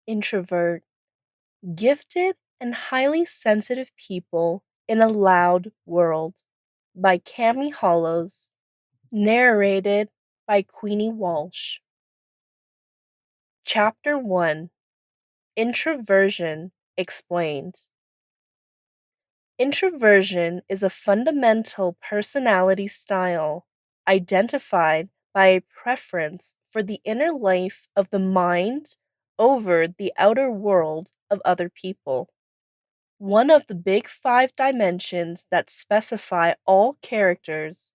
Introvert, Gifted and Highly Sensitive People in a Loud World by Cami Hollows, narrated by Queenie Walsh. Chapter 1, Introversion Explained. Introversion is a fundamental personality style identified by a preference for the inner life of the mind over the outer world of other people. One of the big 5 dimensions that specify all characters,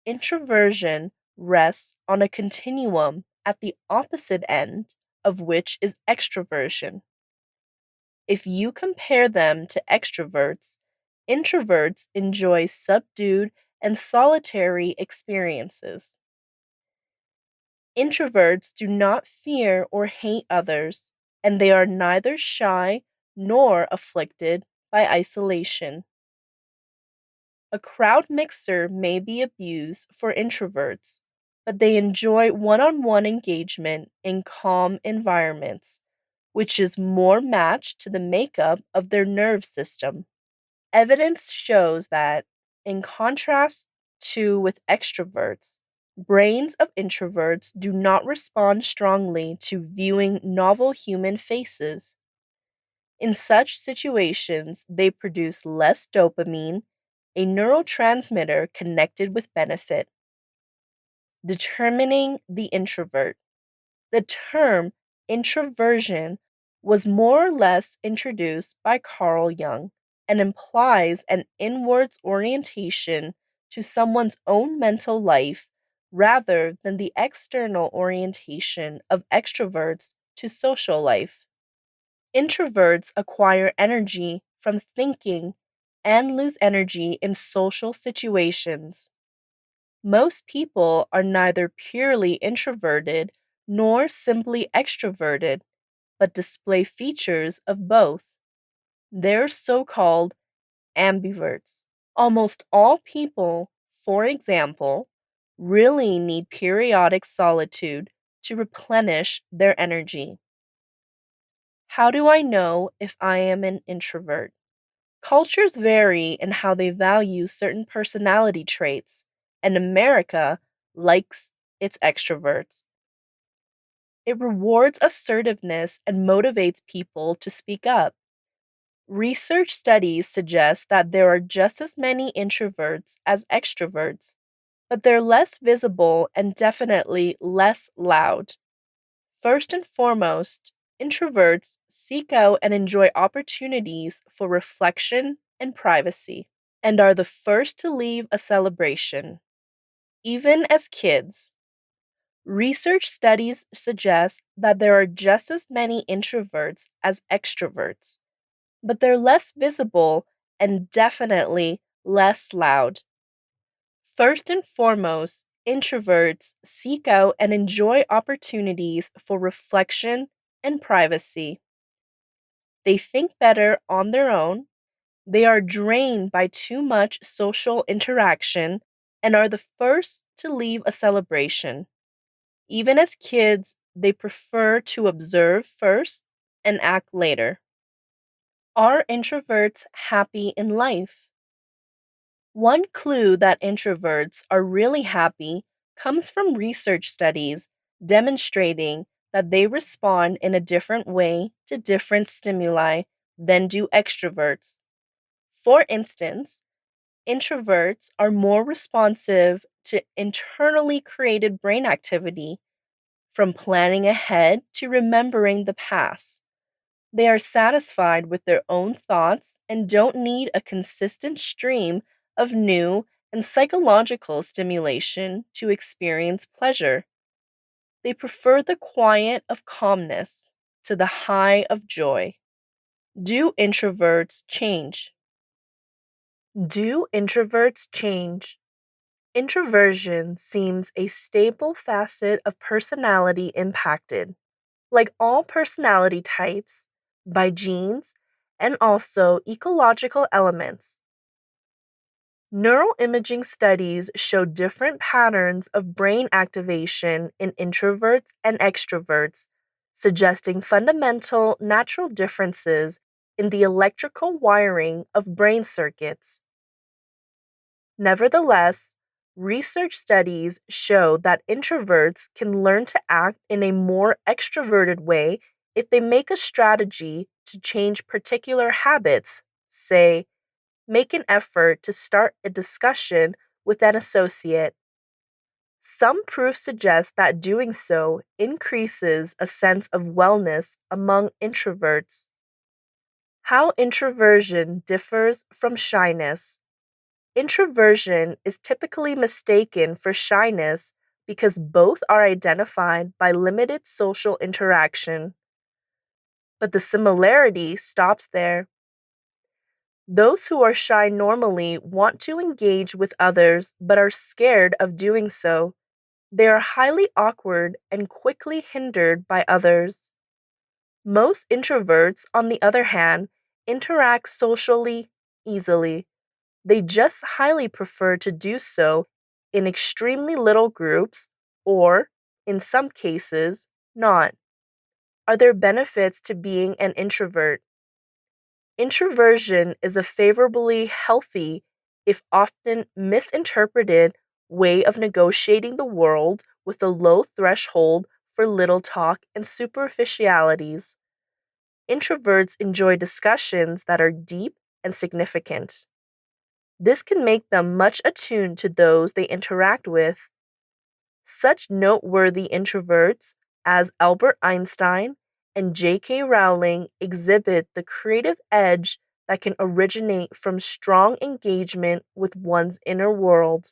introversion rests on a continuum at the opposite end of which is extroversion. If you compare them to extroverts, introverts enjoy subdued and solitary experiences. Introverts do not fear or hate others, and they are neither shy nor afflicted by isolation. A crowd mixer may be abused for introverts, but they enjoy one-on-one engagement in calm environments, which is more matched to the makeup of their nerve system. Evidence shows that, in contrast to with extroverts, brains of introverts do not respond strongly to viewing novel human faces. In such situations, they produce less dopamine, a neurotransmitter connected with benefit. Determining the introvert. The term introversion was more or less introduced by Carl Jung and implies an inwards orientation to someone's own mental life rather than the external orientation of extroverts to social life. Introverts acquire energy from thinking and lose energy in social situations. Most people are neither purely introverted nor simply extroverted, but display features of both. They're so-called ambiverts. Almost all people, for example, really need periodic solitude to replenish their energy. How do I know if I am an introvert? Cultures vary in how they value certain personality traits, and America likes its extroverts. It rewards assertiveness and motivates people to speak up. Research studies suggest that there are just as many introverts as extroverts, but they're less visible and definitely less loud. First and foremost, introverts seek out and enjoy opportunities for reflection and privacy, and are the first to leave a celebration. Even as kids, research studies suggest that there are just as many introverts as extroverts, but they're less visible and definitely less loud. First and foremost, introverts seek out and enjoy opportunities for reflection and privacy. They think better on their own, they are drained by too much social interaction, and are the first to leave a celebration. Even as kids, they prefer to observe first and act later. Are introverts happy in life? One clue that introverts are really happy comes from research studies demonstrating that they respond in a different way to different stimuli than do extroverts. For instance, introverts are more responsive to internally created brain activity, from planning ahead to remembering the past. They are satisfied with their own thoughts and don't need a consistent stream of new and psychological stimulation to experience pleasure. They prefer the quiet of calmness to the high of joy. Do introverts change? Do introverts change? Introversion seems a stable facet of personality impacted, like all personality types, by genes and also ecological elements. Neuroimaging studies show different patterns of brain activation in introverts and extroverts suggesting fundamental natural differences in the electrical wiring of brain circuits. Nevertheless, research studies show that introverts can learn to act in a more extroverted way if they make a strategy to change particular habits, say, make an effort to start a discussion with an associate. Some proof suggests that doing so increases a sense of wellness among introverts. How introversion differs from shyness. Introversion is typically mistaken for shyness because both are identified by limited social interaction. But the similarity stops there. Those who are shy normally want to engage with others but are scared of doing so. They are highly awkward and quickly hindered by others. Most introverts, on the other hand, interact socially easily. They just highly prefer to do so in extremely little groups or, in some cases, not. Are there benefits to being an introvert? Introversion is a favorably healthy, if often misinterpreted, way of negotiating the world with a low threshold for little talk and superficialities. Introverts enjoy discussions that are deep and significant. This can make them much attuned to those they interact with. Such noteworthy introverts as Albert Einstein and J.K. Rowling exhibit the creative edge that can originate from strong engagement with one's inner world.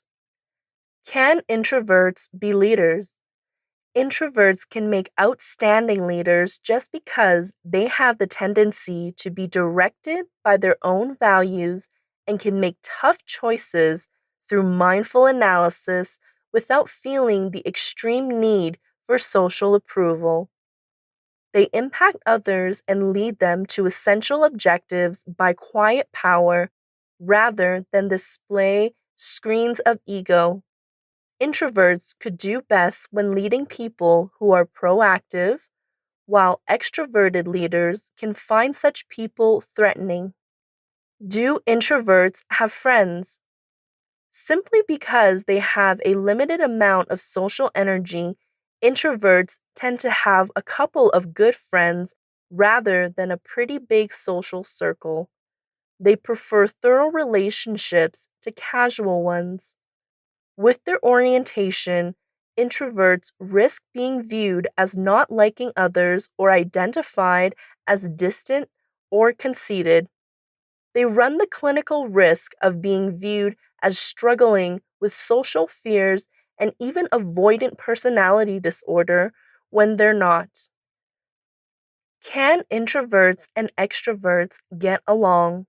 Can introverts be leaders? Introverts can make outstanding leaders just because they have the tendency to be directed by their own values and can make tough choices through mindful analysis without feeling the extreme need for social approval. They impact others and lead them to essential objectives by quiet power rather than display screens of ego. Introverts could do best when leading people who are proactive, while extroverted leaders can find such people threatening. Do introverts have friends? Simply because they have a limited amount of social energy, introverts tend to have a couple of good friends rather than a pretty big social circle. They prefer thorough relationships to casual ones. With their orientation, introverts risk being viewed as not liking others or identified as distant or conceited. They run the clinical risk of being viewed as struggling with social fears and even avoidant personality disorder when they're not. Can introverts and extroverts get along?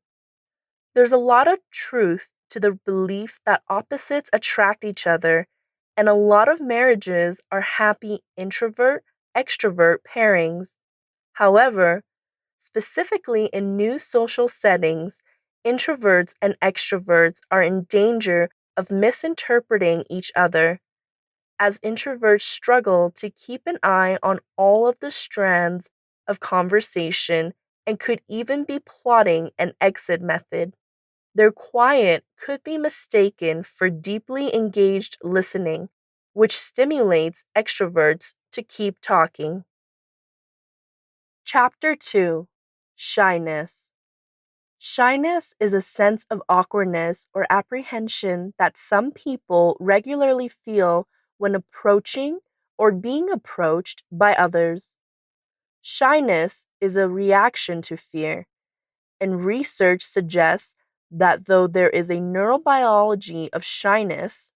There's a lot of truth to the belief that opposites attract each other, and a lot of marriages are happy introvert extrovert pairings. However, specifically in new social settings, introverts and extroverts are in danger of misinterpreting each other, as introverts struggle to keep an eye on all of the strands of conversation and could even be plotting an exit method. Their quiet could be mistaken for deeply engaged listening, which stimulates extroverts to keep talking. Chapter 2: Shyness. Shyness is a sense of awkwardness or apprehension that some people regularly feel when approaching or being approached by others. Shyness is a reaction to fear, and research suggests that though there is a neurobiology of shyness,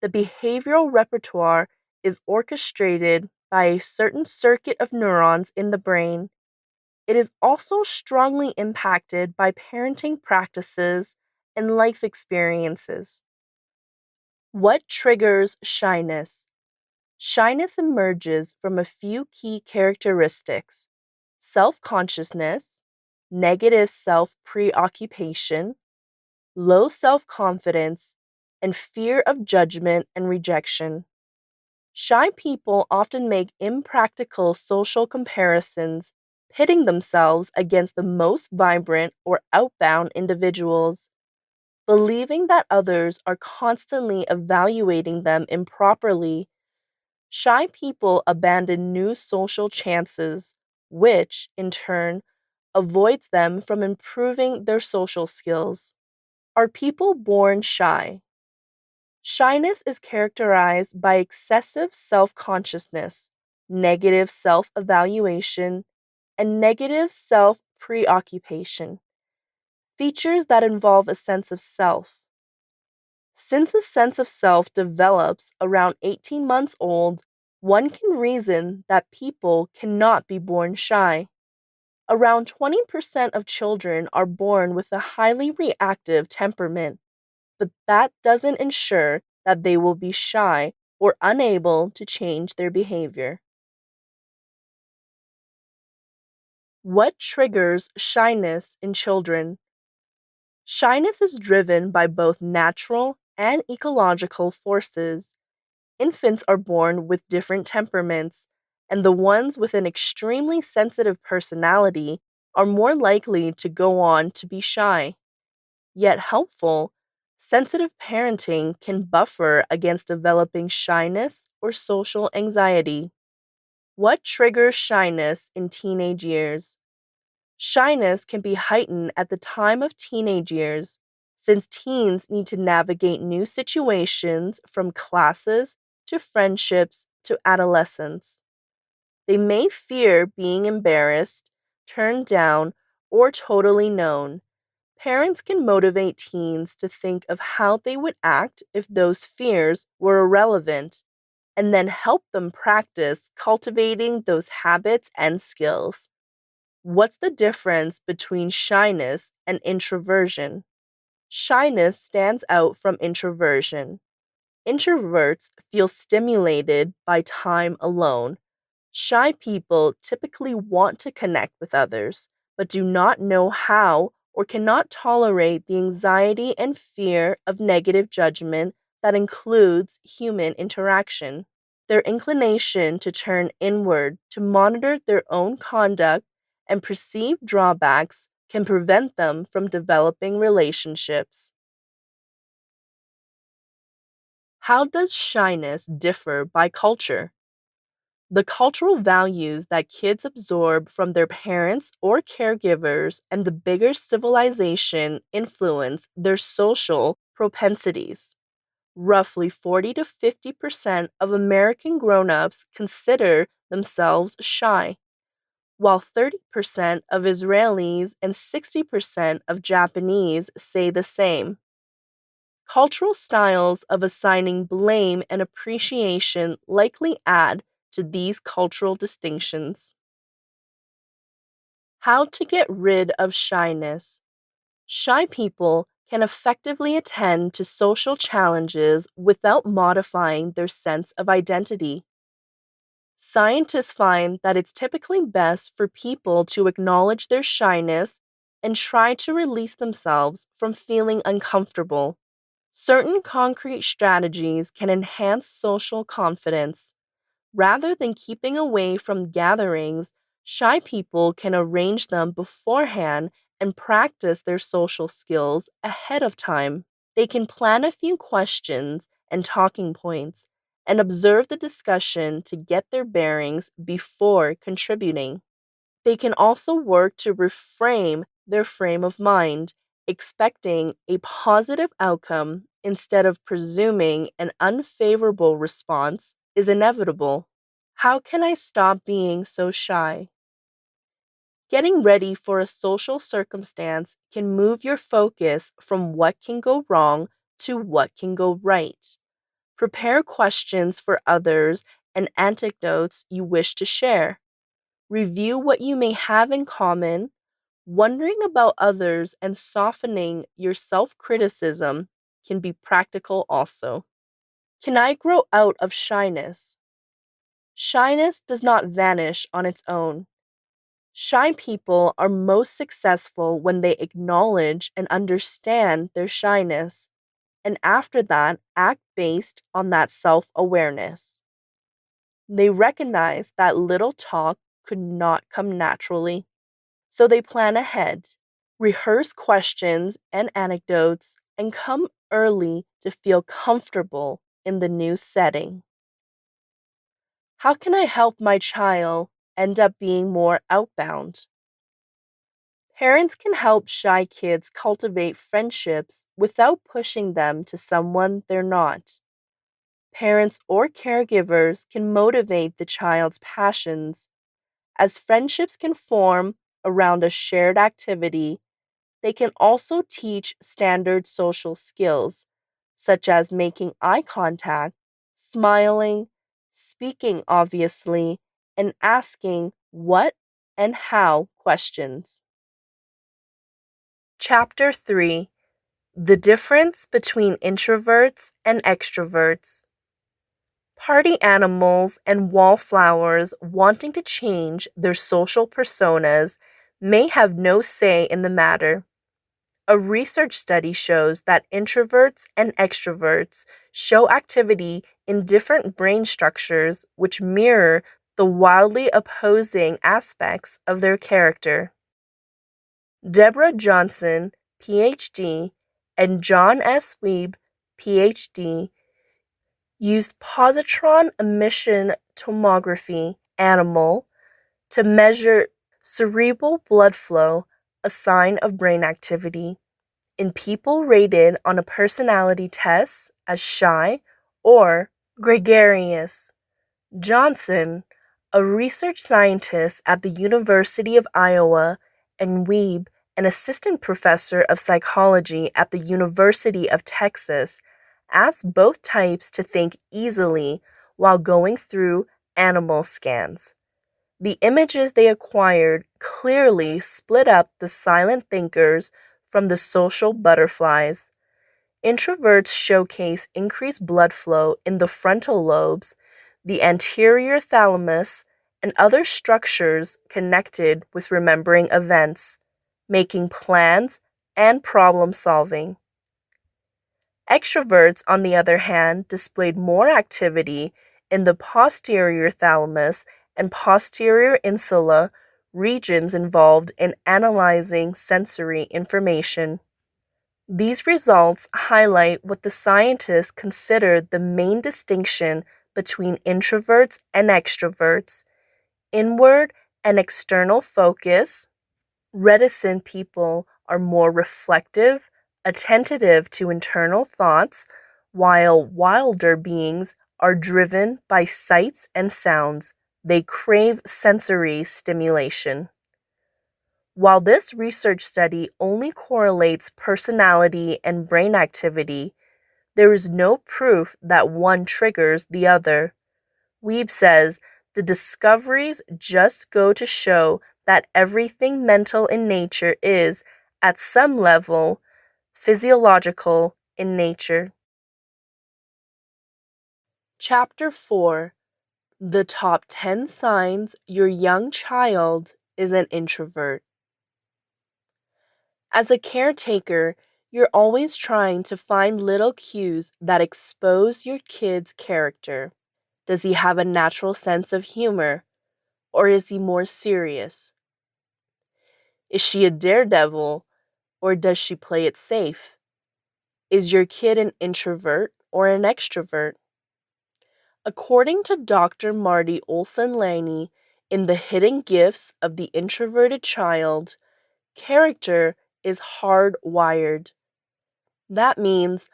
the behavioral repertoire is orchestrated by a certain circuit of neurons in the brain. It is also strongly impacted by parenting practices and life experiences. What triggers shyness? Shyness emerges from a few key characteristics: self consciousness, negative self preoccupation, low self confidence, and fear of judgment and rejection. Shy people often make impractical social comparisons, pitting themselves against the most vibrant or outbound individuals. Believing that others are constantly evaluating them improperly, shy people abandon new social chances, which, in turn, avoids them from improving their social skills. Are people born shy? Shyness is characterized by excessive self consciousness, negative self evaluation, and negative self preoccupation, features that involve a sense of self. Since a sense of self develops around 18 months old, one can reason that people cannot be born shy. Around 20% of children are born with a highly reactive temperament, but that doesn't ensure that they will be shy or unable to change their behavior. What triggers shyness in children? Shyness is driven by both natural and ecological forces. Infants are born with different temperaments, and the ones with an extremely sensitive personality are more likely to go on to be shy. Yet helpful, sensitive parenting can buffer against developing shyness or social anxiety. What triggers shyness in teenage years? Shyness can be heightened at the time of teenage years, since teens need to navigate new situations from classes to friendships to adolescence. They may fear being embarrassed, turned down, or totally known. Parents can motivate teens to think of how they would act if those fears were irrelevant, and then help them practice cultivating those habits and skills. What's the difference between shyness and introversion? Shyness stands out from introversion. Introverts feel stimulated by time alone. Shy people typically want to connect with others, but do not know how or cannot tolerate the anxiety and fear of negative judgment that includes human interaction. Their inclination to turn inward to monitor their own conduct and perceived drawbacks can prevent them from developing relationships. How does shyness differ by culture? The cultural values that kids absorb from their parents or caregivers and the bigger civilization influence their social propensities. Roughly 40 to 50% of American grown-ups consider themselves shy, while 30% of Israelis and 60% of Japanese say the same. Cultural styles of assigning blame and appreciation likely add to these cultural distinctions. How to get rid of shyness. Shy people can effectively attend to social challenges without modifying their sense of identity. Scientists find that it's typically best for people to acknowledge their shyness and try to release themselves from feeling uncomfortable. Certain concrete strategies can enhance social confidence. Rather than keeping away from gatherings, shy people can arrange them beforehand and practice their social skills ahead of time. They can plan a few questions and talking points and observe the discussion to get their bearings before contributing. They can also work to reframe their frame of mind, expecting a positive outcome instead of presuming an unfavorable response is inevitable. How can I stop being so shy? Getting ready for a social circumstance can move your focus from what can go wrong to what can go right. Prepare questions for others and anecdotes you wish to share. Review what you may have in common. Wondering about others and softening your self criticism can be practical also. Can I grow out of shyness? Shyness does not vanish on its own. Shy people are most successful when they acknowledge and understand their shyness, and after that, act based on that self awareness. They recognize that little talk could not come naturally, so they plan ahead, rehearse questions and anecdotes, and come early to feel comfortable in the new setting. How can I help my child end up being more outbound? Parents can help shy kids cultivate friendships without pushing them to someone they're not. Parents or caregivers can motivate the child's passions, as friendships can form around a shared activity. They can also teach standard social skills, such as making eye contact, smiling, speaking obviously, and asking what and how questions. Chapter 3: The Difference Between Introverts and Extroverts. Party animals and wallflowers wanting to change their social personas may have no say in the matter. A research study shows that introverts and extroverts show activity in different brain structures which mirror the wildly opposing aspects of their character. Deborah Johnson, PhD, and John S. Weeb, PhD, used positron emission tomography animal to measure cerebral blood flow, a sign of brain activity, in people rated on a personality test as shy or gregarious. Johnson, a research scientist at the University of Iowa, and Weeb, an assistant professor of psychology at the University of Texas, asked both types to think easily while going through animal scans. The images they acquired clearly split up the silent thinkers from the social butterflies. Introverts showcase increased blood flow in the frontal lobes, the anterior thalamus, and other structures connected with remembering events, making plans, and problem solving. Extroverts, on the other hand, displayed more activity in the posterior thalamus and posterior insula, regions involved in analyzing sensory information. These results highlight what the scientists considered the main distinction between introverts and extroverts: inward and external focus. Reticent people are more reflective, attentive to internal thoughts, while wilder beings are driven by sights and sounds. They crave sensory stimulation. While this research study only correlates personality and brain activity, there is no proof that one triggers the other. Weeb says the discoveries just go to show that everything mental in nature is, at some level, physiological in nature. Chapter 4: The Top 10 Signs Your Young Child is an Introvert. As a caretaker, you're always trying to find little cues that expose your kid's character. Does he have a natural sense of humor, or is he more serious? Is she a daredevil, or does she play it safe? Is your kid an introvert or an extrovert? According to Dr. Marty Olson-Laney in The Hidden Gifts of the Introverted Child, character is hardwired. That means,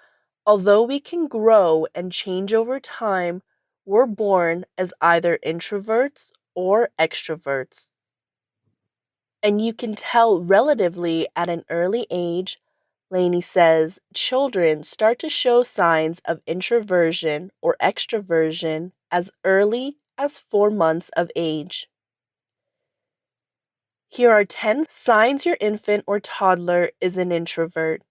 although we can grow and change over time, we're born as either introverts or extroverts. And you can tell relatively at an early age. Laney says children start to show signs of introversion or extroversion as early as 4 months of age. Here are 10 signs your infant or toddler is an introvert.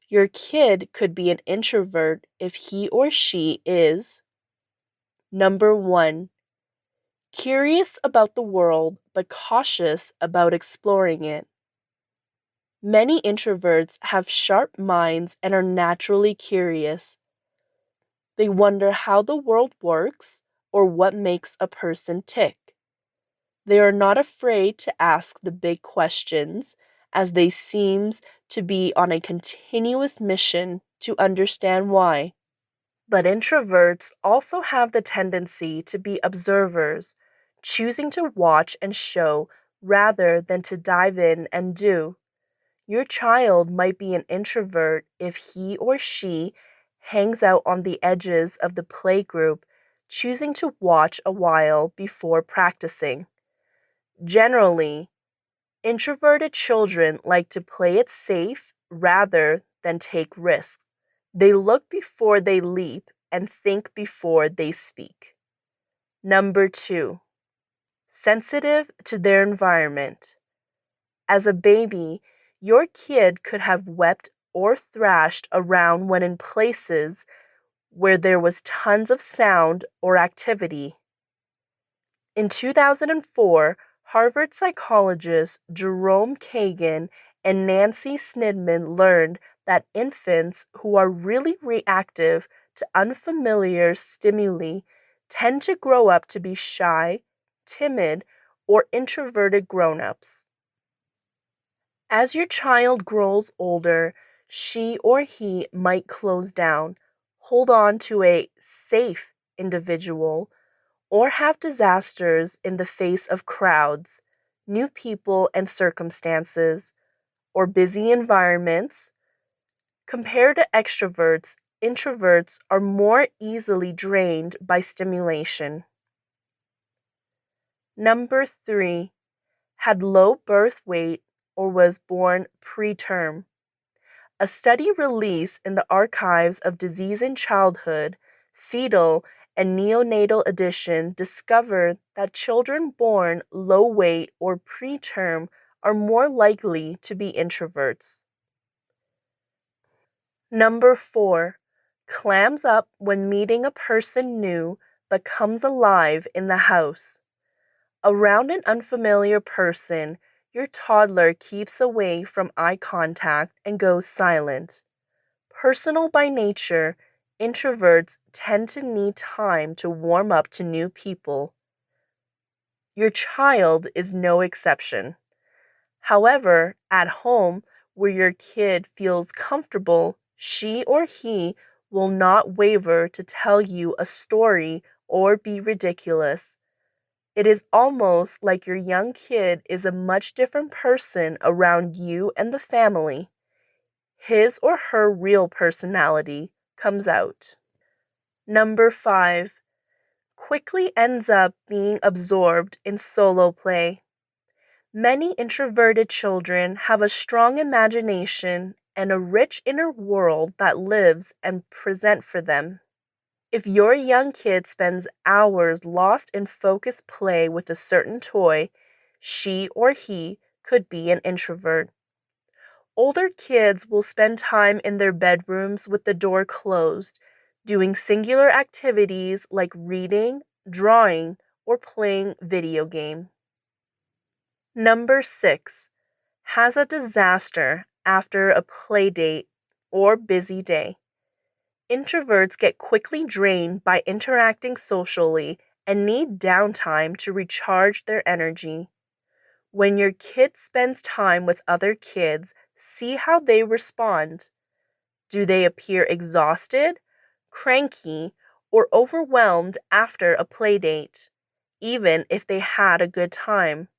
Your kid could be an introvert if he or she is: Number 1, curious about the world but cautious about exploring it. Many introverts have sharp minds and are naturally curious. They wonder how the world works or what makes a person tick. They are not afraid to ask the big questions, as they seem to be on a continuous mission to understand why. But introverts also have the tendency to be observers, choosing to watch and show rather than to dive in and do. Your child might be an introvert if he or she hangs out on the edges of the playgroup, choosing to watch a while before practicing. Generally, introverted children like to play it safe rather than take risks. They look before they leap and think before they speak. Number 2, sensitive to their environment. As a baby, your kid could have wept or thrashed around when in places where there was tons of sound or activity. In 2004, Harvard psychologists Jerome Kagan and Nancy Snedman learned that infants who are really reactive to unfamiliar stimuli tend to grow up to be shy, timid, or introverted grown-ups. As your child grows older, she or he might close down, hold on to a safe individual, or have disasters in the face of crowds, new people and circumstances, or busy environments. Compared to extroverts, introverts are more easily drained by stimulation. Number 3, had low birth weight or was born preterm. A study released in the Archives of Disease in Childhood, Fetal and Neonatal Edition discovered that children born low weight or preterm are more likely to be introverts. Number 4, clams up when meeting a person new but comes alive in the house. Around an unfamiliar person, your toddler keeps away from eye contact and goes silent. Personal by nature, introverts tend to need time to warm up to new people. Your child is no exception. However, at home, where your kid feels comfortable, she or he will not waver to tell you a story or be ridiculous. It is almost like your young kid is a much different person around you and the family. His or her real personality comes out. Number 5, quickly ends up being absorbed in solo play. Many introverted children have a strong imagination and a rich inner world that lives and present for them. If your young kid spends hours lost in focused play with a certain toy, she or he could be an introvert. Older kids will spend time in their bedrooms with the door closed, doing singular activities like reading, drawing, or playing video game. Number 6, has a disaster after a play date or busy day. Introverts get quickly drained by interacting socially and need downtime to recharge their energy. When your kid spends time with other kids, see how they respond. Do they appear exhausted, cranky, or overwhelmed after a play date, even if they had a good time?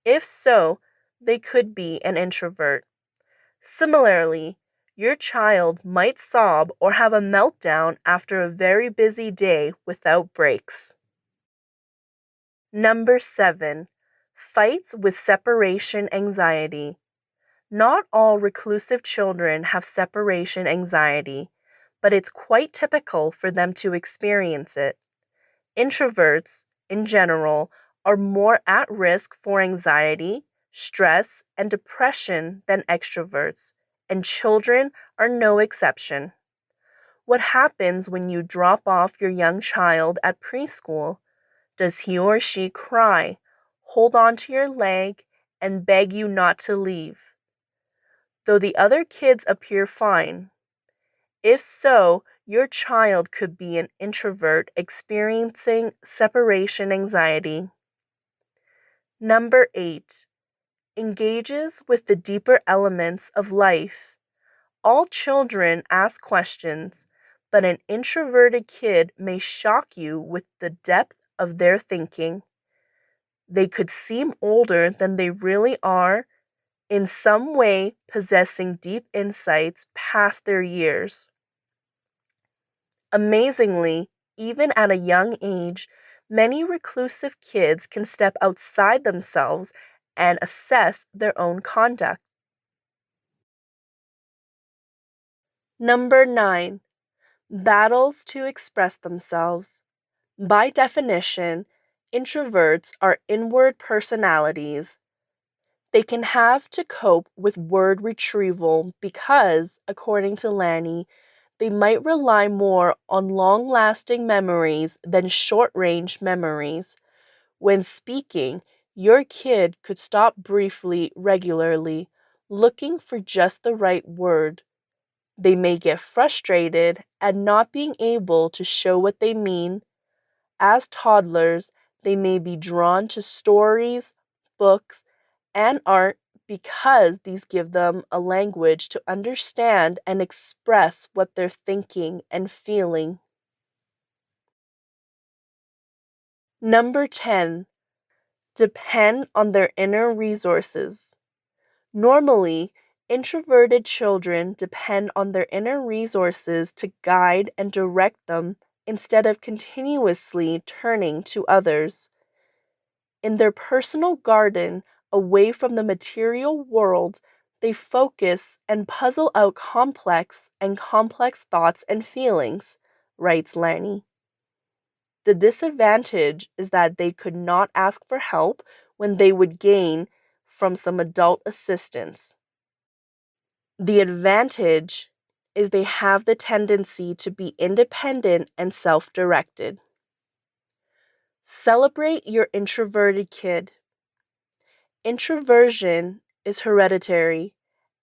If so, they could be an introvert. Similarly, your child might sob or have a meltdown after a very busy day without breaks. Number 7, fights with separation anxiety. Not all reclusive children have separation anxiety, but it's quite typical for them to experience it. Introverts, in general, are more at risk for anxiety, stress, and depression than extroverts, and children are no exception. What happens when you drop off your young child at preschool? Does he or she cry, hold on to your leg, and beg you not to leave? Though the other kids appear fine. If so, your child could be an introvert experiencing separation anxiety. Number 8, engages with the deeper elements of life. All children ask questions, but an introverted kid may shock you with the depth of their thinking. They could seem older than they really are, in some way possessing deep insights past their years. Amazingly, even at a young age, many reclusive kids can step outside themselves and assess their own conduct. Number 9, battles to express themselves. By definition, introverts are inward personalities. They can have to cope with word retrieval because, according to Lanny, they might rely more on long lasting memories than short range memories. When speaking, your kid could stop briefly, regularly, looking for just the right word. They may get frustrated at not being able to show what they mean. As toddlers, they may be drawn to stories, books, and art because these give them a language to understand and express what they're thinking and feeling. Number 10, depend on their inner resources. Normally, introverted children depend on their inner resources to guide and direct them instead of continuously turning to others. In their personal garden, away from the material world, they focus and puzzle out complex thoughts and feelings, writes Lanny. The disadvantage is that they could not ask for help when they would gain from some adult assistance. The advantage is they have the tendency to be independent and self-directed. Celebrate your introverted kid. Introversion is hereditary,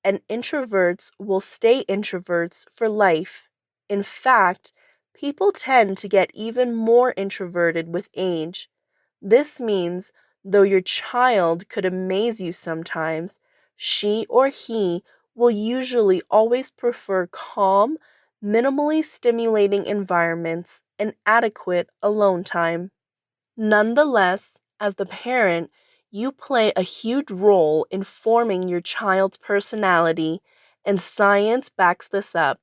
and introverts will stay introverts for life. In fact, people tend to get even more introverted with age. This means, though your child could amaze you sometimes, she or he will usually always prefer calm, minimally stimulating environments and adequate alone time. Nonetheless, as the parent, you play a huge role in forming your child's personality, and science backs this up.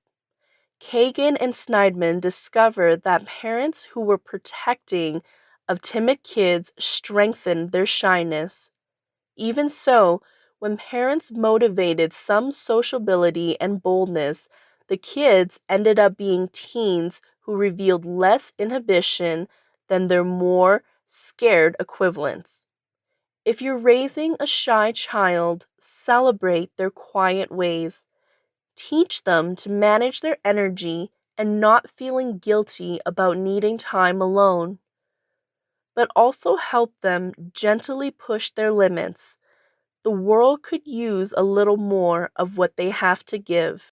Kagan and Sneidman discovered that parents who were protecting of timid kids strengthened their shyness. Even so, when parents motivated some sociability and boldness, the kids ended up being teens who revealed less inhibition than their more scared equivalents. If you're raising a shy child, celebrate their quiet ways. Teach them to manage their energy and not feeling guilty about needing time alone. But also help them gently push their limits. The world could use a little more of what they have to give.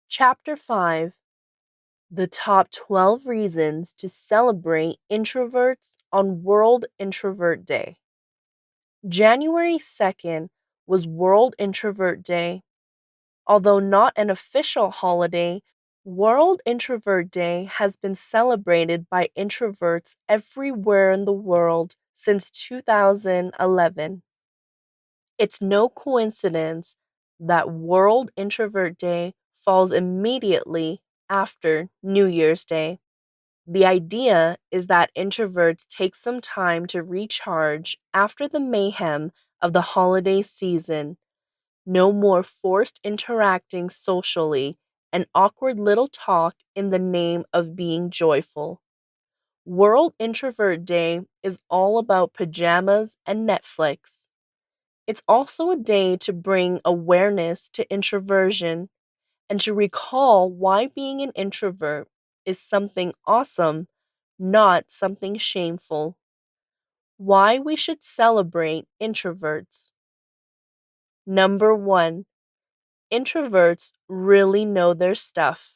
Chapter 5, the top 12 reasons to celebrate introverts on World Introvert Day. January 2nd was World Introvert Day. Although not an official holiday, World Introvert Day has been celebrated by introverts everywhere in the world since 2011. It's no coincidence that World Introvert Day falls immediately after New Year's Day. The idea is that introverts take some time to recharge after the mayhem of the holiday season. No more forced interacting socially and awkward little talk in the name of being joyful. World Introvert Day is all about pajamas and Netflix. It's also a day to bring awareness to introversion and to recall why being an introvert is something awesome, not something shameful. Why we should celebrate introverts. Number 1, introverts really know their stuff.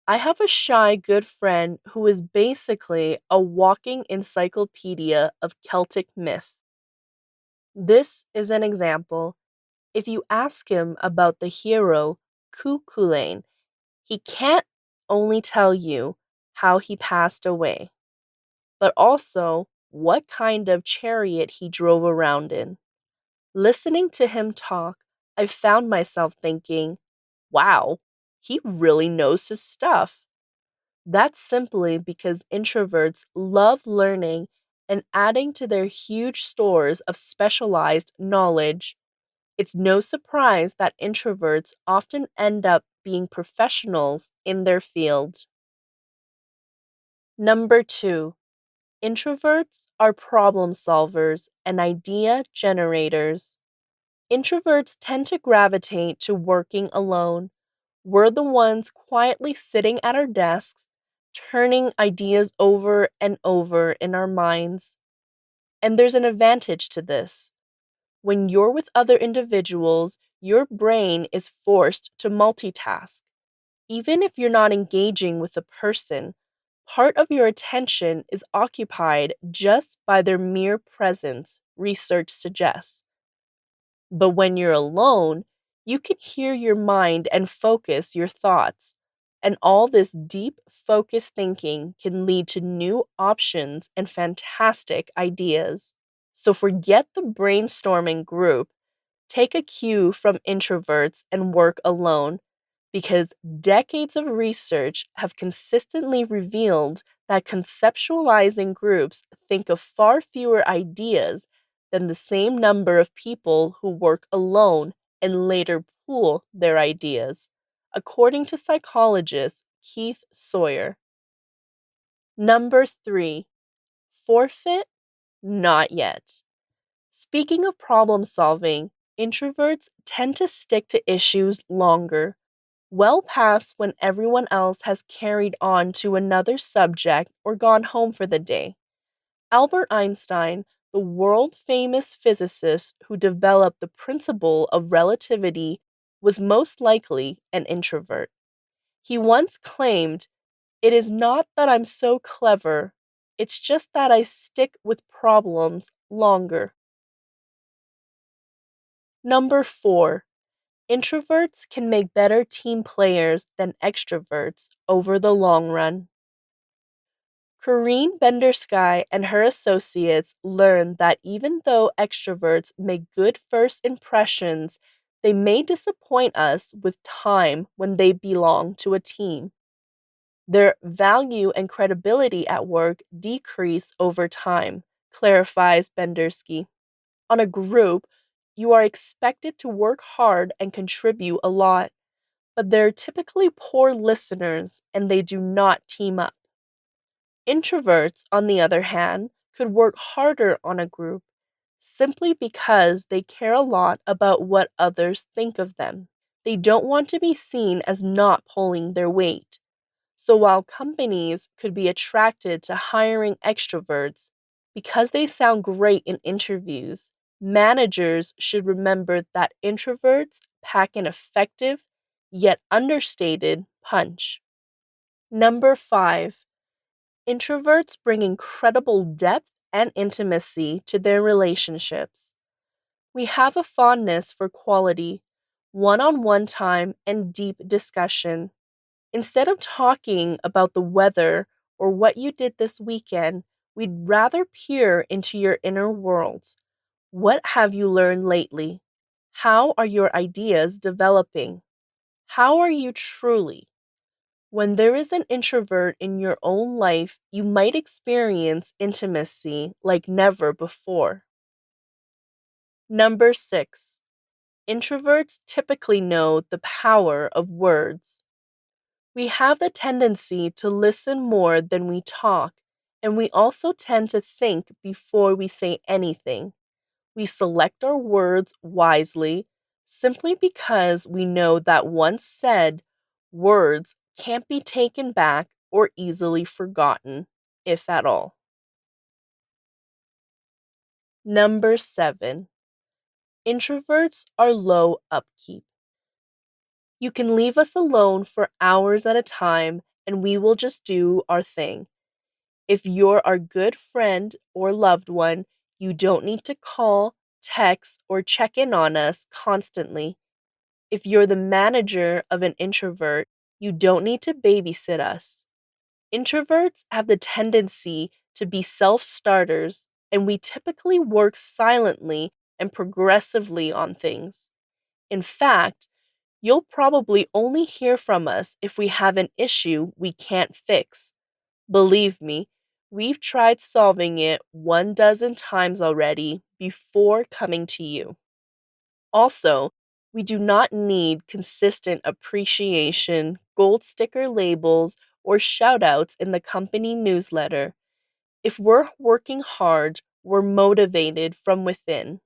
I have a shy good friend who is basically a walking encyclopedia of Celtic myth. This is an example. If you ask him about the hero Cuchulainn, he can't only tell you how he passed away, but also what kind of chariot he drove around in. Listening to him talk, I found myself thinking, wow, he really knows his stuff. That's simply because introverts love learning and adding to their huge stores of specialized knowledge. It's no surprise that introverts often end up being professionals in their field. Number 2, introverts are problem solvers and idea generators. Introverts tend to gravitate to working alone. We're the ones quietly sitting at our desks, turning ideas over and over in our minds. And there's an advantage to this. When you're with other individuals, your brain is forced to multitask. Even if you're not engaging with a person, part of your attention is occupied just by their mere presence, research suggests. But when you're alone, you can hear your mind and focus your thoughts. And all this deep, focused thinking can lead to new options and fantastic ideas. So forget the brainstorming group. Take a cue from introverts and work alone, because decades of research have consistently revealed that conceptualizing groups think of far fewer ideas than the same number of people who work alone and later pool their ideas, according to psychologist Keith Sawyer. Number 3, forfeit? Not yet. Speaking of problem solving, introverts tend to stick to issues longer, well past when everyone else has carried on to another subject or gone home for the day. Albert Einstein, the world famous physicist who developed the principle of relativity, was most likely an introvert. He once claimed, "It is not that I'm so clever, it's just that I stick with problems longer." Number 4, introverts can make better team players than extroverts over the long run. Corrine Bendersky and her associates learned that even though extroverts make good first impressions, they may disappoint us with time when they belong to a team. Their value and credibility at work decrease over time, clarifies Bendersky. On a group, you are expected to work hard and contribute a lot, but they're typically poor listeners and they do not team up. Introverts, on the other hand, could work harder on a group simply because they care a lot about what others think of them. They don't want to be seen as not pulling their weight. So while companies could be attracted to hiring extroverts because they sound great in interviews, managers should remember that introverts pack an effective, yet understated punch. Number 5, introverts bring incredible depth and intimacy to their relationships. We have a fondness for quality, one on one time, and deep discussion. Instead of talking about the weather or what you did this weekend, we'd rather peer into your inner world. What have you learned lately? How are your ideas developing? How are you truly? When there is an introvert in your own life, you might experience intimacy like never before. Number 6, introverts typically know the power of words. We have the tendency to listen more than we talk, and we also tend to think before we say anything. We select our words wisely simply because we know that once said, words can't be taken back or easily forgotten, if at all. Number 7, introverts are low upkeep. You can leave us alone for hours at a time, and we will just do our thing. If you're our good friend or loved one, you don't need to call, text, or check in on us constantly. If you're the manager of an introvert, you don't need to babysit us. Introverts have the tendency to be self starters, and we typically work silently and progressively on things. In fact, you'll probably only hear from us if we have an issue we can't fix. Believe me, we've tried solving it 12 times already before coming to you. Also, we do not need consistent appreciation, gold sticker labels, or shoutouts in the company newsletter. If we're working hard, we're motivated from within.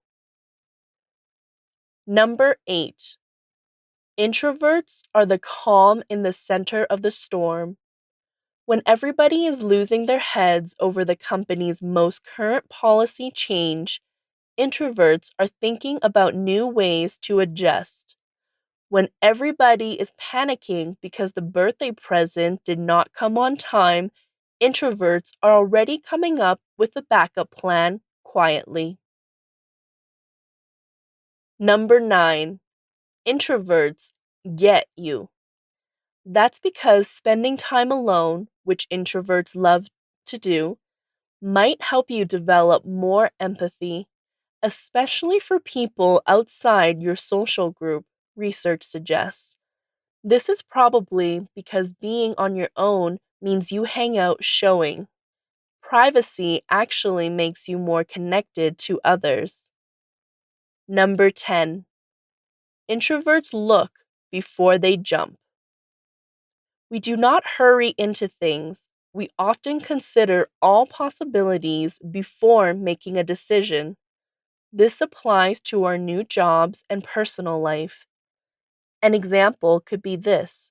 Number 8. Introverts are the calm in the center of the storm. When everybody is losing their heads over the company's most current policy change, introverts are thinking about new ways to adjust. When everybody is panicking because the birthday present did not come on time, introverts are already coming up with a backup plan quietly. Number 9. Introverts get you. That's because spending time alone, which introverts love to do, might help you develop more empathy, especially for people outside your social group, research suggests. This is probably because being on your own means you hang out showing. Privacy actually makes you more connected to others. Number 10. Introverts look before they jump. We do not hurry into things. We often consider all possibilities before making a decision. This applies to our new jobs and personal life. An example could be this: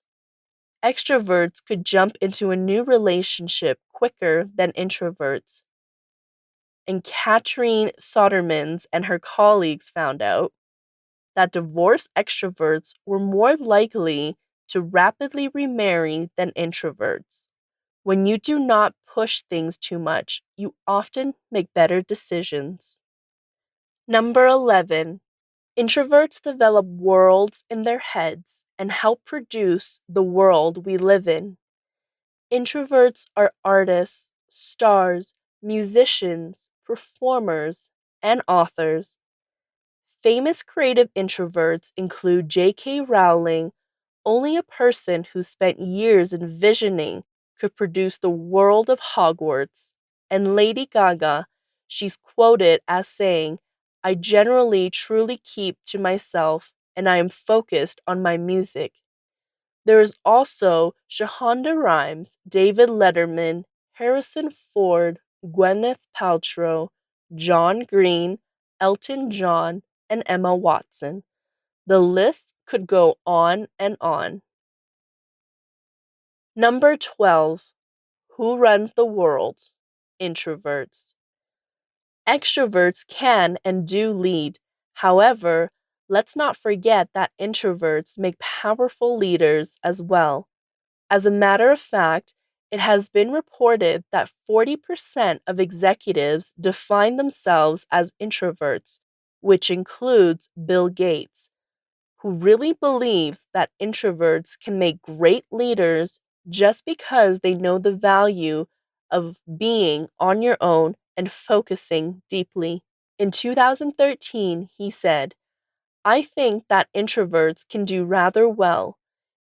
extroverts could jump into a new relationship quicker than introverts. And Katrin Sodermans and her colleagues found out that divorced extroverts were more likely to rapidly remarry than introverts. When you do not push things too much, you often make better decisions. Number 11. Introverts develop worlds in their heads and help produce the world we live in. Introverts are artists, stars, musicians, performers, and authors. Famous creative introverts include J.K. Rowling, only a person who spent years envisioning could produce the world of Hogwarts, and Lady Gaga. She's quoted as saying, "I generally truly keep to myself and I am focused on my music." There is also Shonda Rhimes, David Letterman, Harrison Ford, Gwyneth Paltrow, John Green, Elton John, and Emma Watson. The list could go on and on. Number 12. Who runs the world? Introverts. Extroverts can and do lead. However, let's not forget that introverts make powerful leaders as well. As a matter of fact, it has been reported that 40% of executives define themselves as introverts, which includes Bill Gates, who really believes that introverts can make great leaders just because they know the value of being on your own and focusing deeply. In 2013, he said, "I think that introverts can do rather well.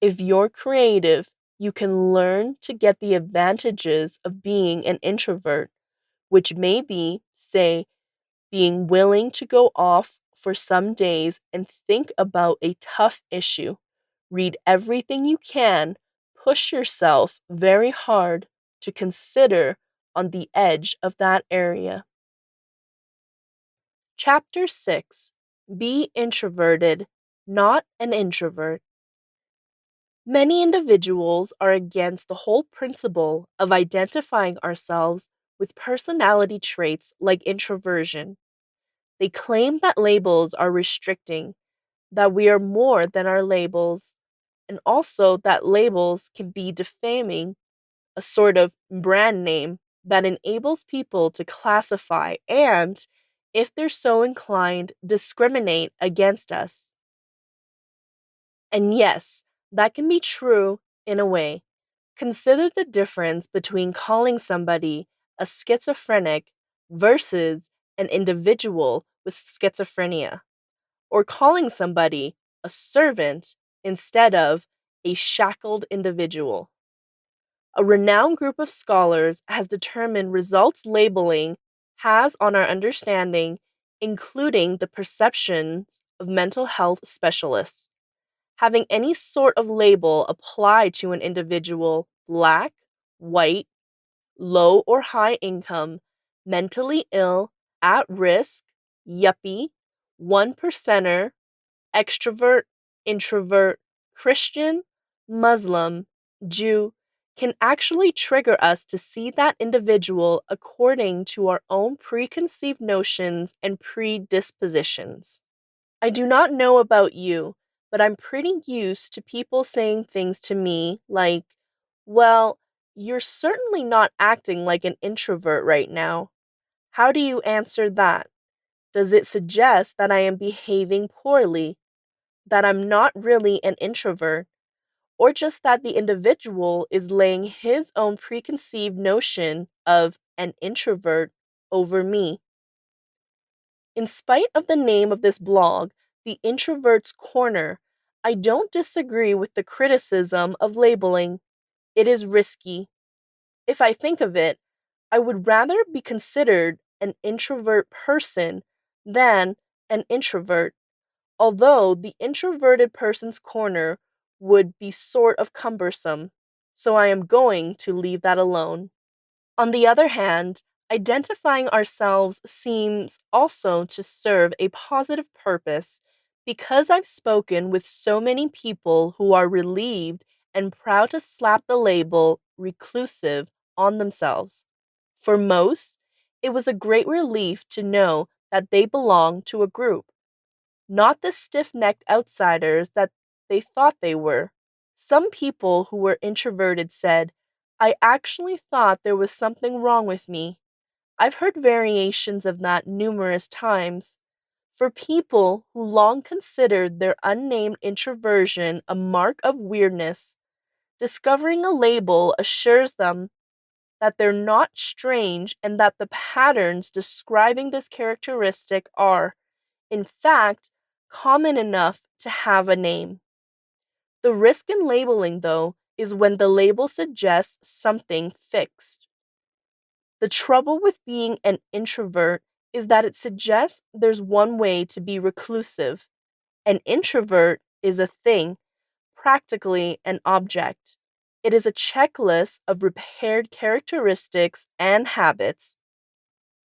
If you're creative, you can learn to get the advantages of being an introvert, which may be, say, being willing to go off for some days and think about a tough issue. Read everything you can, push yourself very hard to consider on the edge of that area." Chapter 6. Be introverted, not an introvert. Many individuals are against the whole principle of identifying ourselves with personality traits like introversion. They claim that labels are restricting, that we are more than our labels. and also that labels can be defaming, a sort of brand name that enables people to classify and, if they're so inclined, discriminate against us. And yes, that can be true in a way. Consider the difference between calling somebody a schizophrenic versus an individual with schizophrenia, or calling somebody a servant instead of a shackled individual. A renowned group of scholars has determined results labeling has on our understanding, including the perceptions of mental health specialists. Having any sort of label applied to an individual black, white, low or high income, mentally ill, at risk, yuppie, one percenter, extrovert, introvert, Christian, Muslim, Jew, can actually trigger us to see that individual according to our own preconceived notions and predispositions. I do not know about you, but I'm pretty used to people saying things to me like, well, you're certainly not acting like an introvert right now. How do you answer that? Does it suggest that I am behaving poorly, that I'm not really an introvert, or just that the individual is laying his own preconceived notion of an introvert over me? In spite of the name of this blog, The Introvert's Corner, I don't disagree with the criticism of labeling. It is risky. If I think of it, I would rather be considered an introvert person than an introvert, although the introverted person's corner would be sort of cumbersome, so I am going to leave that alone. On the other hand, identifying ourselves seems also to serve a positive purpose because I've spoken with so many people who are relieved and proud to slap the label reclusive on themselves. For most, it was a great relief to know that they belonged to a group, not the stiff necked outsiders that they thought they were. Some people who were introverted said, I actually thought there was something wrong with me. I've heard variations of that numerous times. For people who long considered their unnamed introversion a mark of weirdness, discovering a label assures them that they're not strange and that the patterns describing this characteristic are, in fact, common enough to have a name. The risk in labeling, though, is when the label suggests something fixed. The trouble with being an introvert is that it suggests there's one way to be reclusive. An introvert is a thing, practically an object. It is a checklist of repaired characteristics and habits.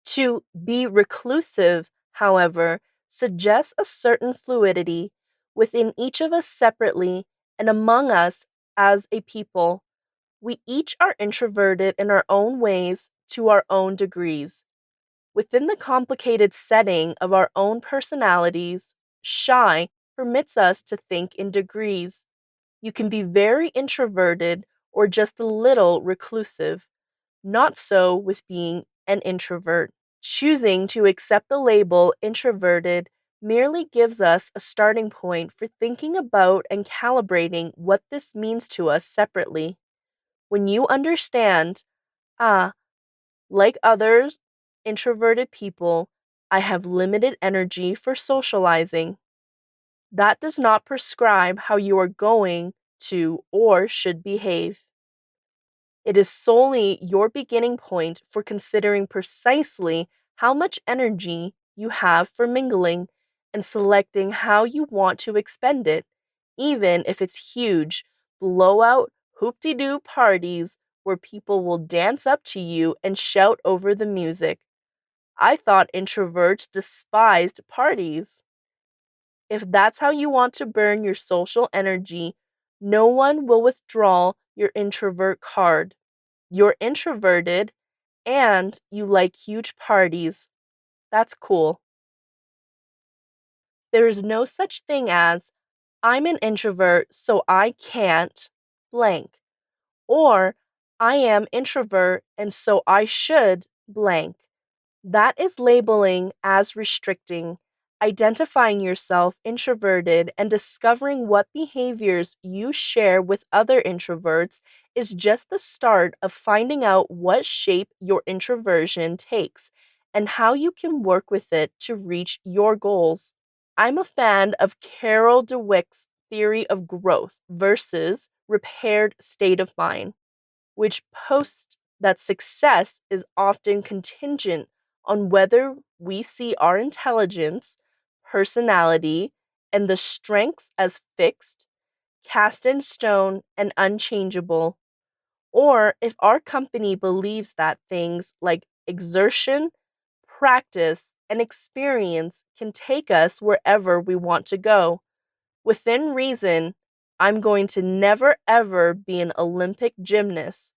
To be reclusive, however, suggests a certain fluidity within each of us separately and among us as a people. We each are introverted in our own ways to our own degrees. Within the complicated setting of our own personalities, shy permits us to think in degrees. You can be very introverted or just a little reclusive. Not so with being an introvert. Choosing to accept the label introverted merely gives us a starting point for thinking about and calibrating what this means to us separately. When you understand, ah, like others introverted people, I have limited energy for socializing. That does not prescribe how you are going to or should behave. It is solely your beginning point for considering precisely how much energy you have for mingling and selecting how you want to expend it, even if it's huge, blowout, hoop-de-doo parties where people will dance up to you and shout over the music. I thought introverts despised parties. If that's how you want to burn your social energy, no one will withdraw your introvert card. You're introverted and you like huge parties. That's cool. There is no such thing as I'm an introvert, so I can't blank. Or I am introvert and so I should blank. That is labeling as restricting. Identifying yourself introverted and discovering what behaviors you share with other introverts is just the start of finding out what shape your introversion takes and how you can work with it to reach your goals. I'm a fan of Carol Dweck's theory of growth versus repaired state of mind, which posts that success is often contingent on whether we see our intelligence, personality, and the strengths as fixed, cast in stone, and unchangeable, or if our company believes that things like exertion, practice, and experience can take us wherever we want to go. Within reason, I'm going to never ever be an Olympic gymnast,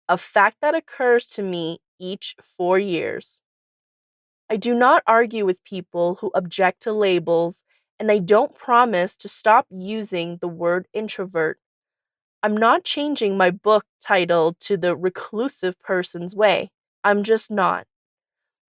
a fact that occurs to me each 4 years. I do not argue with people who object to labels, and I don't promise to stop using the word introvert. I'm not changing my book title to The Reclusive Person's Way. I'm just not.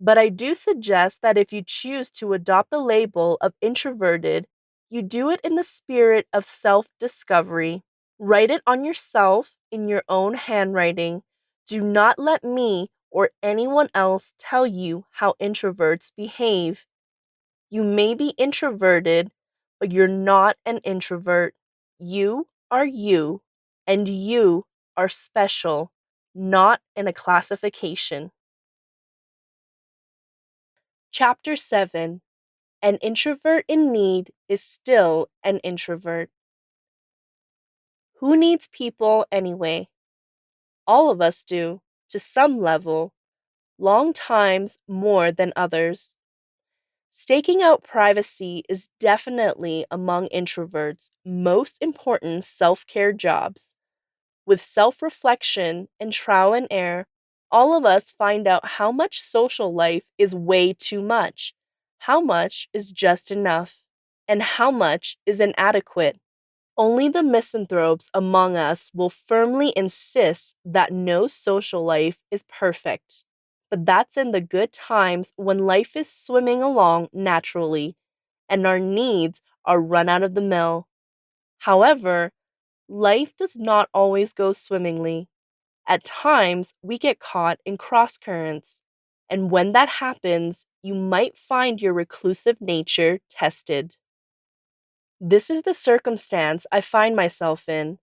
But I do suggest that if you choose to adopt the label of introverted, you do it in the spirit of self discovery. Write it on yourself in your own handwriting. Do not let me or anyone else tell you how introverts behave. You may be introverted, but you're not an introvert. You are you, and you are special, not in a classification. Chapter 7. An introvert in need is still an introvert. Who needs people anyway? All of us do, to some level, long times more than others. Staking out privacy is definitely among introverts' most important self care jobs. With self reflection and trial and error, all of us find out how much social life is way too much, how much is just enough, and how much is inadequate. Only the misanthropes among us will firmly insist that no social life is perfect. But that's in the good times when life is swimming along naturally and our needs are run out of the mill. However, life does not always go swimmingly. At times, we get caught in cross currents. And when that happens, you might find your reclusive nature tested. This is the circumstance I find myself in,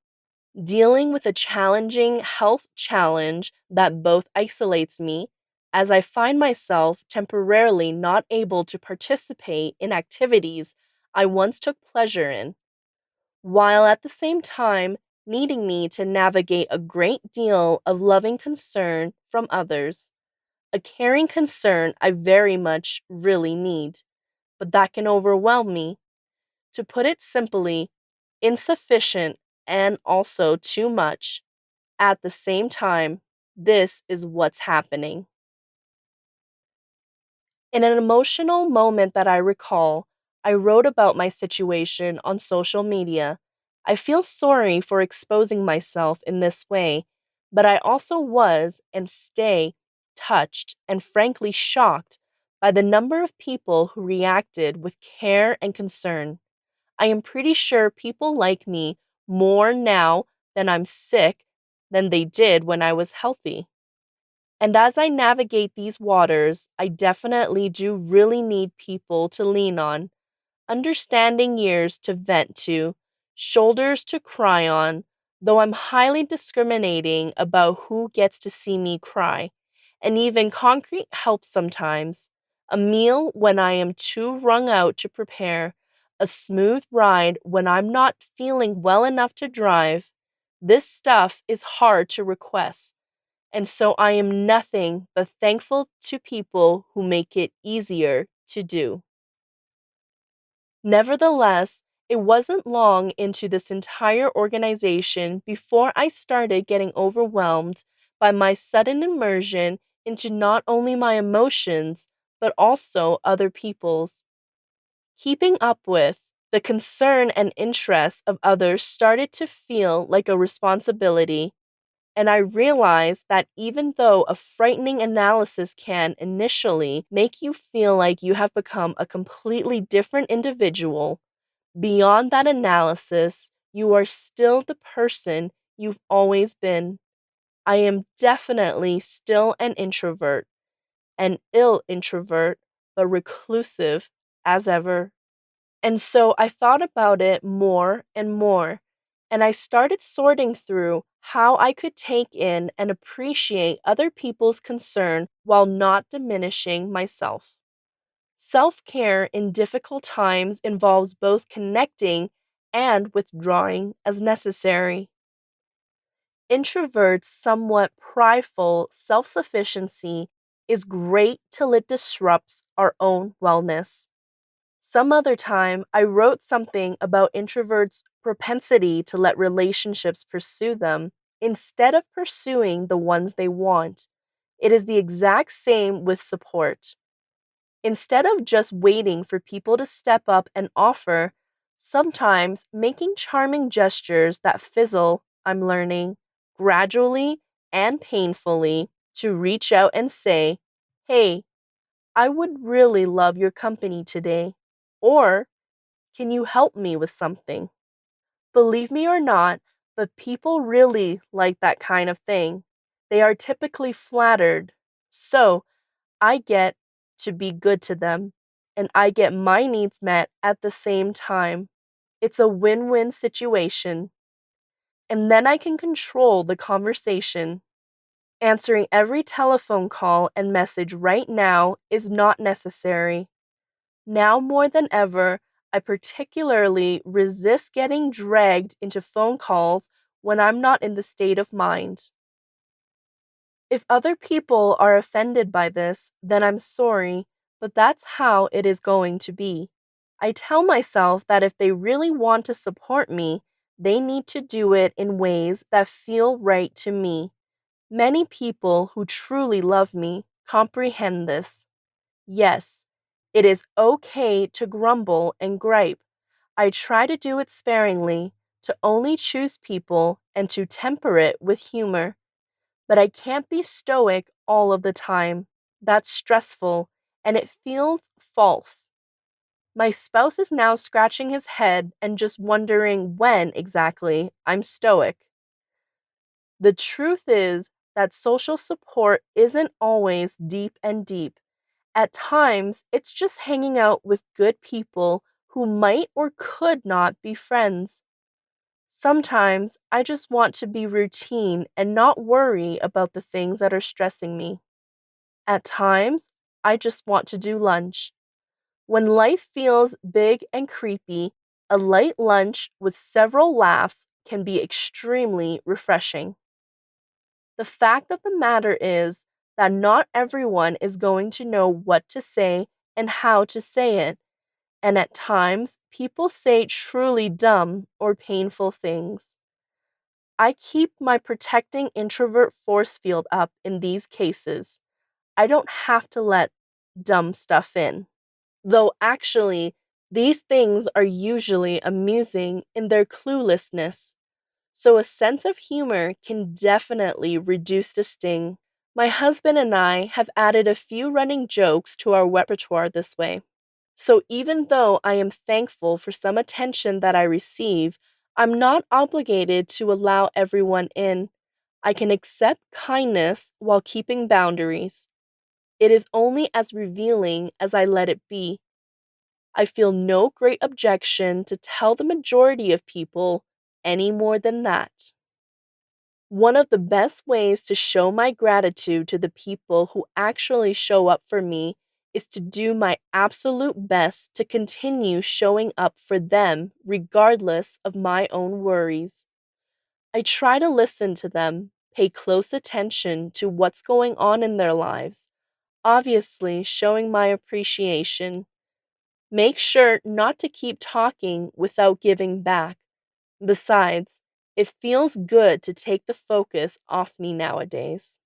dealing with a challenging health challenge that both isolates me, as I find myself temporarily not able to participate in activities I once took pleasure in, while at the same time needing me to navigate a great deal of loving concern from others, a caring concern I very much really need, but that can overwhelm me. To put it simply, insufficient and also too much. At the same time, this is what's happening. In an emotional moment that I recall, I wrote about my situation on social media. I feel sorry for exposing myself in this way, but I also was and stay touched and frankly shocked by the number of people who reacted with care and concern. I am pretty sure people like me more now that I'm sick than they did when I was healthy. And as I navigate these waters, I definitely do really need people to lean on, understanding ears to vent to, shoulders to cry on, though I'm highly discriminating about who gets to see me cry, and even concrete help sometimes. A meal when I am too wrung out to prepare, a smooth ride when I'm not feeling well enough to drive. This stuff is hard to request, and so I am nothing but thankful to people who make it easier to do. Nevertheless, it wasn't long into this entire organization before I started getting overwhelmed by my sudden immersion into not only my emotions, but also other people's. Keeping up with The concern and interest of others started to feel like a responsibility, and I realized that even though a frightening analysis can initially make you feel like you have become a completely different individual, beyond that analysis, you are still the person you've always been. I am definitely still an introvert, an ill introvert, but reclusive as ever. And so I thought about it more and more, and I started sorting through how I could take in and appreciate other people's concern while not diminishing myself. Self care in difficult times involves both connecting and withdrawing as necessary. Introverts' somewhat prideful self sufficiency is great till it disrupts our own wellness. Some other time, I wrote something about introverts' propensity to let relationships pursue them instead of pursuing the ones they want. It is the exact same with support. Instead of just waiting for people to step up and offer, sometimes making charming gestures that fizzle, I'm learning, gradually and painfully, to reach out and say, "Hey, I would really love your company today." Or, "Can you help me with something?" Believe me or not, but people really like that kind of thing. They are typically flattered. So, I get to be good to them, and I get my needs met at the same time. It's a win win situation. And then I can control the conversation. Answering every telephone call and message right now is not necessary. Now more than ever, I particularly resist getting dragged into phone calls when I'm not in the state of mind. If other people are offended by this, then I'm sorry, but that's how it is going to be. I tell myself that if they really want to support me, they need to do it in ways that feel right to me. Many people who truly love me comprehend this. Yes, it is okay to grumble and gripe. I try to do it sparingly, to only choose people and to temper it with humor. But I can't be stoic all of the time. That's stressful, and it feels false. My spouse is now scratching his head and just wondering when exactly I'm stoic. The truth is that social support isn't always deep and deep. At times, it's just hanging out with good people who might or could not be friends. Sometimes I just want to be routine and not worry about the things that are stressing me. At times, I just want to do lunch. When life feels big and creepy, a light lunch with several laughs can be extremely refreshing. The fact of the matter is that not everyone is going to know what to say and how to say it, and at times people say truly dumb or painful things. I keep my protecting introvert force field up in these cases. I don't have to let dumb stuff in. Though actually, these things are usually amusing in their cluelessness, so a sense of humor can definitely reduce the sting. My husband and I have added a few running jokes to our repertoire this way. So even though I am thankful for some attention that I receive, I'm not obligated to allow everyone in. I can accept kindness while keeping boundaries. It is only as revealing as I let it be. I feel no great objection to tell the majority of people any more than that. One of the best ways to show my gratitude to the people who actually show up for me is to do my absolute best to continue showing up for them regardless of my own worries. I try to listen to them, pay close attention to what's going on in their lives, obviously showing my appreciation. Make sure not to keep talking without giving back. Besides, it feels good to take the focus off me nowadays.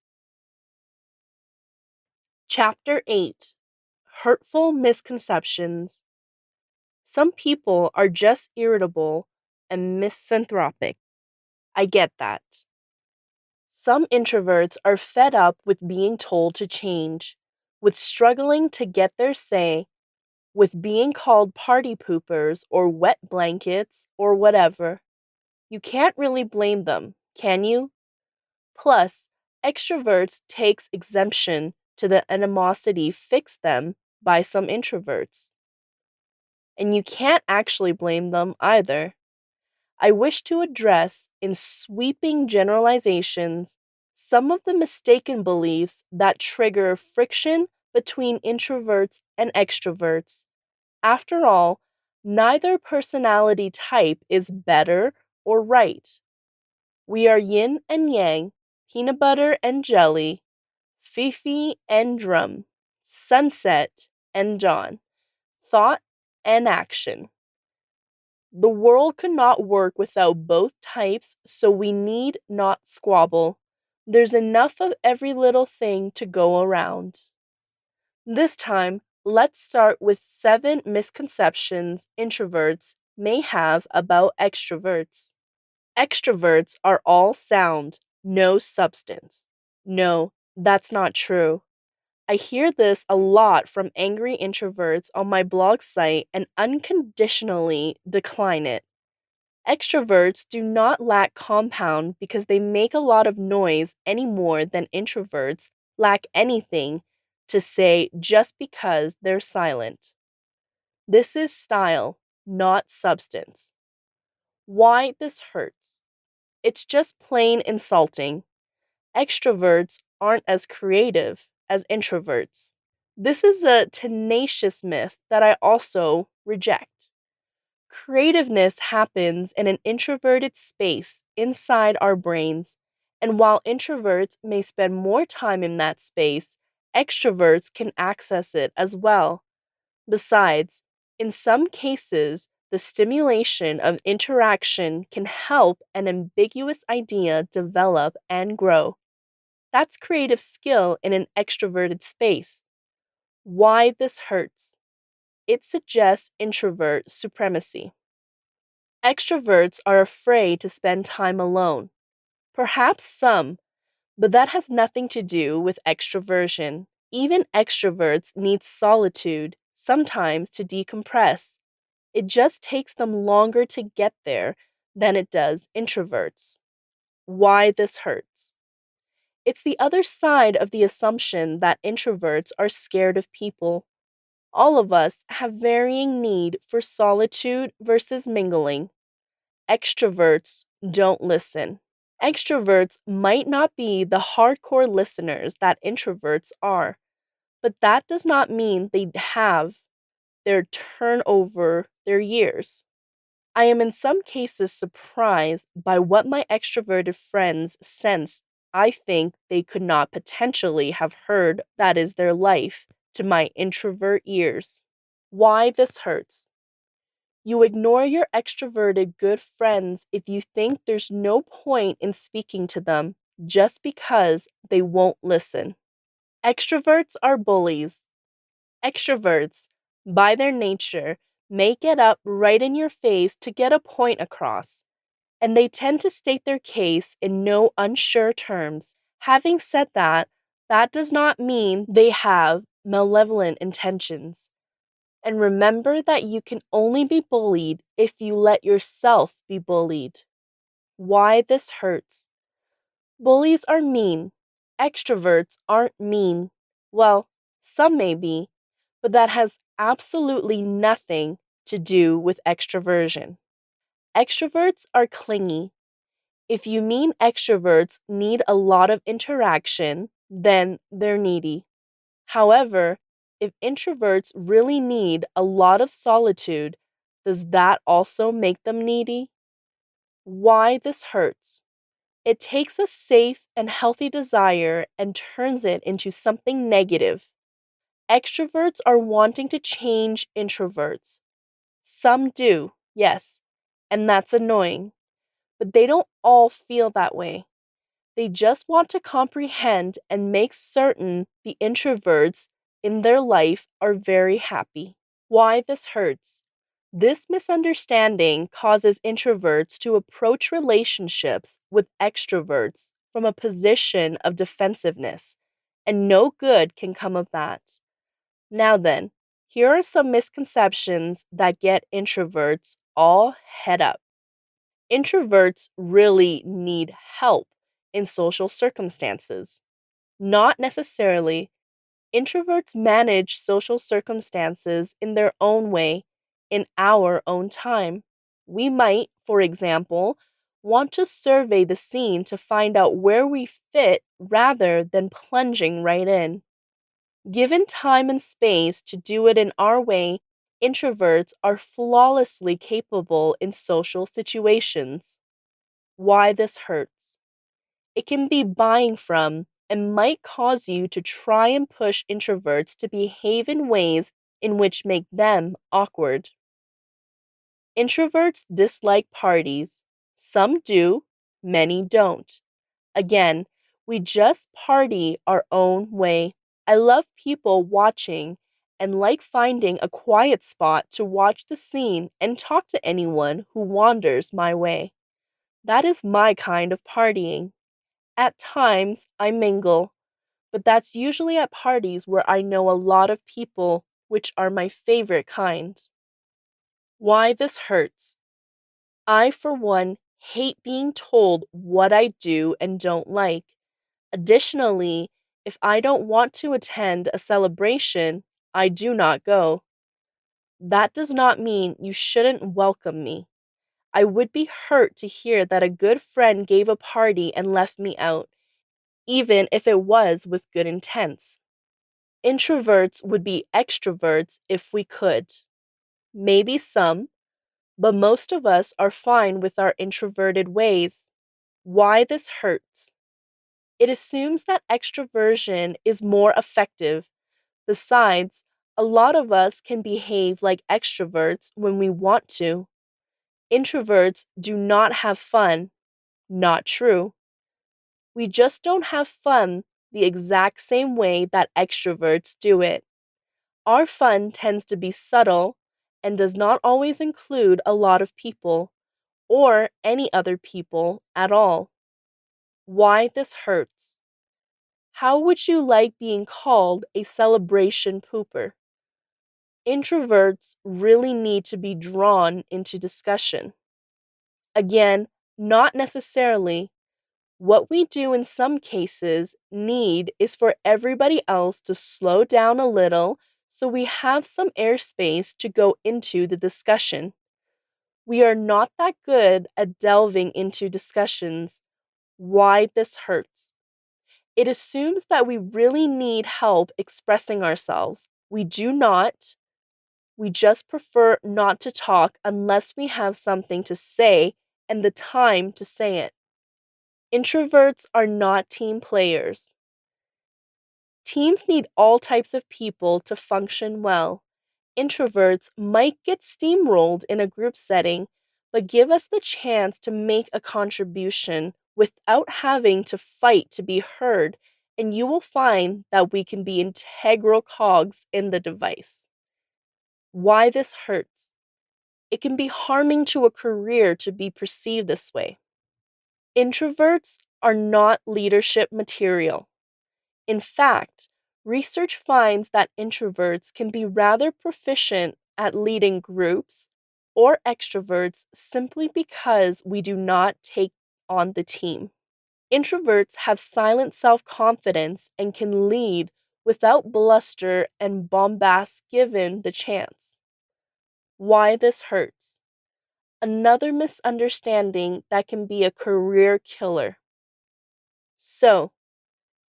Chapter 8: Hurtful Misconceptions. Some people are just irritable and misanthropic. I get that. Some introverts are fed up with being told to change, with struggling to get their say, with being called party poopers or wet blankets or whatever. You can't really blame them, can you? Plus, extroverts takes exemption to the animosity fixed them by some introverts. And you can't actually blame them either. I wish to address, in sweeping generalizations, some of the mistaken beliefs that trigger friction between introverts and extroverts. After all, neither personality type is better or right. We are yin and yang, peanut butter and jelly, Fifi and drum, sunset and dawn, thought and action. The world could not work without both types, so we need not squabble. There's enough of every little thing to go around. This time, let's start with 7 misconceptions introverts may have about extroverts. Extroverts are all sound, no substance. No, that's not true. I hear this a lot from angry introverts on my blog site and unconditionally decline it. Extroverts do not lack compound because they make a lot of noise any more than introverts lack anything to say just because they're silent. This is style, not substance. Why this hurts? It's just plain insulting. Extroverts aren't as creative as introverts. This is a tenacious myth that I also reject. Creativeness happens in an introverted space inside our brains, and while introverts may spend more time in that space, extroverts can access it as well. Besides, in some cases, the stimulation of interaction can help an ambiguous idea develop and grow. That's creative skill in an extroverted space. Why this hurts? It suggests introvert supremacy. Extroverts are afraid to spend time alone. Perhaps some, but that has nothing to do with extroversion. Even extroverts need solitude, sometimes to decompress. It just takes them longer to get there than it does introverts. Why this hurts? It's the other side of the assumption that introverts are scared of people. All of us have varying need for solitude versus mingling. Extroverts don't listen. Extroverts might not be the hardcore listeners that introverts are, but that does not mean they have their turn over their years. I am in some cases surprised by what my extroverted friends sense I think they could not potentially have heard that is their life to my introvert ears. Why this hurts? You ignore your extroverted good friends if you think there's no point in speaking to them just because they won't listen. Extroverts are bullies. Extroverts, by their nature, may get up right in your face to get a point across, and they tend to state their case in no unsure terms. Having said that, that does not mean they have malevolent intentions. And remember that you can only be bullied if you let yourself be bullied. Why this hurts? Bullies are mean. Extroverts aren't mean. Well, some may be, but that has absolutely nothing to do with extroversion. Extroverts are clingy. If you mean extroverts need a lot of interaction, then they're needy. However, if introverts really need a lot of solitude, does that also make them needy? Why this hurts? It takes a safe and healthy desire and turns it into something negative. Extroverts are wanting to change introverts. Some do, yes, and that's annoying. But they don't all feel that way. They just want to comprehend and make certain the introverts in their life are very happy. Why this hurts? This misunderstanding causes introverts to approach relationships with extroverts from a position of defensiveness, and no good can come of that. Now then, here are some misconceptions that get introverts all head up. Introverts really need help in social circumstances. Not necessarily. Introverts manage social circumstances in their own way, in our own time. We might, for example, want to survey the scene to find out where we fit rather than plunging right in. Given time and space to do it in our way, introverts are flawlessly capable in social situations. Why this hurts? It can be buying from and might cause you to try and push introverts to behave in ways in which make them awkward. Introverts dislike parties. Some do, many don't. Again, we just party our own way. I love people watching and like finding a quiet spot to watch the scene and talk to anyone who wanders my way. That is my kind of partying. At times, I mingle, but that's usually at parties where I know a lot of people, which are my favorite kind. Why this hurts? I, for one, hate being told what I do and don't like. Additionally, if I don't want to attend a celebration, I do not go. That does not mean you shouldn't welcome me. I would be hurt to hear that a good friend gave a party and left me out, even if it was with good intents. Introverts would be extroverts if we could. Maybe some, but most of us are fine with our introverted ways. Why this hurts? It assumes that extroversion is more effective. Besides, a lot of us can behave like extroverts when we want to. Introverts do not have fun. Not true. We just don't have fun the exact same way that extroverts do it. Our fun tends to be subtle and does not always include a lot of people or any other people at all. Why this hurts? How would you like being called a celebration pooper? Introverts really need to be drawn into discussion. Again, not necessarily. What we do in some cases need is for everybody else to slow down a little so we have some airspace to go into the discussion. We are not that good at delving into discussions. Why this hurts? It assumes that we really need help expressing ourselves. We do not. We just prefer not to talk unless we have something to say and the time to say it. Introverts are not team players. Teams need all types of people to function well. Introverts might get steamrolled in a group setting, but give us the chance to make a contribution without having to fight to be heard, and you will find that we can be integral cogs in the device. Why this hurts? It can be harming to a career to be perceived this way. Introverts are not leadership material. In fact, research finds that introverts can be rather proficient at leading groups or extroverts simply because we do not take on the team. Introverts have silent self confidence and can lead without bluster and bombast given the chance. Why this hurts? Another misunderstanding that can be a career killer. So,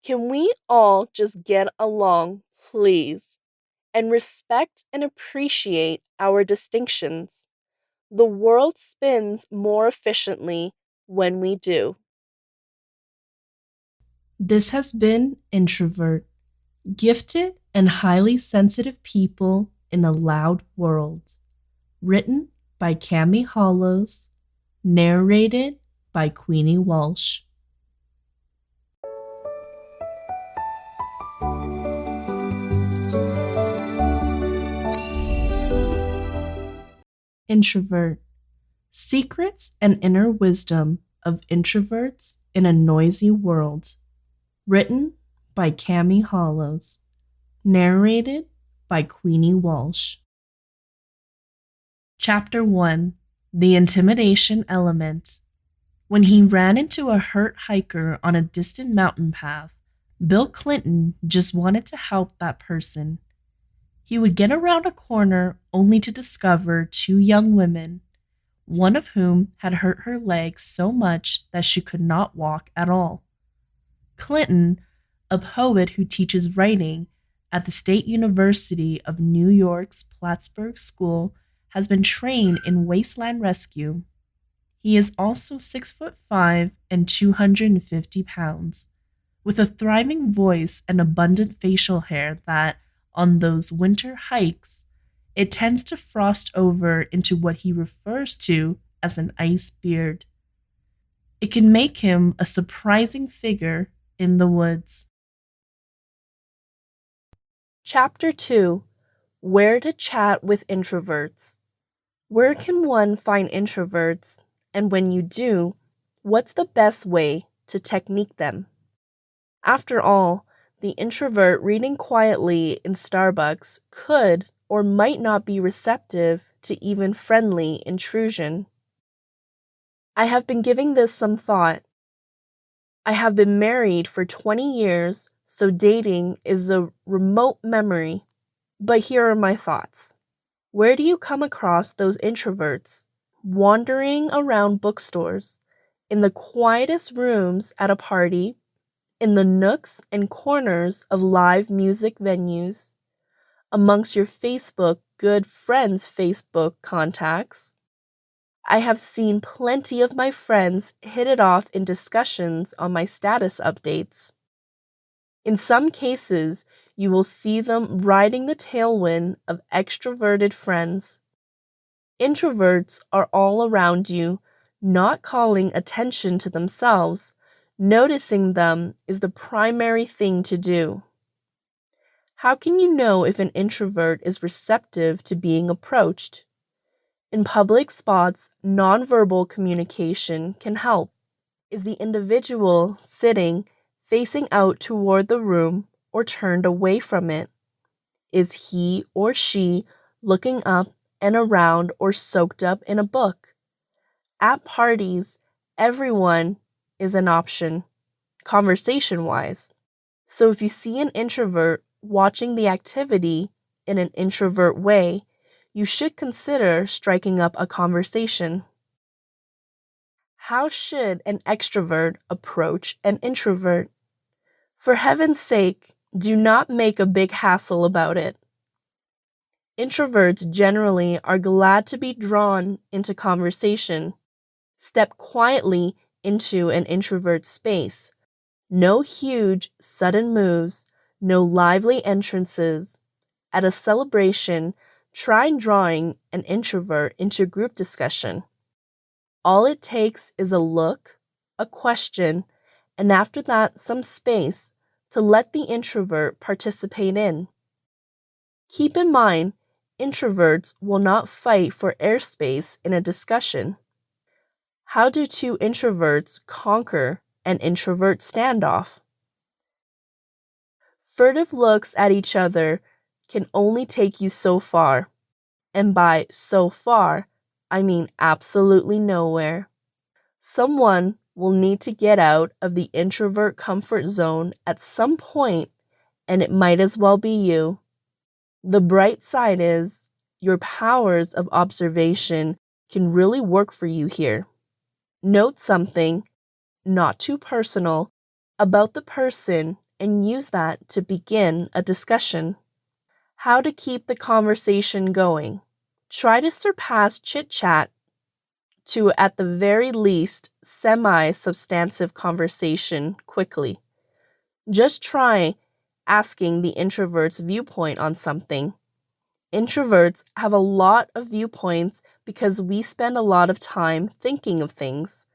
can we all just get along, please, and respect and appreciate our distinctions? The world spins more efficiently when we do. This has been Introvert, Gifted and Highly Sensitive People in a Loud World. Written by Cami Hollows. Narrated by Queenie Walsh. Introvert: Secrets and Inner Wisdom of Introverts in a Noisy World. Written by Cami Hollows. Narrated by Queenie Walsh. Chapter 1: The Intimidation Element. When he ran into a hurt hiker on a distant mountain path, Bill Clinton just wanted to help that person. He would get around a corner only to discover two young women, one of whom had hurt her leg so much that she could not walk at all. Clinton, a poet who teaches writing at the State University of New York's Plattsburgh School, has been trained in wasteland rescue. He is also 6'5" and 250 pounds, with a thriving voice and abundant facial hair that, on those winter hikes, it tends to frost over into what he refers to as an ice beard. It can make him a surprising figure in the woods. Chapter 2: Where to Chat with Introverts. Where can one find introverts? And when you do, what's the best way to technique them? After all, the introvert reading quietly in Starbucks could or might not be receptive to even friendly intrusion. I have been giving this some thought. I have been married for 20 years, so dating is a remote memory. But here are my thoughts. Where do you come across those introverts? Wandering around bookstores, in the quietest rooms at a party, in the nooks and corners of live music venues, amongst your Facebook good friends' Facebook contacts. I have seen plenty of my friends hit it off in discussions on my status updates. In some cases, you will see them riding the tailwind of extroverted friends. Introverts are all around you, not calling attention to themselves. Noticing them is the primary thing to do. How can you know if an introvert is receptive to being approached? In public spots, nonverbal communication can help. Is the individual sitting, facing out toward the room, or turned away from it? Is he or she looking up and around or soaked up in a book? At parties, everyone is an option, conversation-wise. So if you see an introvert watching the activity in an introvert way, you should consider striking up a conversation. How should an extrovert approach an introvert? For heaven's sake, do not make a big hassle about it. Introverts generally are glad to be drawn into conversation. Step quietly into an introvert space. No huge, sudden moves, no lively entrances. At a celebration, try drawing an introvert into group discussion. All it takes is a look, a question, and after that, some space to let the introvert participate in. Keep in mind, introverts will not fight for airspace in a discussion. How do two introverts conquer an introvert standoff? Furtive looks at each other can only take you so far. And by so far, I mean absolutely nowhere. Someone will need to get out of the introvert comfort zone at some point, and it might as well be you. The bright side is, your powers of observation can really work for you here. Note something, not too personal, about the person and use that to begin a discussion. How to keep the conversation going. Try to surpass chit-chat to, at the very least, semi-substantive conversation quickly. Just try asking the introvert's viewpoint on something. Introverts have a lot of viewpoints because we spend a lot of time thinking of things,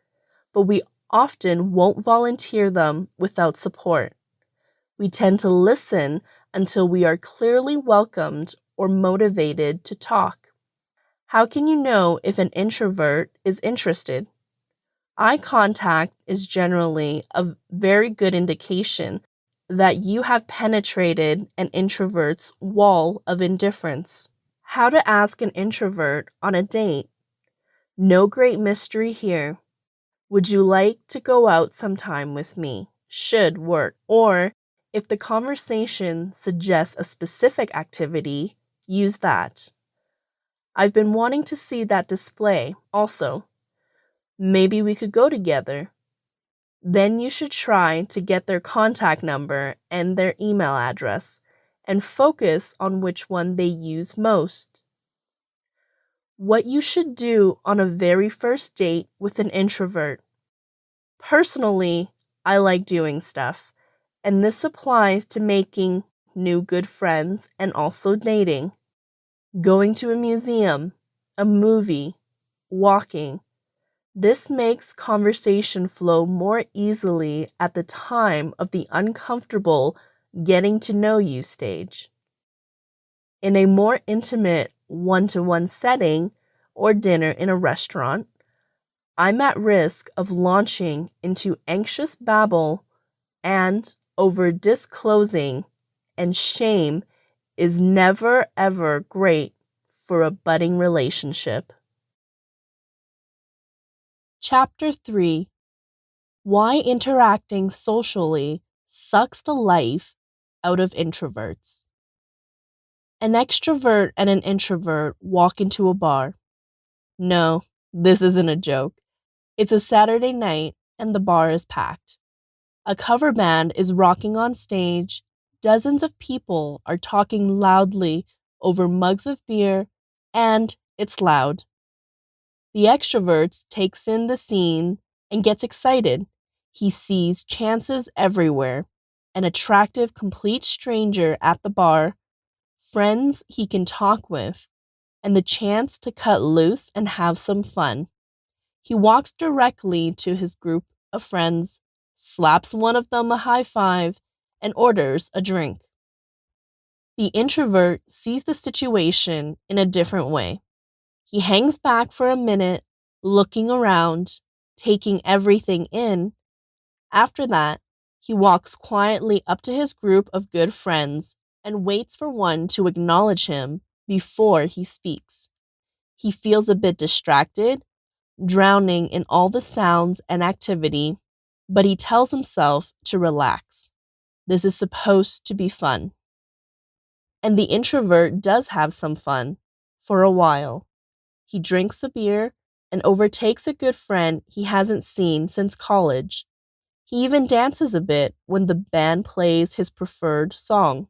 but we often won't volunteer them without support. We tend to listen until we are clearly welcomed or motivated to talk. How can you know if an introvert is interested? Eye contact is generally a very good indication that you have penetrated an introvert's wall of indifference. How to ask an introvert on a date? No great mystery here. Would you like to go out sometime with me? Should work. Or if the conversation suggests a specific activity, use that. I've been wanting to see that display also. Maybe we could go together. Then you should try to get their contact number and their email address and focus on which one they use most. What you should do on a very first date with an introvert. Personally, I like doing stuff, and this applies to making new good friends and also dating. Going to a museum, a movie, walking. This makes conversation flow more easily at the time of the uncomfortable getting to know you stage. In a more intimate one-to-one setting or dinner in a restaurant, I'm at risk of launching into anxious babble and over disclosing, and shame is never ever great for a budding relationship. Chapter 3: Why Interacting Socially Sucks the Life Out of Introverts. An extrovert and an introvert walk into a bar. No, this isn't a joke. It's a Saturday night and the bar is packed. A cover band is rocking on stage. Dozens of people are talking loudly over mugs of beer, and it's loud. The extrovert takes in the scene and gets excited. He sees chances everywhere, an attractive complete stranger at the bar, friends he can talk with, and the chance to cut loose and have some fun. He walks directly to his group of friends, slaps one of them a high five, and orders a drink. The introvert sees the situation in a different way. He hangs back for a minute, looking around, taking everything in. After that, he walks quietly up to his group of good friends and waits for one to acknowledge him before he speaks. He feels a bit distracted, drowning in all the sounds and activity, but he tells himself to relax. This is supposed to be fun. And the introvert does have some fun for a while. He drinks a beer and overtakes a good friend he hasn't seen since college. He even dances a bit when the band plays his preferred song.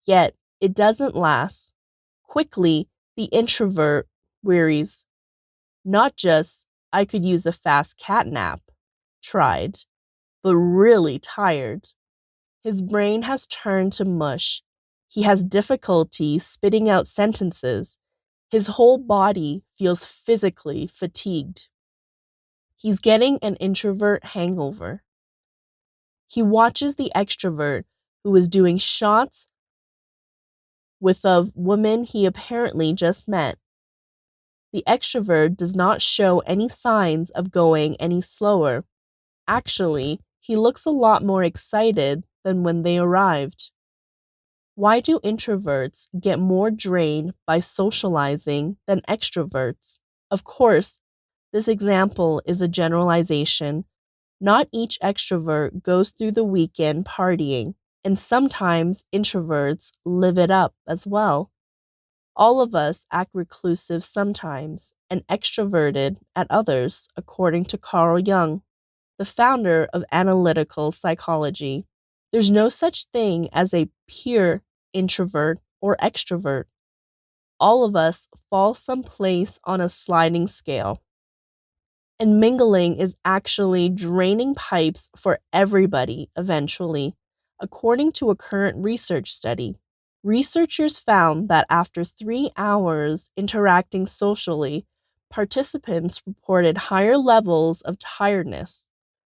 Yet, it doesn't last. Quickly, the introvert wearies. Not just, I could use a fast cat nap, tried, but really tired. His brain has turned to mush. He has difficulty spitting out sentences. His whole body feels physically fatigued. He's getting an introvert hangover. He watches the extrovert who is doing shots with a woman he apparently just met. The extrovert does not show any signs of going any slower. Actually, he looks a lot more excited than when they arrived. Why do introverts get more drained by socializing than extroverts? Of course, this example is a generalization. Not each extrovert goes through the weekend partying, and sometimes introverts live it up as well. All of us act reclusive sometimes and extroverted at others, according to Carl Jung, the founder of analytical psychology. There's no such thing as a pure introvert or extrovert. All of us fall someplace on a sliding scale. And mingling is actually draining pipes for everybody eventually, according to a current research study. Researchers found that after 3 hours interacting socially, participants reported higher levels of tiredness.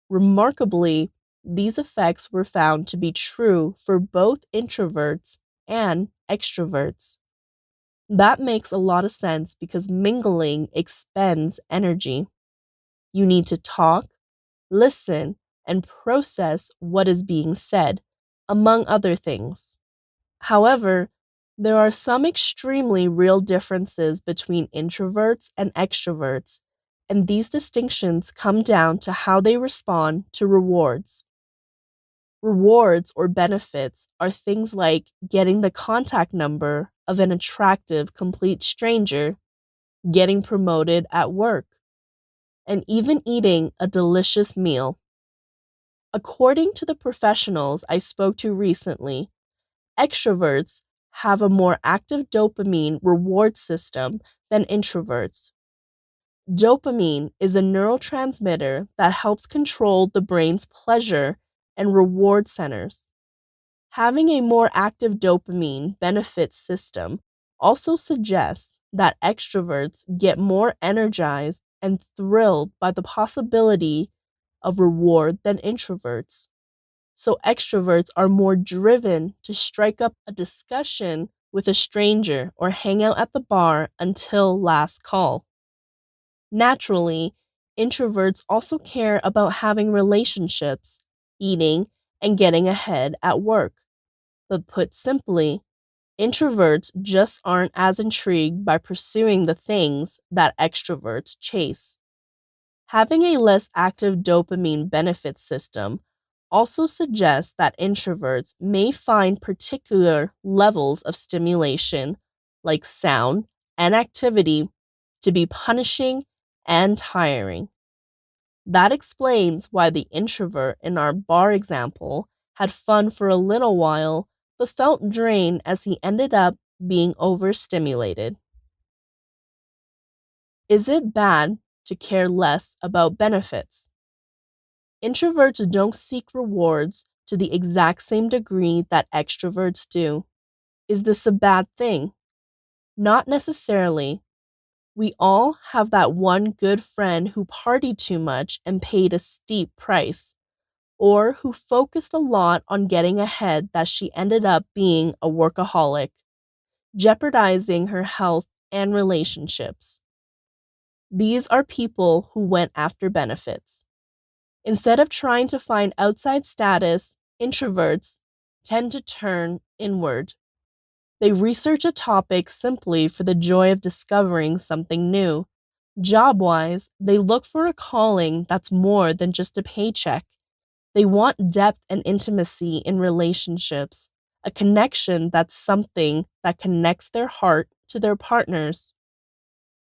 Remarkably, these effects were found to be true for both introverts and extroverts. That makes a lot of sense because mingling expends energy. You need to talk, listen, and process what is being said, among other things. However, there are some extremely real differences between introverts and extroverts, and these distinctions come down to how they respond to rewards. Rewards or benefits are things like getting the contact number of an attractive complete stranger, getting promoted at work, and even eating a delicious meal. According to the professionals I spoke to recently, extroverts have a more active dopamine reward system than introverts. Dopamine is a neurotransmitter that helps control the brain's pleasure and reward centers. Having a more active dopamine benefit system also suggests that extroverts get more energized and thrilled by the possibility of reward than introverts. So extroverts are more driven to strike up a discussion with a stranger or hang out at the bar until last call. Naturally, introverts also care about having relationships, eating, and getting ahead at work. But put simply, introverts just aren't as intrigued by pursuing the things that extroverts chase. Having a less active dopamine benefit system also suggests that introverts may find particular levels of stimulation, like sound and activity, to be punishing and tiring. That explains why the introvert in our bar example had fun for a little while but felt drained as he ended up being overstimulated. Is it bad to care less about benefits? Introverts don't seek rewards to the exact same degree that extroverts do. Is this a bad thing? Not necessarily. We all have that one good friend who partied too much and paid a steep price, or who focused a lot on getting ahead that she ended up being a workaholic, jeopardizing her health and relationships. These are people who went after benefits. Instead of trying to find outside status, introverts tend to turn inward. They research a topic simply for the joy of discovering something new. Job wise, they look for a calling that's more than just a paycheck. They want depth and intimacy in relationships, a connection that's something that connects their heart to their partners.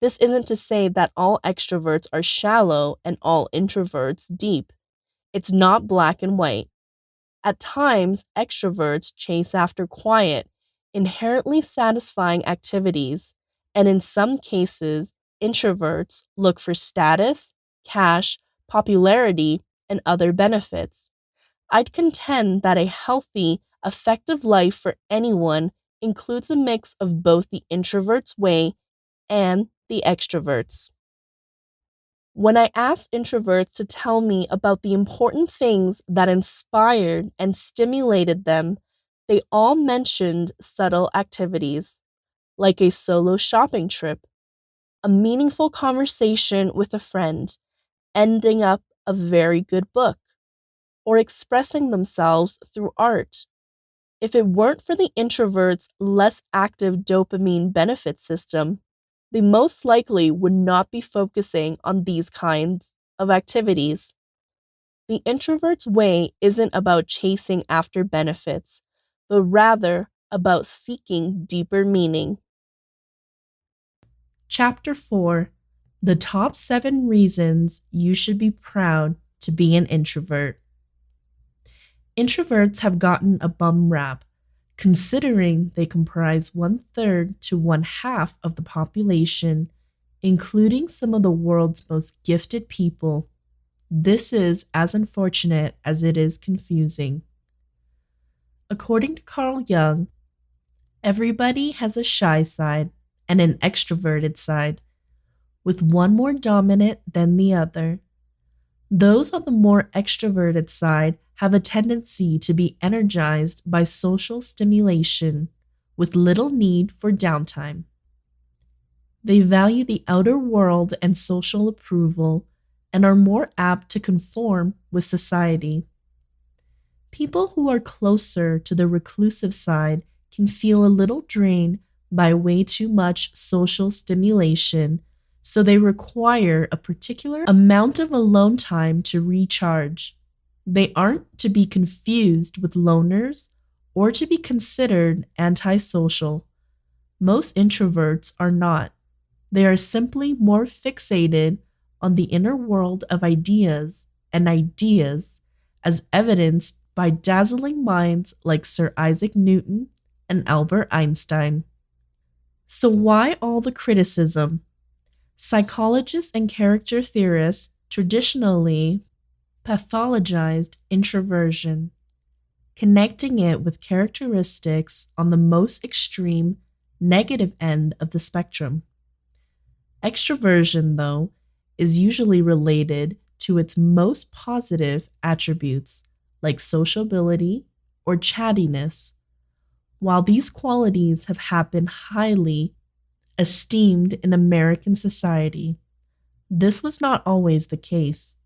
This isn't to say that all extroverts are shallow and all introverts deep. It's not black and white. At times, extroverts chase after quiet, inherently satisfying activities, and in some cases, introverts look for status, cash, popularity, and other benefits. I'd contend that a healthy, effective life for anyone includes a mix of both the introvert's way and the extrovert's. When I asked introverts to tell me about the important things that inspired and stimulated them, they all mentioned subtle activities, like a solo shopping trip, a meaningful conversation with a friend, ending up a very good book, or expressing themselves through art. If it weren't for the introvert's less active dopamine benefit system, they most likely would not be focusing on these kinds of activities. The introvert's way isn't about chasing after benefits, but rather about seeking deeper meaning. Chapter 4: The Top 7 Reasons You Should Be Proud to Be an Introvert. Introverts have gotten a bum rap, considering they comprise 1/3 to 1/2 of the population, including some of the world's most gifted people. This is as unfortunate as it is confusing. According to Carl Jung, everybody has a shy side and an extroverted side, with one more dominant than the other. Those on the more extroverted side have a tendency to be energized by social stimulation, with little need for downtime. They value the outer world and social approval and are more apt to conform with society. People who are closer to the reclusive side can feel a little drained by way too much social stimulation, so they require a particular amount of alone time to recharge. They aren't to be confused with loners or to be considered antisocial. Most introverts are not. They are simply more fixated on the inner world of ideas and ideas, as evidenced by dazzling minds like Sir Isaac Newton and Albert Einstein. So, why all the criticism? Psychologists and character theorists traditionally pathologized introversion, connecting it with characteristics on the most extreme negative end of the spectrum. Extroversion, though, is usually related to its most positive attributes like sociability or chattiness. While these qualities have been highly esteemed in American society, this was not always the case.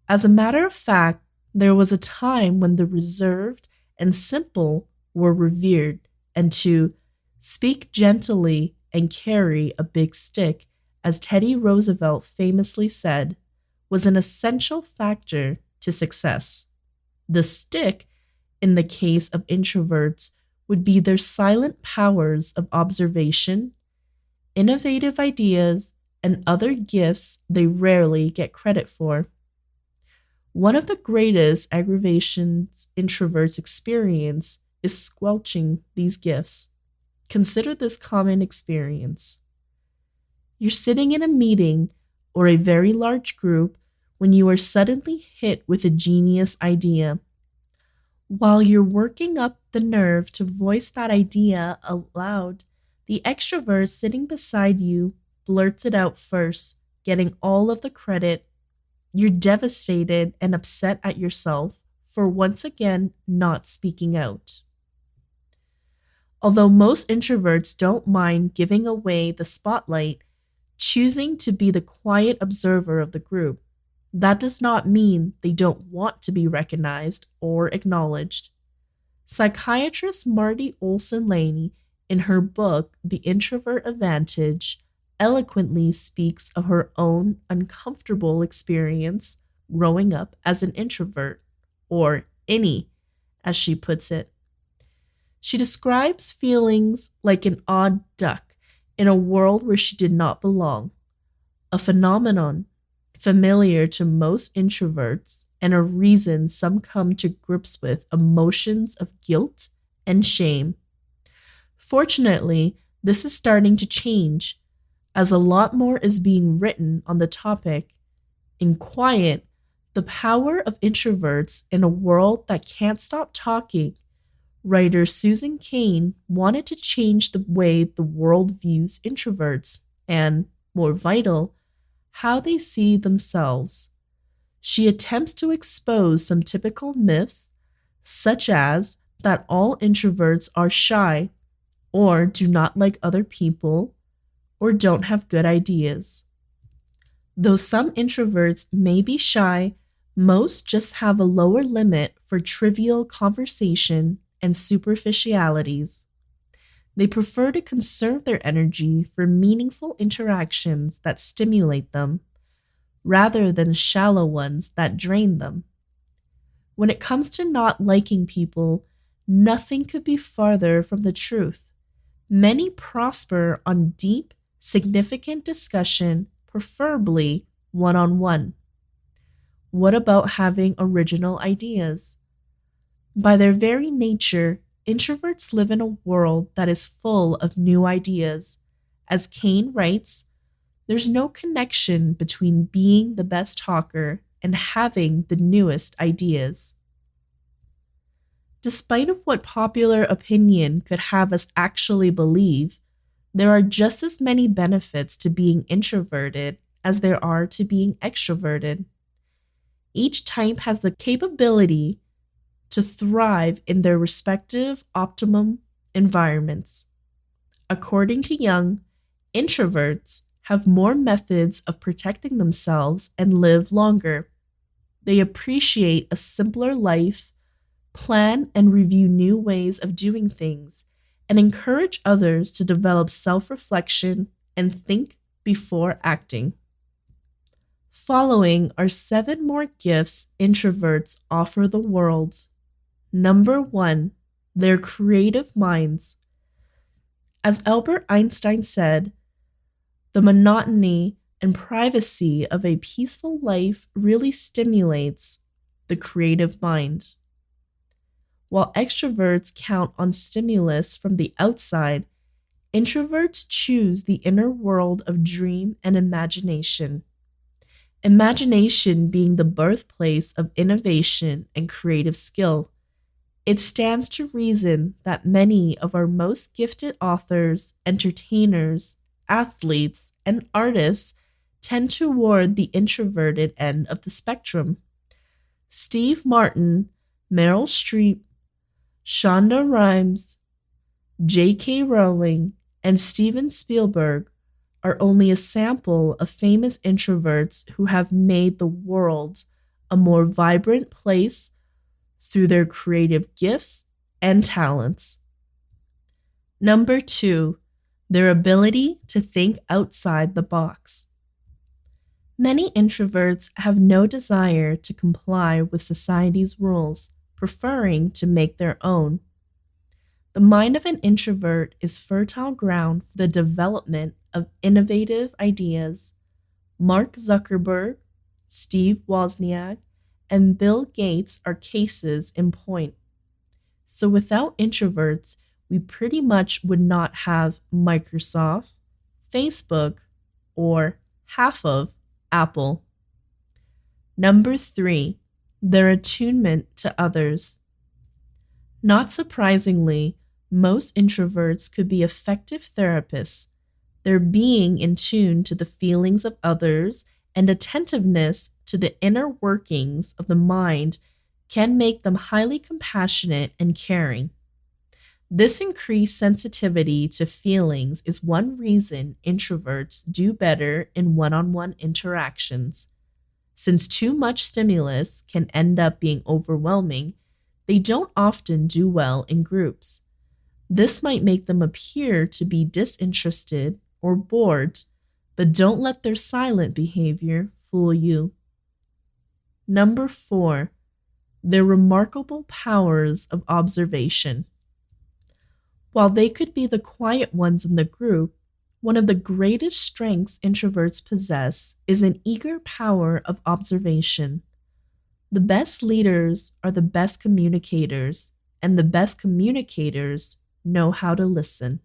As a matter of fact, there was a time when the reserved and simple were revered, and to speak gently and carry a big stick, as Teddy Roosevelt famously said, was an essential factor to success. The stick, in the case of introverts, would be their silent powers of observation, innovative ideas, and other gifts they rarely get credit for. One of the greatest aggravations introverts experience is squelching these gifts. Consider this common experience. You're sitting in a meeting or a very large group when you are suddenly hit with a genius idea. While you're working up the nerve to voice that idea aloud, the extrovert sitting beside you blurts it out first, getting all of the credit. You're devastated and upset at yourself for once again not speaking out. Although most introverts don't mind giving away the spotlight, choosing to be the quiet observer of the group, that does not mean they don't want to be recognized or acknowledged. Psychiatrist Marty Olson Laney, in her book The Introvert Advantage, eloquently speaks of her own uncomfortable experience growing up as an introvert, or innie, as she puts it. She describes feelings like an odd duck in a world where she did not belong, a phenomenon familiar to most introverts and a reason some come to grips with emotions of guilt and shame. Fortunately, this is starting to change, as a lot more is being written on the topic. In Quiet, The Power of Introverts in a World That Can't Stop Talking, writer Susan Cain wanted to change the way the world views introverts and, more vital, how they see themselves. She attempts to expose some typical myths, such as that all introverts are shy, or do not like other people, or don't have good ideas. Though some introverts may be shy, most just have a lower limit for trivial conversation and superficialities. They prefer to conserve their energy for meaningful interactions that stimulate them, rather than shallow ones that drain them. When it comes to not liking people, nothing could be farther from the truth. Many prosper on deep, significant discussion, preferably one-on-one. What about having original ideas? By their very nature, introverts live in a world that is full of new ideas. As Cain writes, there's no connection between being the best talker and having the newest ideas. Despite of what popular opinion could have us actually believe, there are just as many benefits to being introverted as there are to being extroverted. Each type has the capability to thrive in their respective optimum environments. According to Jung, introverts have more methods of protecting themselves and live longer. They appreciate a simpler life, plan and review new ways of doing things, and encourage others to develop self reflection and think before acting. Following are 7 more gifts introverts offer the world. Number 1, their creative minds. As Albert Einstein said, the monotony and privacy of a peaceful life really stimulates the creative mind. While extroverts count on stimulus from the outside, introverts choose the inner world of dream and imagination. Imagination being the birthplace of innovation and creative skill. It stands to reason that many of our most gifted authors, entertainers, athletes, and artists tend toward the introverted end of the spectrum. Steve Martin, Meryl Streep, Shonda Rhimes, J.K. Rowling, and Steven Spielberg are only a sample of famous introverts who have made the world a more vibrant place through their creative gifts and talents. Number 2, their ability to think outside the box. Many introverts have no desire to comply with society's rules, preferring to make their own. The mind of an introvert is fertile ground for the development of innovative ideas. Mark Zuckerberg, Steve Wozniak, and Bill Gates are cases in point. So without introverts, we pretty much would not have Microsoft, Facebook, or half of Apple. Number 3, their attunement to others. Not surprisingly, most introverts could be effective therapists. Their being in tune to the feelings of others and attentiveness to the inner workings of the mind can make them highly compassionate and caring. This increased sensitivity to feelings is one reason introverts do better in one-on-one interactions. Since too much stimulus can end up being overwhelming, they don't often do well in groups. This might make them appear to be disinterested or bored, but don't let their silent behavior fool you. Number 4, their remarkable powers of observation. While they could be the quiet ones in the group, one of the greatest strengths introverts possess is an eager power of observation. The best leaders are the best communicators, and the best communicators know how to listen.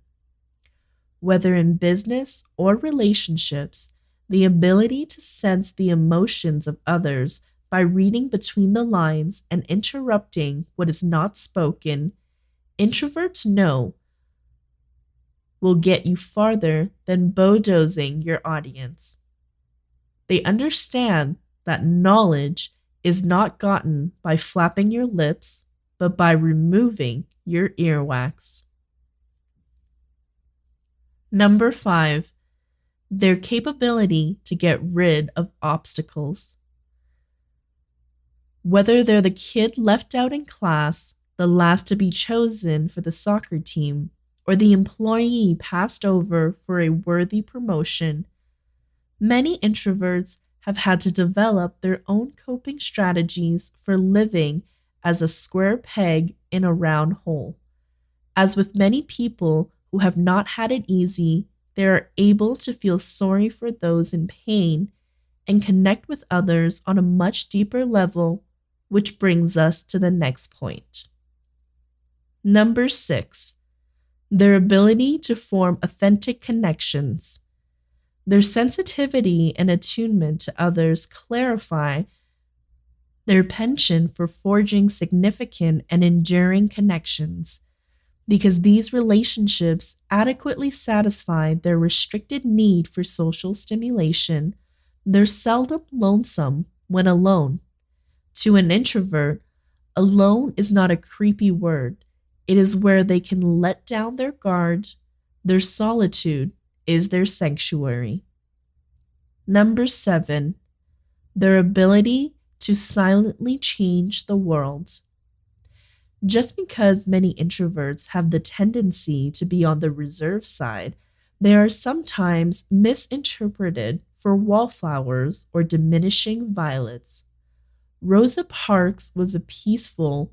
Whether in business or relationships, the ability to sense the emotions of others by reading between the lines and interrupting what is not spoken, introverts know will get you farther than bulldozing your audience. They understand that knowledge is not gotten by flapping your lips, but by removing your earwax. Number 5, their capability to get rid of obstacles. Whether they're the kid left out in class, the last to be chosen for the soccer team, or the employee passed over for a worthy promotion, many introverts have had to develop their own coping strategies for living as a square peg in a round hole. As with many people who have not had it easy, they are able to feel sorry for those in pain and connect with others on a much deeper level, which brings us to the next point. Number 6, their ability to form authentic connections. Their sensitivity and attunement to others clarify their penchant for forging significant and enduring connections. Because these relationships adequately satisfy their restricted need for social stimulation, they're seldom lonesome when alone. To an introvert, alone is not a creepy word. It is where they can let down their guard. Their solitude is their sanctuary. Number 7, their ability to silently change the world. Just because many introverts have the tendency to be on the reserve side, they are sometimes misinterpreted for wallflowers or diminishing violets. Rosa Parks was a peaceful,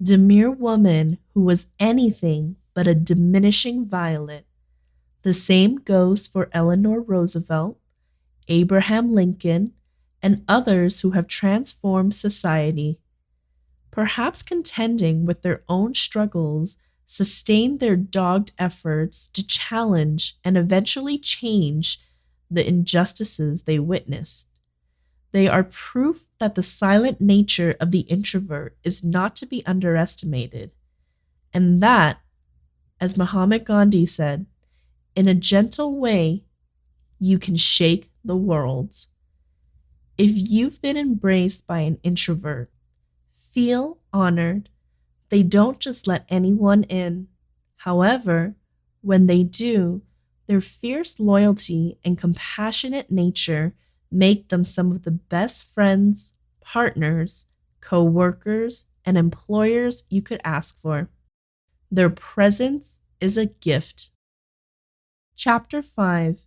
demure woman who was anything but a diminishing violet. The same goes for Eleanor Roosevelt, Abraham Lincoln, and others who have transformed society. Perhaps contending with their own struggles, sustained their dogged efforts to challenge and eventually change the injustices they witnessed. They are proof that the silent nature of the introvert is not to be underestimated, and that, as Mahatma Gandhi said, in a gentle way, you can shake the world. If you've been embraced by an introvert, feel honored. They don't just let anyone in. However, when they do, their fierce loyalty and compassionate nature make them some of the best friends, partners, co-workers, and employers you could ask for. Their presence is a gift. Chapter 5.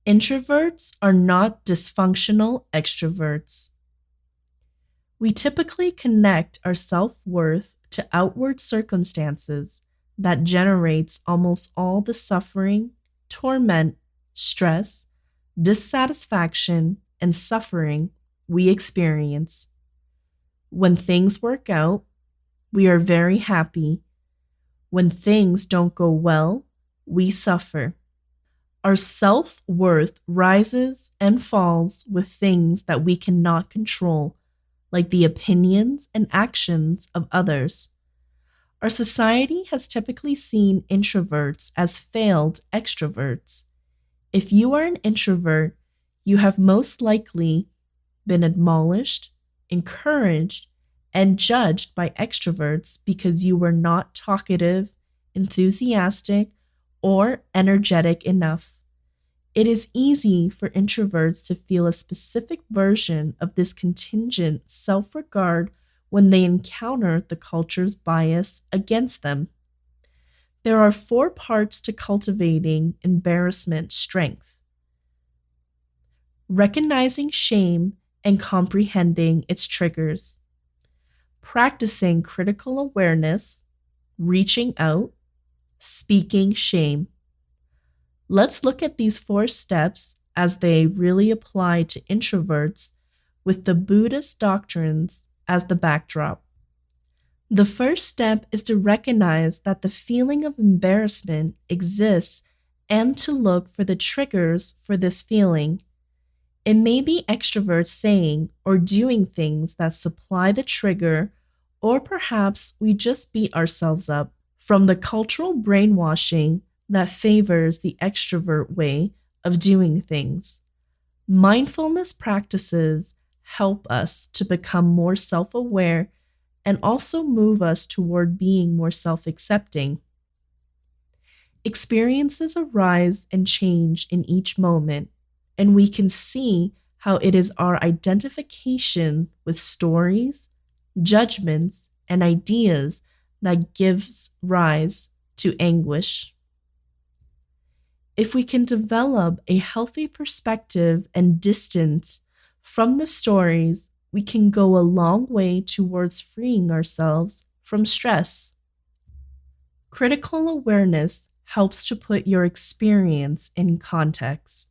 Introverts are not dysfunctional extroverts. We typically connect our self-worth to outward circumstances that generates almost all the suffering, torment, stress, dissatisfaction, and suffering we experience. When things work out, we are very happy. When things don't go well, we suffer. Our self-worth rises and falls with things that we cannot control, like the opinions and actions of others. Our society has typically seen introverts as failed extroverts. If you are an introvert, you have most likely been admonished, encouraged, and judged by extroverts because you were not talkative, enthusiastic, or energetic enough. It is easy for introverts to feel a specific version of this contingent self-regard when they encounter the culture's bias against them. There are 4 parts to cultivating embarrassment strength: recognizing shame and comprehending its triggers, practicing critical awareness, reaching out, speaking shame. Let's look at these 4 steps as they really apply to introverts with the Buddhist doctrines as the backdrop. The first step is to recognize that the feeling of embarrassment exists and to look for the triggers for this feeling. It may be extroverts saying or doing things that supply the trigger, or perhaps we just beat ourselves up from the cultural brainwashing that favors the extrovert way of doing things. Mindfulness practices help us to become more self-aware and also move us toward being more self-accepting. Experiences arise and change in each moment, and we can see how it is our identification with stories, judgments, and ideas that gives rise to anguish. If we can develop a healthy perspective and distance from the stories, we can go a long way towards freeing ourselves from stress. Critical awareness helps to put your experience in context.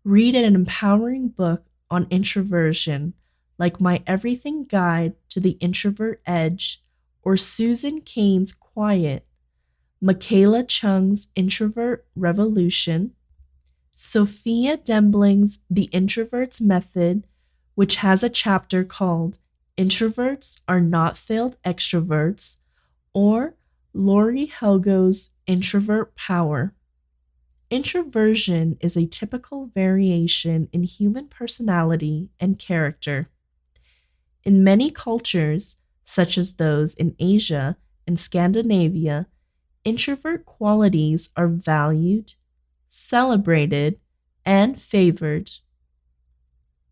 Read an empowering book on introversion, like My Everything Guide to the Introvert Edge, or Susan Cain's Quiet, Michaela Chung's Introvert Revolution, Sophia Dembling's The Introvert's Method, which has a chapter called Introverts Are Not Failed Extroverts, or Laurie Helgo's Introvert Power. Introversion is a typical variation in human personality and character. In many cultures, such as those in Asia and Scandinavia, introvert qualities are valued, celebrated, and favored.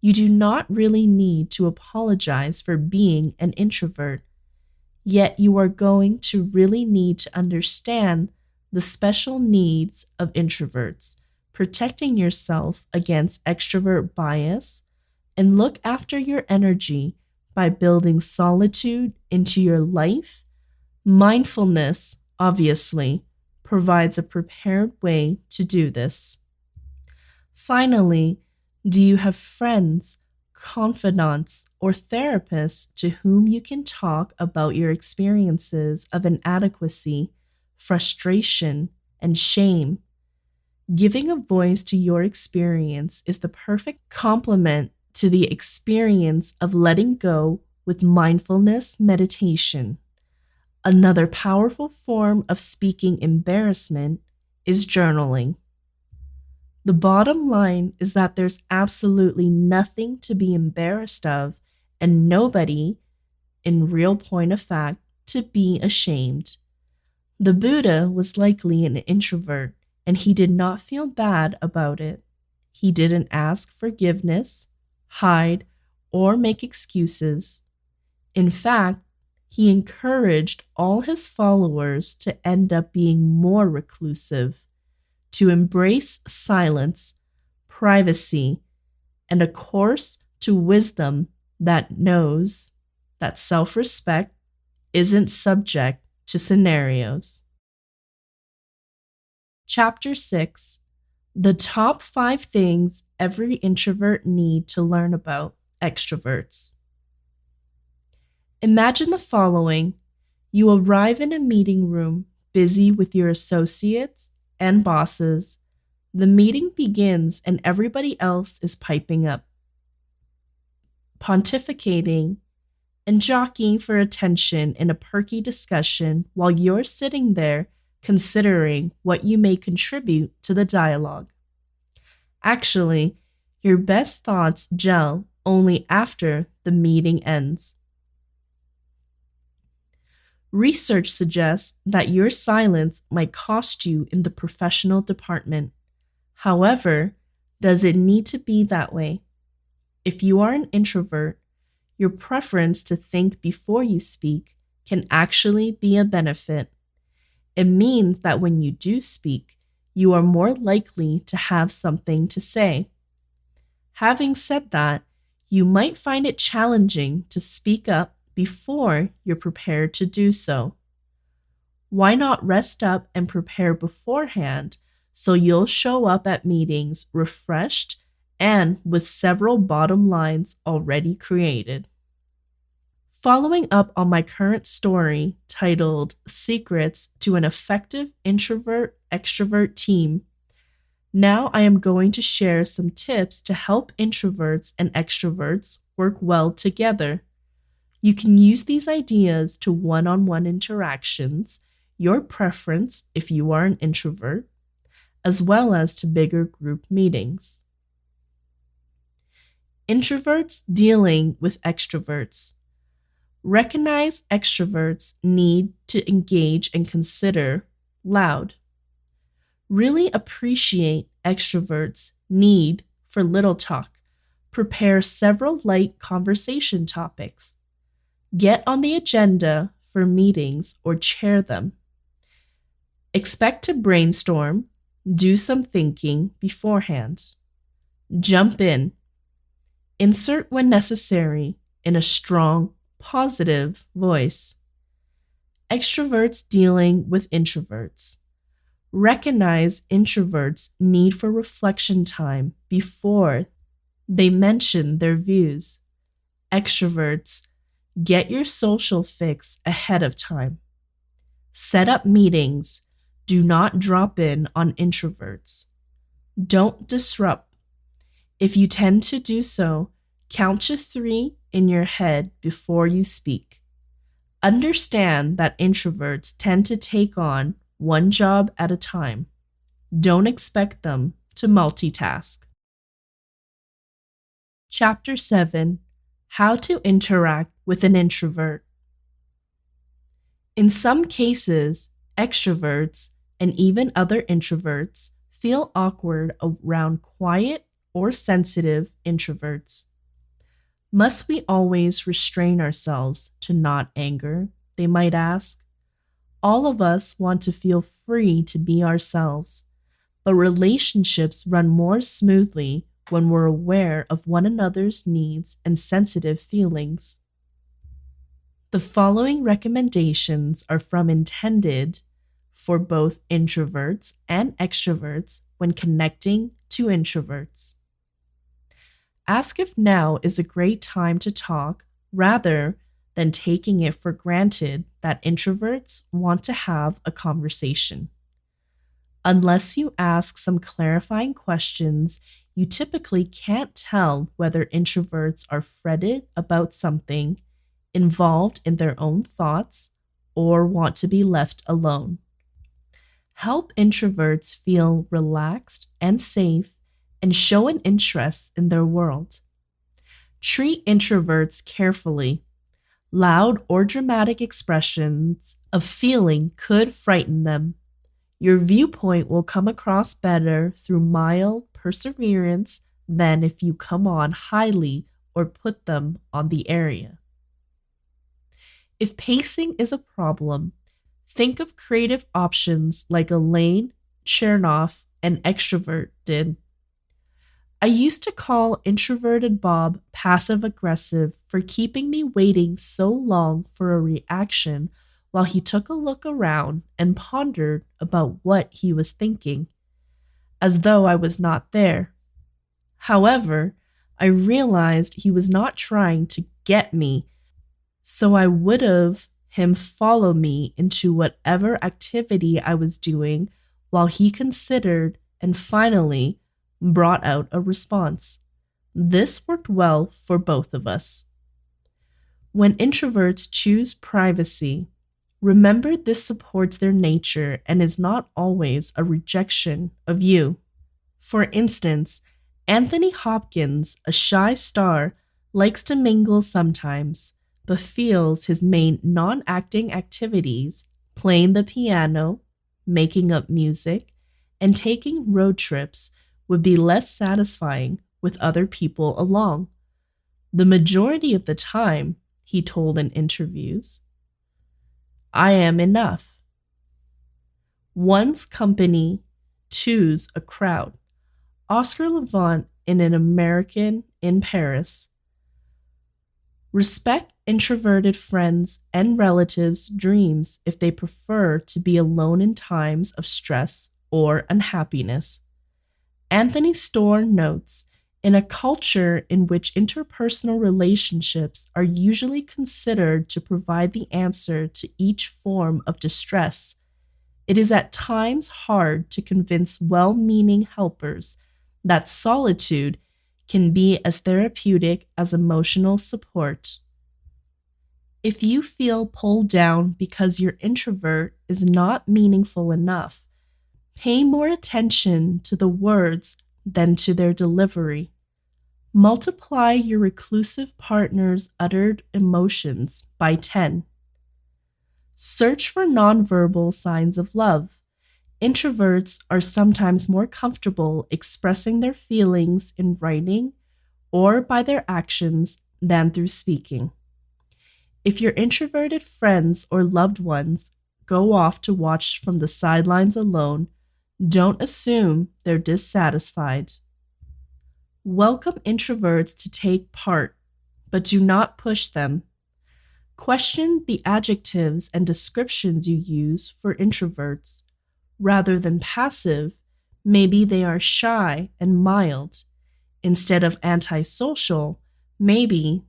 You do not really need to apologize for being an introvert, yet you are going to really need to understand the special needs of introverts, protecting yourself against extrovert bias, and look after your energy by building solitude into your life. Mindfulness, obviously, provides a prepared way to do this. Finally, do you have friends, confidants, or therapists to whom you can talk about your experiences of inadequacy, frustration, and shame? Giving a voice to your experience is the perfect complement to the experience of letting go with mindfulness meditation. Another powerful form of speaking embarrassment is journaling. The bottom line is that there's absolutely nothing to be embarrassed of and nobody, in real point of fact, to be ashamed. The Buddha was likely an introvert and he did not feel bad about it. He didn't ask forgiveness, hide, or make excuses. In fact, he encouraged all his followers to end up being more reclusive, to embrace silence, privacy, and a course to wisdom that knows that self-respect isn't subject to scenarios. Chapter 6: The top 5 things every introvert need to learn about extroverts. Imagine the following. You arrive in a meeting room, busy with your associates and bosses. The meeting begins and everybody else is piping up, pontificating, and jockeying for attention in a perky discussion while you're sitting there considering what you may contribute to the dialogue. Actually, your best thoughts gel only after the meeting ends. Research suggests that your silence might cost you in the professional department. However, does it need to be that way? If you are an introvert, your preference to think before you speak can actually be a benefit. It means that when you do speak, you are more likely to have something to say. Having said that, you might find it challenging to speak up before you're prepared to do so. Why not rest up and prepare beforehand so you'll show up at meetings refreshed and with several bottom lines already created? Following up on my current story titled Secrets to an Effective Introvert-Extrovert Team, now I am going to share some tips to help introverts and extroverts work well together. You can use these ideas to one-on-one interactions, your preference if you are an introvert, as well as to bigger group meetings. Introverts dealing with extroverts. Recognize extroverts need to engage and consider loud. Really appreciate extroverts' need for little talk. Prepare several light conversation topics. Get on the agenda for meetings or chair them. Expect to brainstorm, do some thinking beforehand. Jump in. Insert when necessary in a strong, positive voice. Extroverts dealing with introverts. Recognize introverts' need for reflection time before they mention their views. Extroverts, get your social fix ahead of time. Set up meetings. Do not drop in on introverts. Don't disrupt. If you tend to do so, count to 3 in your head before you speak. Understand that introverts tend to take on one job at a time. Don't expect them to multitask. Chapter 7: How to interact with an introvert. In some cases, extroverts and even other introverts feel awkward around quiet or sensitive introverts. Must we always restrain ourselves to not anger? They might ask. All of us want to feel free to be ourselves, but relationships run more smoothly when we're aware of one another's needs and sensitive feelings. The following recommendations are from intended for both introverts and extroverts when connecting to introverts. Ask if now is a great time to talk rather than taking it for granted that introverts want to have a conversation. Unless you ask some clarifying questions, you typically can't tell whether introverts are fretted about something, involved in their own thoughts, or want to be left alone. Help introverts feel relaxed and safe and show an interest in their world. Treat introverts carefully. Loud or dramatic expressions of feeling could frighten them. Your viewpoint will come across better through mild perseverance than if you come on highly or put them on the area. If pacing is a problem, think of creative options like Elaine Chernoff, an extrovert, did. I used to call introverted Bob passive aggressive for keeping me waiting so long for a reaction while he took a look around and pondered about what he was thinking, as though I was not there. However, I realized he was not trying to get me, so I would have him follow me into whatever activity I was doing while he considered and finally brought out a response. This worked well for both of us. When introverts choose privacy, remember this supports their nature and is not always a rejection of you. For instance, Anthony Hopkins, a shy star, likes to mingle sometimes, but feels his main non-acting activities, playing the piano, making up music, and taking road trips, would be less satisfying with other people along. The majority of the time, he told in interviews, I am enough. One's company, two's a crowd. Oscar Levant in An American in Paris. Respect introverted friends and relatives' dreams if they prefer to be alone in times of stress or unhappiness. Anthony Storr notes, in a culture in which interpersonal relationships are usually considered to provide the answer to each form of distress, it is at times hard to convince well-meaning helpers that solitude can be as therapeutic as emotional support. If you feel pulled down because your introvert is not meaningful enough, pay more attention to the words than to their delivery. Multiply your reclusive partner's uttered emotions by 10. Search for nonverbal signs of love. Introverts are sometimes more comfortable expressing their feelings in writing or by their actions than through speaking. If your introverted friends or loved ones go off to watch from the sidelines alone, don't assume they're dissatisfied. Welcome introverts to take part, but do not push them. Question the adjectives and descriptions you use for introverts. Rather than passive, maybe they are shy and mild. Instead of antisocial, maybe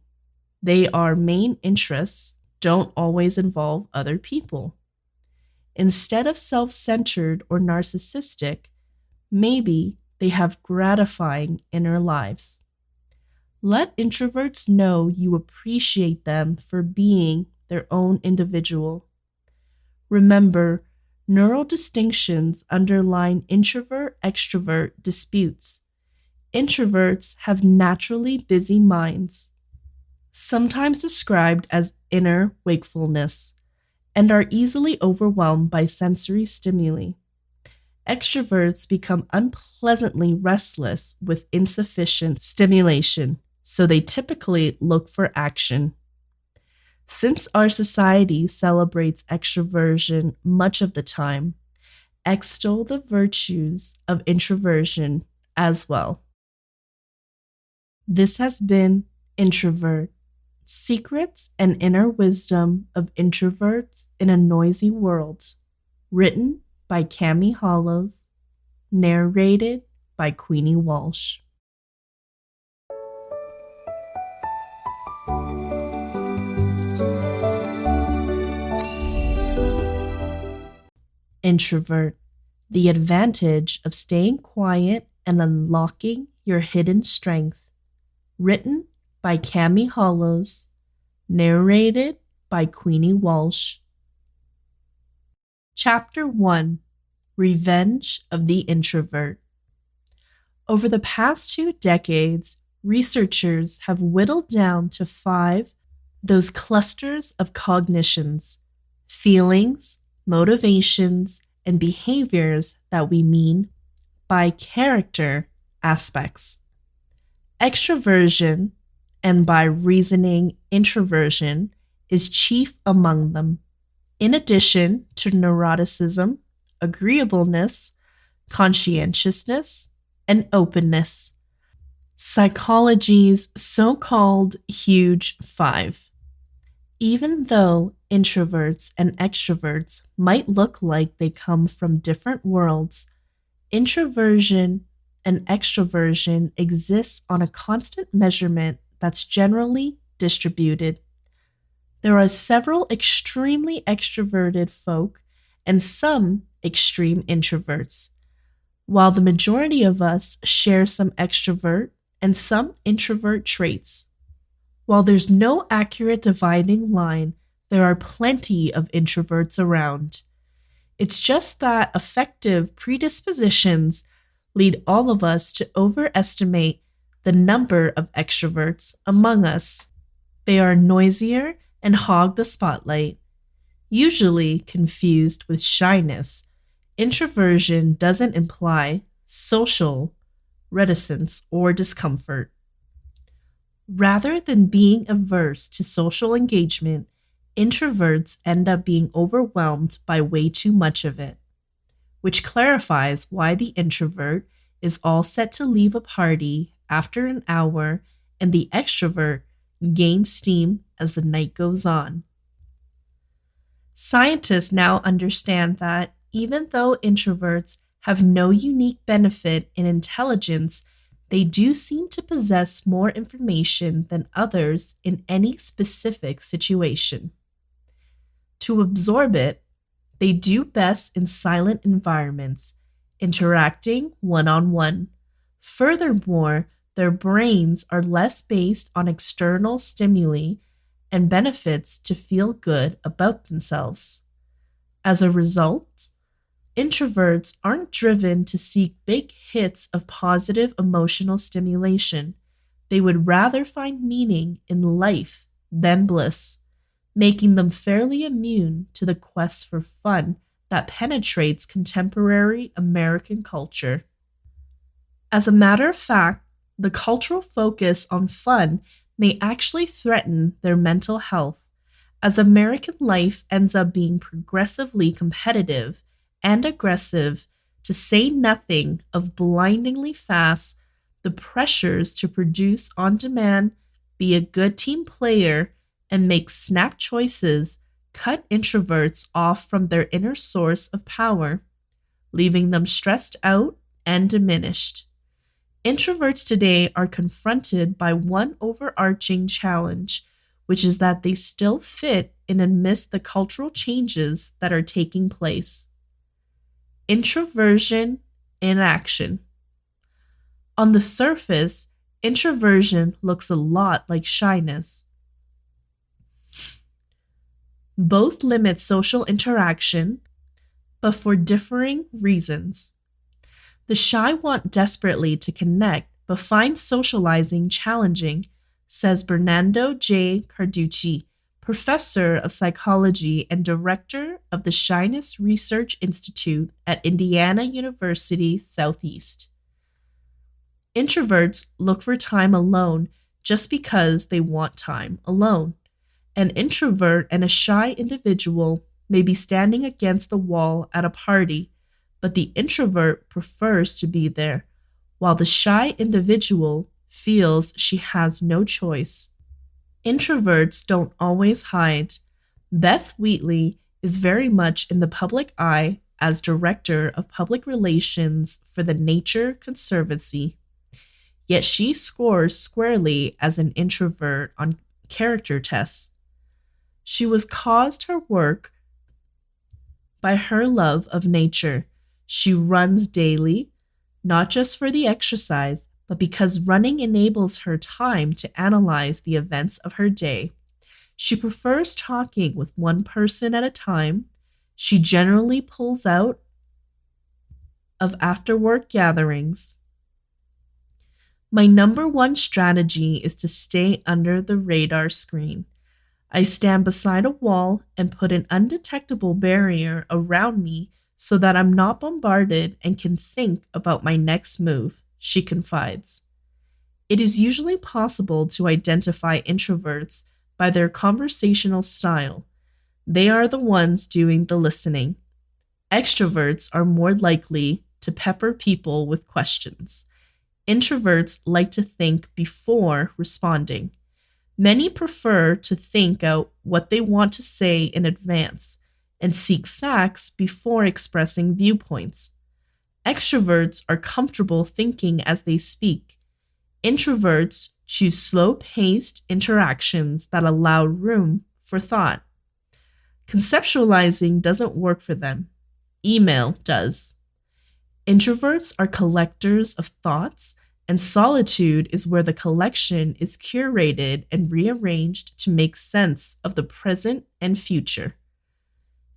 they are main interests don't always involve other people. Instead of self-centered or narcissistic, maybe they have gratifying inner lives. Let introverts know you appreciate them for being their own individual. Remember, neural distinctions underline introvert-extrovert disputes. Introverts have naturally busy minds, sometimes described as inner wakefulness, and are easily overwhelmed by sensory stimuli. Extroverts become unpleasantly restless with insufficient stimulation. so they typically look for action. Since our society celebrates extroversion much of the time, extol the virtues of introversion as well. This has been Introvert: Secrets and Inner Wisdom of Introverts in a Noisy World, written by Cami Hollows, narrated by Queenie Walsh. Introvert: The Advantage of Staying Quiet and Unlocking Your Hidden Strength, written by Cami Hollows, narrated by Queenie Walsh. Chapter 1: Revenge of the Introvert. Over the past 2 decades, researchers have whittled down to 5 those clusters of cognitions, feelings, motivations, and behaviors that we mean by character aspects. Extroversion, and by reasoning introversion, is chief among them, in addition to neuroticism, agreeableness, conscientiousness, and openness. Psychology's so-called huge 5. Even though introverts and extroverts might look like they come from different worlds, introversion and extroversion exists on a constant measurement that's generally distributed. There are several extremely extroverted folk and some extreme introverts, while the majority of us share some extrovert and some introvert traits. While there's no accurate dividing line, there are plenty of introverts around. It's just that affective predispositions lead all of us to overestimate the number of extroverts among us. They are noisier and hog the spotlight. Usually confused with shyness, introversion doesn't imply social reticence or discomfort. Rather than being averse to social engagement, introverts end up being overwhelmed by way too much of it, which clarifies why the introvert is all set to leave a party after an hour and the extrovert gains steam as the night goes on. Scientists now understand that even though introverts have no unique benefit in intelligence, they do seem to possess more information than others in any specific situation. To absorb it, they do best in silent environments, interacting one-on-one. Furthermore, their brains are less based on external stimuli and benefits to feel good about themselves. As a result, introverts aren't driven to seek big hits of positive emotional stimulation. They would rather find meaning in life than bliss, making them fairly immune to the quest for fun that penetrates contemporary American culture. As a matter of fact, the cultural focus on fun may actually threaten their mental health, as American life ends up being progressively competitive and aggressive, to say nothing of blindingly fast. The pressures to produce on demand, be a good team player, and make snap choices cut introverts off from their inner source of power, leaving them stressed out and diminished. Introverts today are confronted by one overarching challenge, which is that they still fit in amidst the cultural changes that are taking place. Introversion in action. On the surface, introversion looks a lot like shyness. Both limit social interaction, but for differing reasons. The shy want desperately to connect, but find socializing challenging, says Bernardo J. Carducci, professor of psychology and director of the Shyness Research Institute at Indiana University Southeast. Introverts look for time alone just because they want time alone. An introvert and a shy individual may be standing against the wall at a party, but the introvert prefers to be there, while the shy individual feels she has no choice. Introverts don't always hide. Beth Wheatley is very much in the public eye as Director of Public Relations for the Nature Conservancy. Yet she scores squarely as an introvert on character tests. She was caused her work by her love of nature. She runs daily, not just for the exercise, but because running enables her time to analyze the events of her day. She prefers talking with one person at a time. She generally pulls out of after-work gatherings. My number one strategy is to stay under the radar screen. I stand beside a wall and put an undetectable barrier around me so that I'm not bombarded and can think about my next move, she confides. It is usually possible to identify introverts by their conversational style. They are the ones doing the listening. Extroverts are more likely to pepper people with questions. Introverts like to think before responding. Many prefer to think out what they want to say in advance and seek facts before expressing viewpoints. Extroverts are comfortable thinking as they speak. Introverts choose slow-paced interactions that allow room for thought. Conceptualizing doesn't work for them. Email does. Introverts are collectors of thoughts, and solitude is where the collection is curated and rearranged to make sense of the present and future.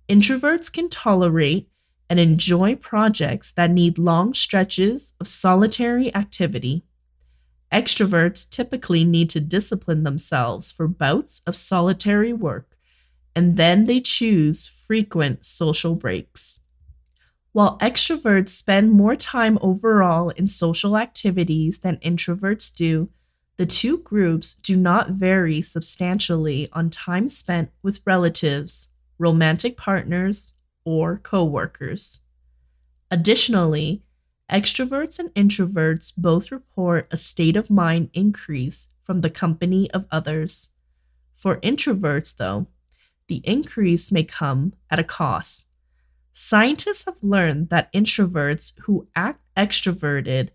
Introverts can tolerate and enjoy projects that need long stretches of solitary activity. Extroverts typically need to discipline themselves for bouts of solitary work, and then they choose frequent social breaks. While extroverts spend more time overall in social activities than introverts do, the two groups do not vary substantially on time spent with relatives, romantic partners, or coworkers. Additionally, extroverts and introverts both report a state of mind increase from the company of others. For introverts, though, the increase may come at a cost. Scientists have learned that introverts who act extroverted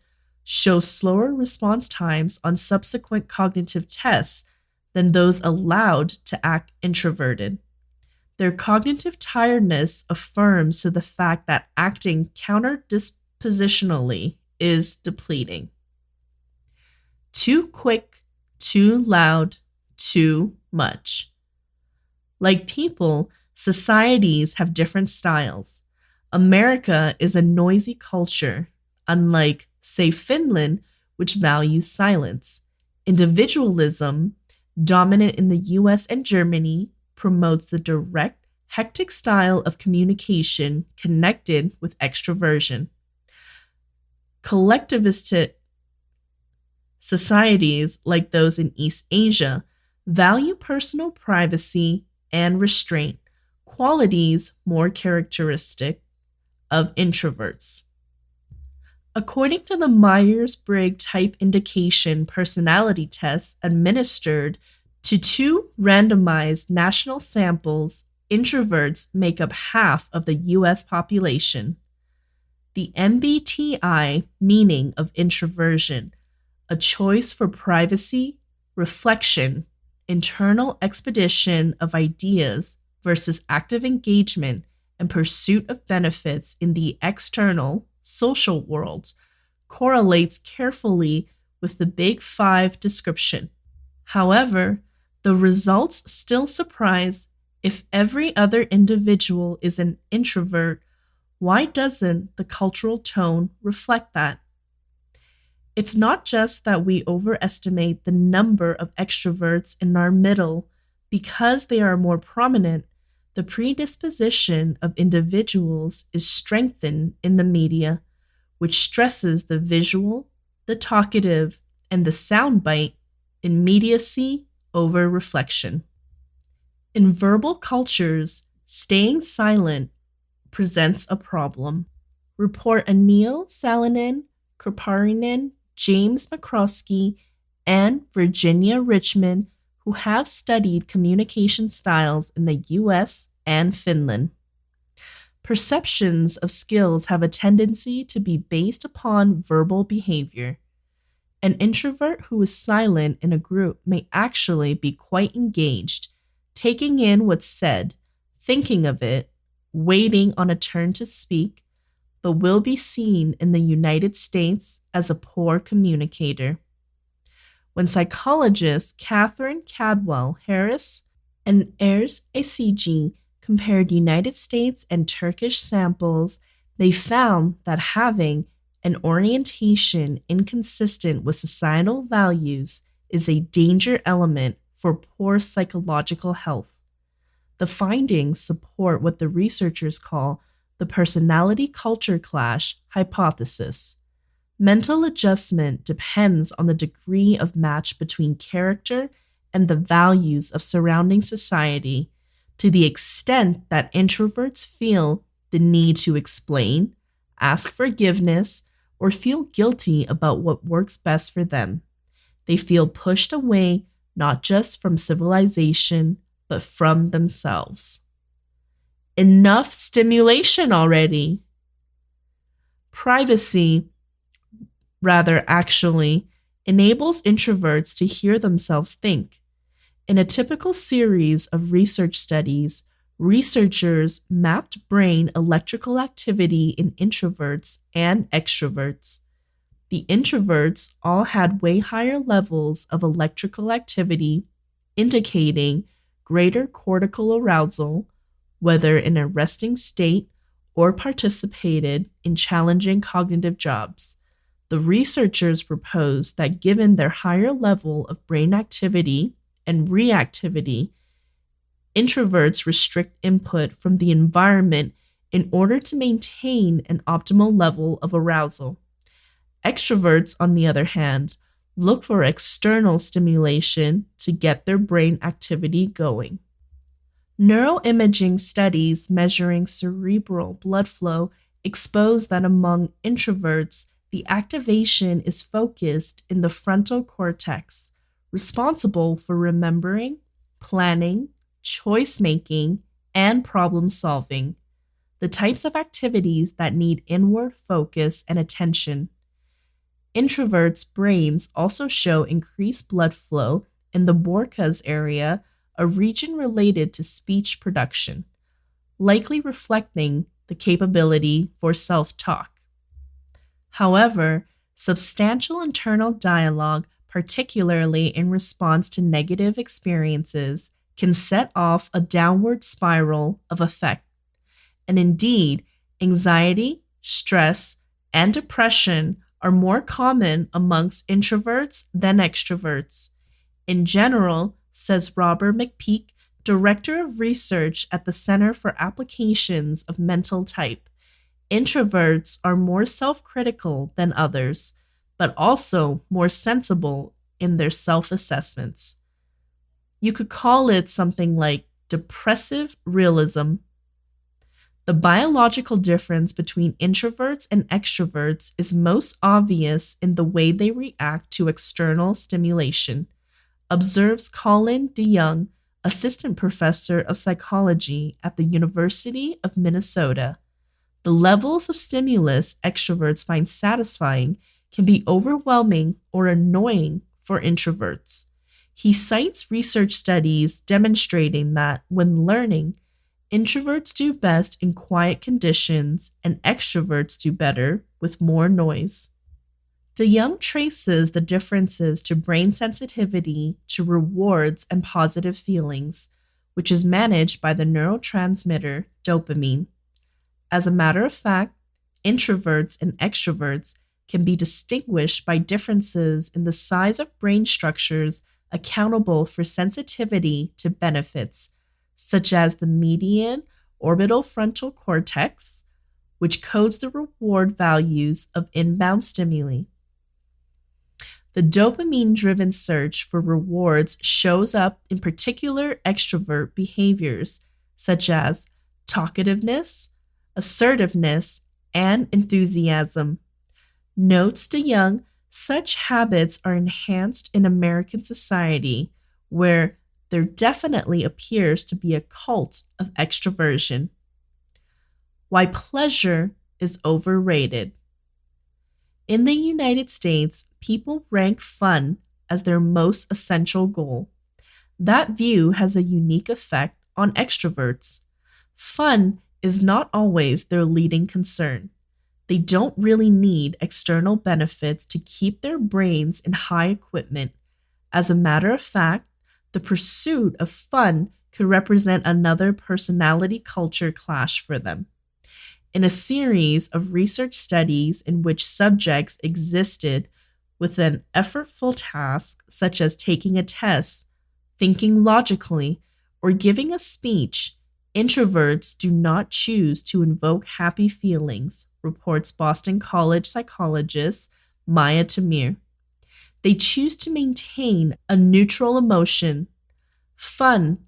show slower response times on subsequent cognitive tests than those allowed to act introverted. Their cognitive tiredness affirms to the fact that acting counter-dispositionally is depleting. Too quick, too loud, too much. Like people, societies have different styles. America is a noisy culture, unlike, say, Finland, which values silence. Individualism, dominant in the US and Germany, promotes the direct, hectic style of communication connected with extroversion. Collectivistic societies, like those in East Asia, value personal privacy and restraint, qualities more characteristic of introverts. According to the Myers-Briggs Type Indication Personality Test administered to 2 randomized national samples, introverts make up half of the U.S. population. The MBTI meaning of introversion, a choice for privacy, reflection, internal expedition of ideas versus active engagement and pursuit of benefits in the external, social world, correlates carefully with the Big Five description. However, the results still surprise. If every other individual is an introvert, why doesn't the cultural tone reflect that? It's not just that we overestimate the number of extroverts in our middle because they are more prominent. The predisposition of individuals is strengthened in the media, which stresses the visual, the talkative, and the soundbite immediacy over reflection. In verbal cultures, staying silent presents a problem. Report Anil Salonen, Kirparinen, James McCroskey, and Virginia Richmond, who have studied communication styles in the US and Finland. Perceptions of skills have a tendency to be based upon verbal behavior. An introvert who is silent in a group may actually be quite engaged, taking in what's said, thinking of it, waiting on a turn to speak, but will be seen in the United States as a poor communicator. When psychologists Catherine Cadwell Harris and Ers Ecg compared United States and Turkish samples, they found that having an orientation inconsistent with societal values is a danger element for poor psychological health. The findings support what the researchers call the personality culture clash hypothesis. Mental adjustment depends on the degree of match between character and the values of surrounding society, to the extent that introverts feel the need to explain, ask forgiveness, or feel guilty about what works best for them. They feel pushed away not just from civilization, but from themselves. Enough stimulation already. Privacy, actually, enables introverts to hear themselves think. In a typical series of research studies, researchers mapped brain electrical activity in introverts and extroverts. The introverts all had way higher levels of electrical activity, indicating greater cortical arousal, whether in a resting state or participated in challenging cognitive jobs. The researchers proposed that given their higher level of brain activity and reactivity, introverts restrict input from the environment in order to maintain an optimal level of arousal. Extroverts, on the other hand, look for external stimulation to get their brain activity going. Neuroimaging studies measuring cerebral blood flow expose that among introverts, the activation is focused in the frontal cortex, responsible for remembering, planning, choice making, and problem solving, the types of activities that need inward focus and attention. Introverts' brains also show increased blood flow in the Broca's area, a region related to speech production, likely reflecting the capability for self-talk. However, substantial internal dialogue, particularly in response to negative experiences, can set off a downward spiral of effect. And indeed, anxiety, stress, and depression are more common amongst introverts than extroverts. In general, says Robert McPeak, Director of Research at the Center for Applications of Mental Type, introverts are more self-critical than others, but also more sensible in their self-assessments. You could call it something like depressive realism. The biological difference between introverts and extroverts is most obvious in the way they react to external stimulation, observes Colin DeYoung, assistant professor of psychology at the University of Minnesota. The levels of stimulus extroverts find satisfying can be overwhelming or annoying for introverts. He cites research studies demonstrating that when learning, introverts do best in quiet conditions and extroverts do better with more noise. DeYoung traces the differences to brain sensitivity to rewards and positive feelings, which is managed by the neurotransmitter dopamine. As a matter of fact, introverts and extroverts can be distinguished by differences in the size of brain structures accountable for sensitivity to benefits, such as the median orbital frontal cortex, which codes the reward values of inbound stimuli. The dopamine-driven search for rewards shows up in particular extrovert behaviors such as talkativeness, assertiveness, and enthusiasm. Notes DeYoung, such habits are enhanced in American society where there definitely appears to be a cult of extroversion. Why pleasure is overrated. In the United States, people rank fun as their most essential goal. That view has a unique effect on extroverts. Fun is not always their leading concern. They don't really need external benefits to keep their brains in high equipment. As a matter of fact, the pursuit of fun could represent another personality culture clash for them. In a series of research studies in which subjects existed with an effortful task, such as taking a test, thinking logically, or giving a speech, introverts do not choose to invoke happy feelings, reports Boston College psychologist Maya Tamir. They choose to maintain a neutral emotion. Fun,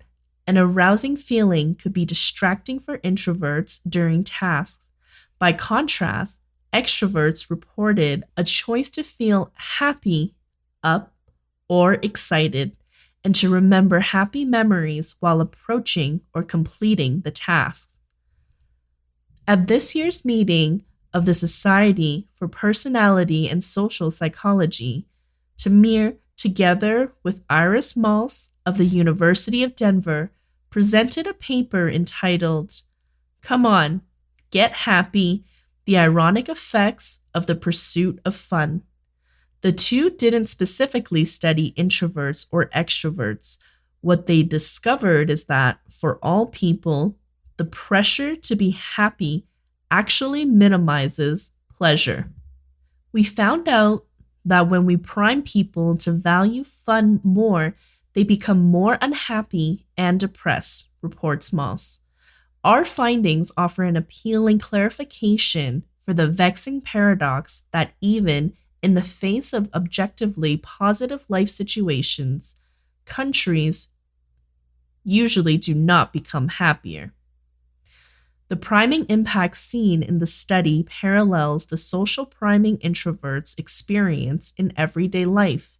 an arousing feeling could be distracting for introverts during tasks. By contrast, extroverts reported a choice to feel happy, up, or excited, and to remember happy memories while approaching or completing the tasks. At this year's meeting of the Society for Personality and Social Psychology, Tamir, together with Iris Maltz of the University of Denver, presented a paper entitled, "Come On, Get Happy, The Ironic Effects of the Pursuit of Fun." The two didn't specifically study introverts or extroverts. What they discovered is that for all people, the pressure to be happy actually minimizes pleasure. We found out that when we prime people to value fun more, they become more unhappy and depressed, reports Moss. Our findings offer an appealing clarification for the vexing paradox that even in the face of objectively positive life situations, countries usually do not become happier. The priming impact seen in the study parallels the social priming introverts experience in everyday life.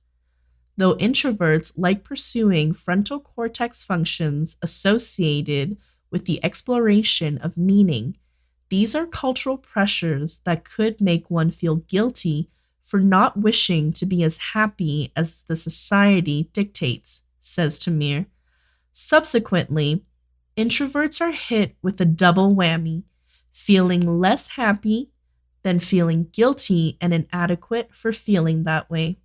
Though introverts like pursuing frontal cortex functions associated with the exploration of meaning, these are cultural pressures that could make one feel guilty for not wishing to be as happy as the society dictates, says Tamir. Subsequently, introverts are hit with a double whammy, feeling less happy, then feeling guilty and inadequate for feeling that way.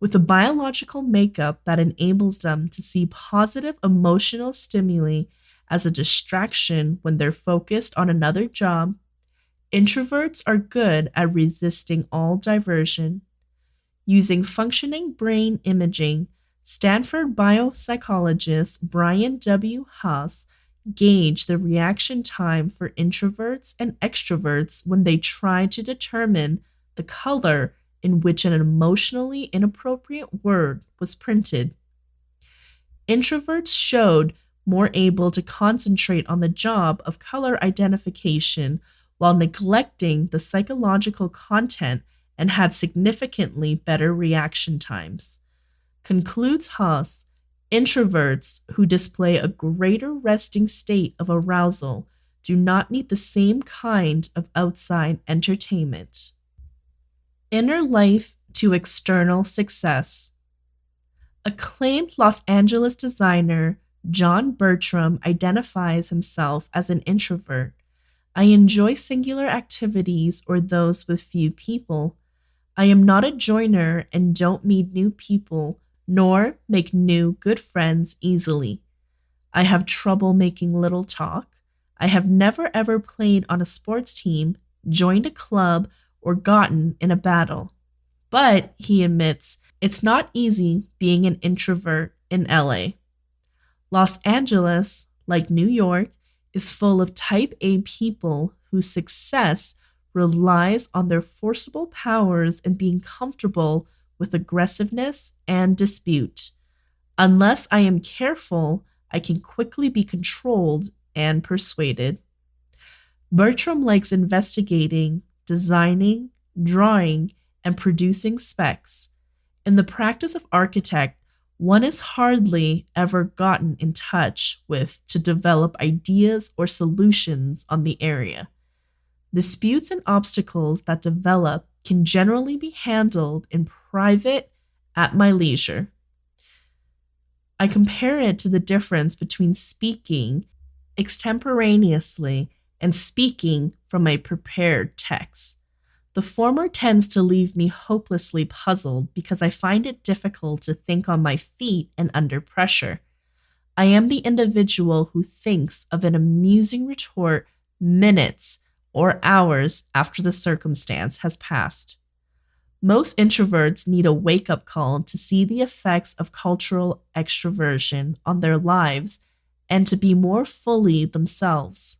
With a biological makeup that enables them to see positive emotional stimuli as a distraction when they're focused on another job, introverts are good at resisting all diversion. Using functioning brain imaging, Stanford biopsychologist Brian W. Haas gauged the reaction time for introverts and extroverts when they tried to determine the color in which an emotionally inappropriate word was printed. Introverts showed more able to concentrate on the job of color identification while neglecting the psychological content and had significantly better reaction times. Concludes Haas, introverts who display a greater resting state of arousal do not need the same kind of outside entertainment. Inner life to external success. Acclaimed Los Angeles designer John Bertram identifies himself as an introvert. "I enjoy singular activities or those with few people. I am not a joiner and don't meet new people, nor make new good friends easily. I have trouble making little talk. I have never ever played on a sports team, joined a club, or gotten in a battle." But, he admits, it's not easy being an introvert in LA. Los Angeles, like New York, is full of type A people whose success relies on their forcible powers and being comfortable with aggressiveness and dispute. Unless I am careful, I can quickly be controlled and persuaded. Bertram likes investigating, designing, drawing, and producing specs. In the practice of architect, one is hardly ever gotten in touch with to develop ideas or solutions on the area. Disputes and obstacles that develop can generally be handled in private at my leisure. I compare it to the difference between speaking extemporaneously and speaking from a prepared text. The former tends to leave me hopelessly puzzled because I find it difficult to think on my feet and under pressure. I am the individual who thinks of an amusing retort minutes or hours after the circumstance has passed. Most introverts need a wake up call to see the effects of cultural extroversion on their lives and to be more fully themselves.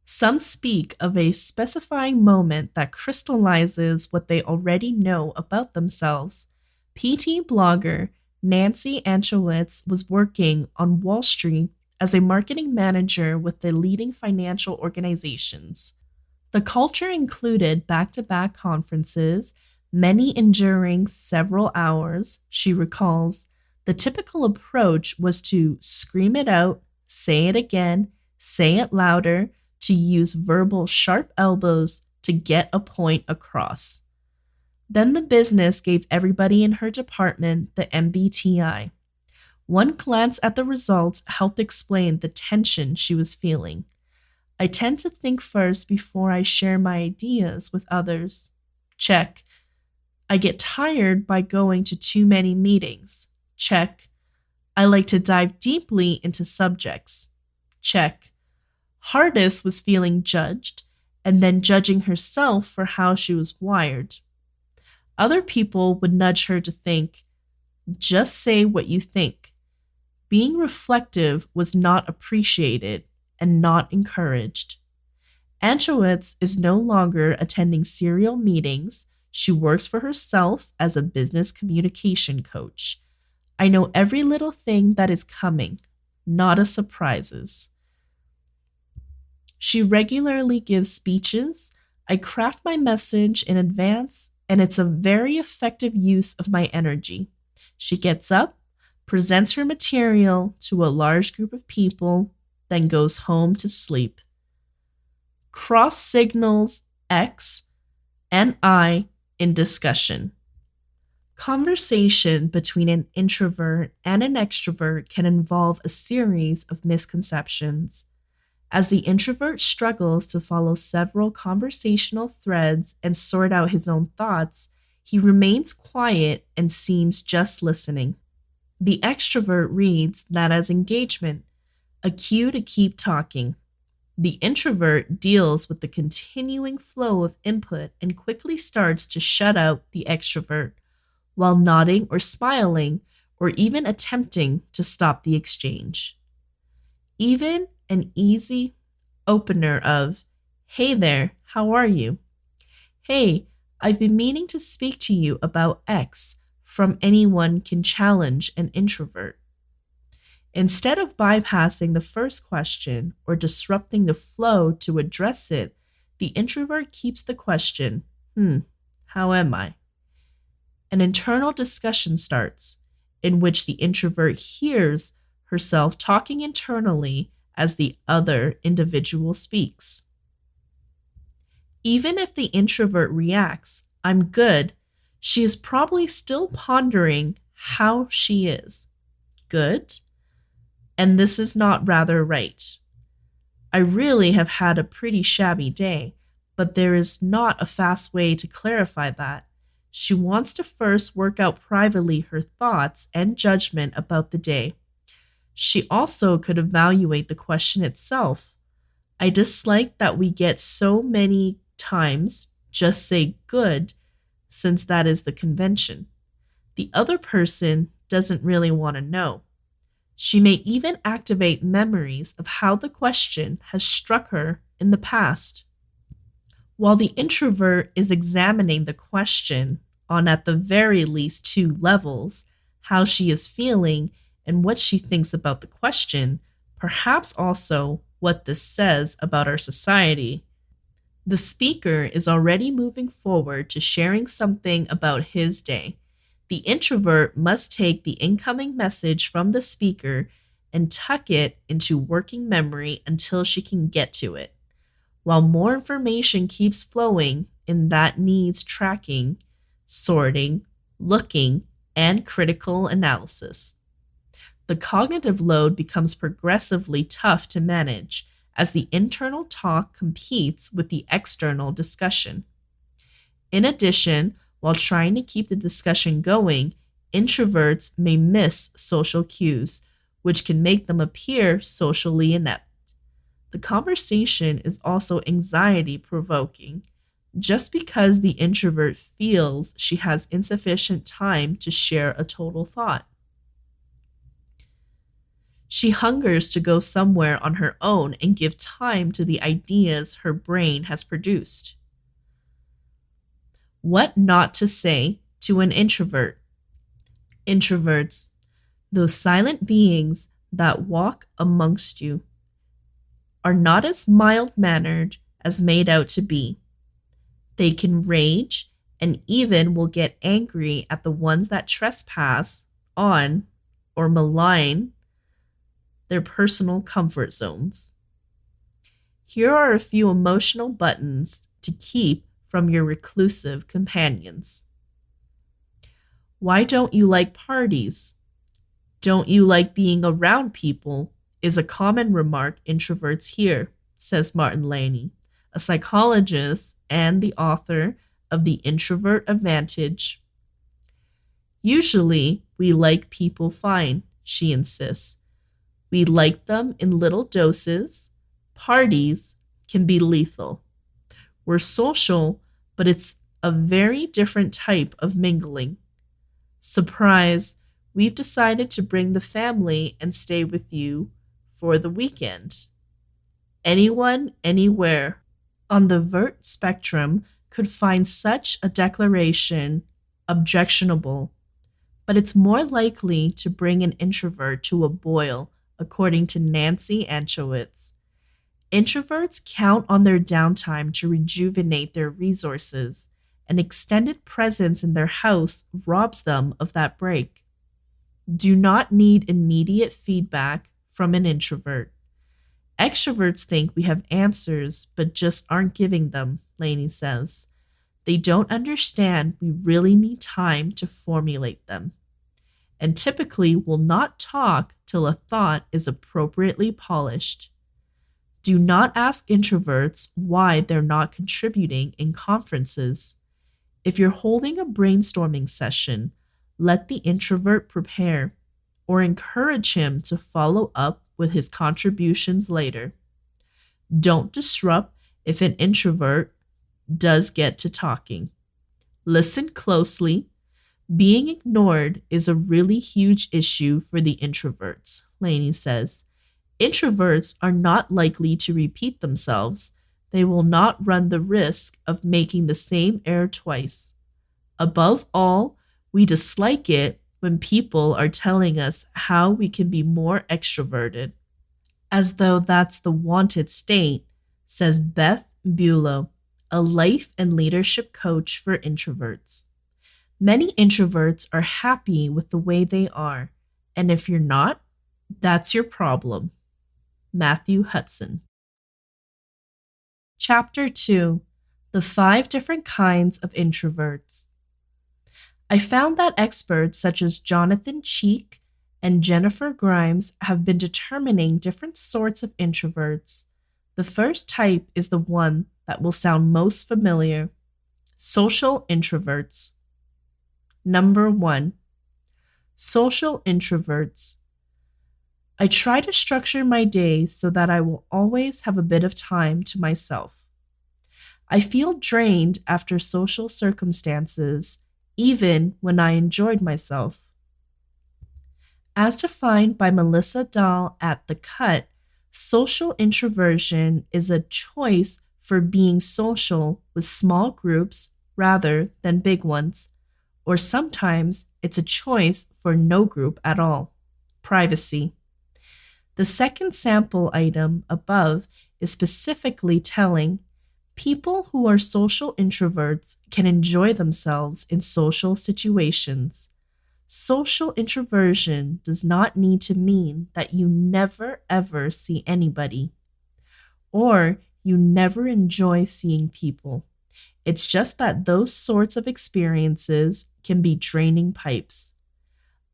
Some speak of a specifying moment that crystallizes what they already know about themselves. PT blogger Nancy Anchowitz was working on Wall Street as a marketing manager with the leading financial organizations. The culture included back to back conferences, many enduring several hours. She recalls the typical approach was to scream it out, say it again, say it louder, to use verbal sharp elbows to get a point across. Then the business gave everybody in her department the MBTI. One glance at the results helped explain the tension she was feeling. I tend to think first before I share my ideas with others. Check. I get tired by going to too many meetings. Check. I like to dive deeply into subjects. Check. Hardis was feeling judged and then judging herself for how she was wired. Other people would nudge her to think, just say what you think. Being reflective was not appreciated and not encouraged. Anchowitz is no longer attending serial meetings. She works for herself as a business communication coach. I know every little thing that is coming, not as surprises. She regularly gives speeches. I craft my message in advance, and it's a very effective use of my energy. She gets up, presents her material to a large group of people, then goes home to sleep. Cross signals X and I in discussion. Conversation between an introvert and an extrovert can involve a series of misconceptions. As the introvert struggles to follow several conversational threads and sort out his own thoughts, he remains quiet and seems just listening. The extrovert reads that as engagement, a cue to keep talking. The introvert deals with the continuing flow of input and quickly starts to shut out the extrovert, while nodding or smiling or even attempting to stop the exchange. Even an easy opener of, "Hey there, how are you? Hey, I've been meaning to speak to you about X," from anyone can challenge an introvert. Instead of bypassing the first question or disrupting the flow to address it, the introvert keeps the question, how am I? An internal discussion starts, in which the introvert hears herself talking internally as the other individual speaks. Even if the introvert reacts, "I'm good," she is probably still pondering how she is. Good? And this is not rather right. I really have had a pretty shabby day, but there is not a fast way to clarify that. She wants to first work out privately her thoughts and judgment about the day. She also could evaluate the question itself. I dislike that we get so many times just say good, since that is the convention. The other person doesn't really want to know. She may even activate memories of how the question has struck her in the past. While the introvert is examining the question on at the very least two levels: how she is feeling and what she thinks about the question, perhaps also what this says about our society. The speaker is already moving forward to sharing something about his day. The introvert must take the incoming message from the speaker and tuck it into working memory until she can get to it, while more information keeps flowing in that needs tracking, sorting, looking, and critical analysis. The cognitive load becomes progressively tough to manage as the internal talk competes with the external discussion. In addition, while trying to keep the discussion going, introverts may miss social cues, which can make them appear socially inept. The conversation is also anxiety provoking, just because the introvert feels she has insufficient time to share a total thought. She hungers to go somewhere on her own and give time to the ideas her brain has produced. What not to say to an introvert? Introverts, those silent beings that walk amongst you, are not as mild mannered as made out to be. They can rage and even will get angry at the ones that trespass on or malign their personal comfort zones. Here are a few emotional buttons to keep from your reclusive companions. Why don't you like parties? Don't you like being around people? Is a common remark introverts hear, says Martin Laney, a psychologist and the author of The Introvert Advantage. Usually, we like people fine, she insists. We like them in little doses. Parties can be lethal. We're social, but it's a very different type of mingling. Surprise, we've decided to bring the family and stay with you for the weekend. Anyone, anywhere on the vert spectrum could find such a declaration objectionable, but it's more likely to bring an introvert to a boil, according to Nancy Anchowitz. Introverts count on their downtime to rejuvenate their resources. An extended presence in their house robs them of that break. Do not need immediate feedback from an introvert. Extroverts think we have answers, but just aren't giving them, Laney says. They don't understand we really need time to formulate them, and typically will not talk till a thought is appropriately polished. Do not ask introverts why they're not contributing in conferences. If you're holding a brainstorming session, let the introvert prepare or encourage him to follow up with his contributions later. Don't disrupt if an introvert does get to talking. Listen closely. Being ignored is a really huge issue for the introverts, Laney says. Introverts are not likely to repeat themselves. They will not run the risk of making the same error twice. Above all, we dislike it when people are telling us how we can be more extroverted, as though that's the wanted state, says Beth Bulow, a life and leadership coach for introverts. Many introverts are happy with the way they are, and if you're not, that's your problem. Matthew Hudson. Chapter 2: The 5 Different Kinds of Introverts. I found that experts such as Jonathan Cheek and Jennifer Grimes have been determining different sorts of introverts. The first type is the one that will sound most familiar: social introverts. Number 1. Social introverts. I try to structure my day so that I will always have a bit of time to myself. I feel drained after social circumstances, even when I enjoyed myself. As defined by Melissa Dahl at The Cut, social introversion is a choice for being social with small groups rather than big ones, or sometimes it's a choice for no group at all. Privacy. The second sample item above is specifically telling people who are social introverts can enjoy themselves in social situations. Social introversion does not need to mean that you never ever see anybody or you never enjoy seeing people. It's just that those sorts of experiences can be draining pipes.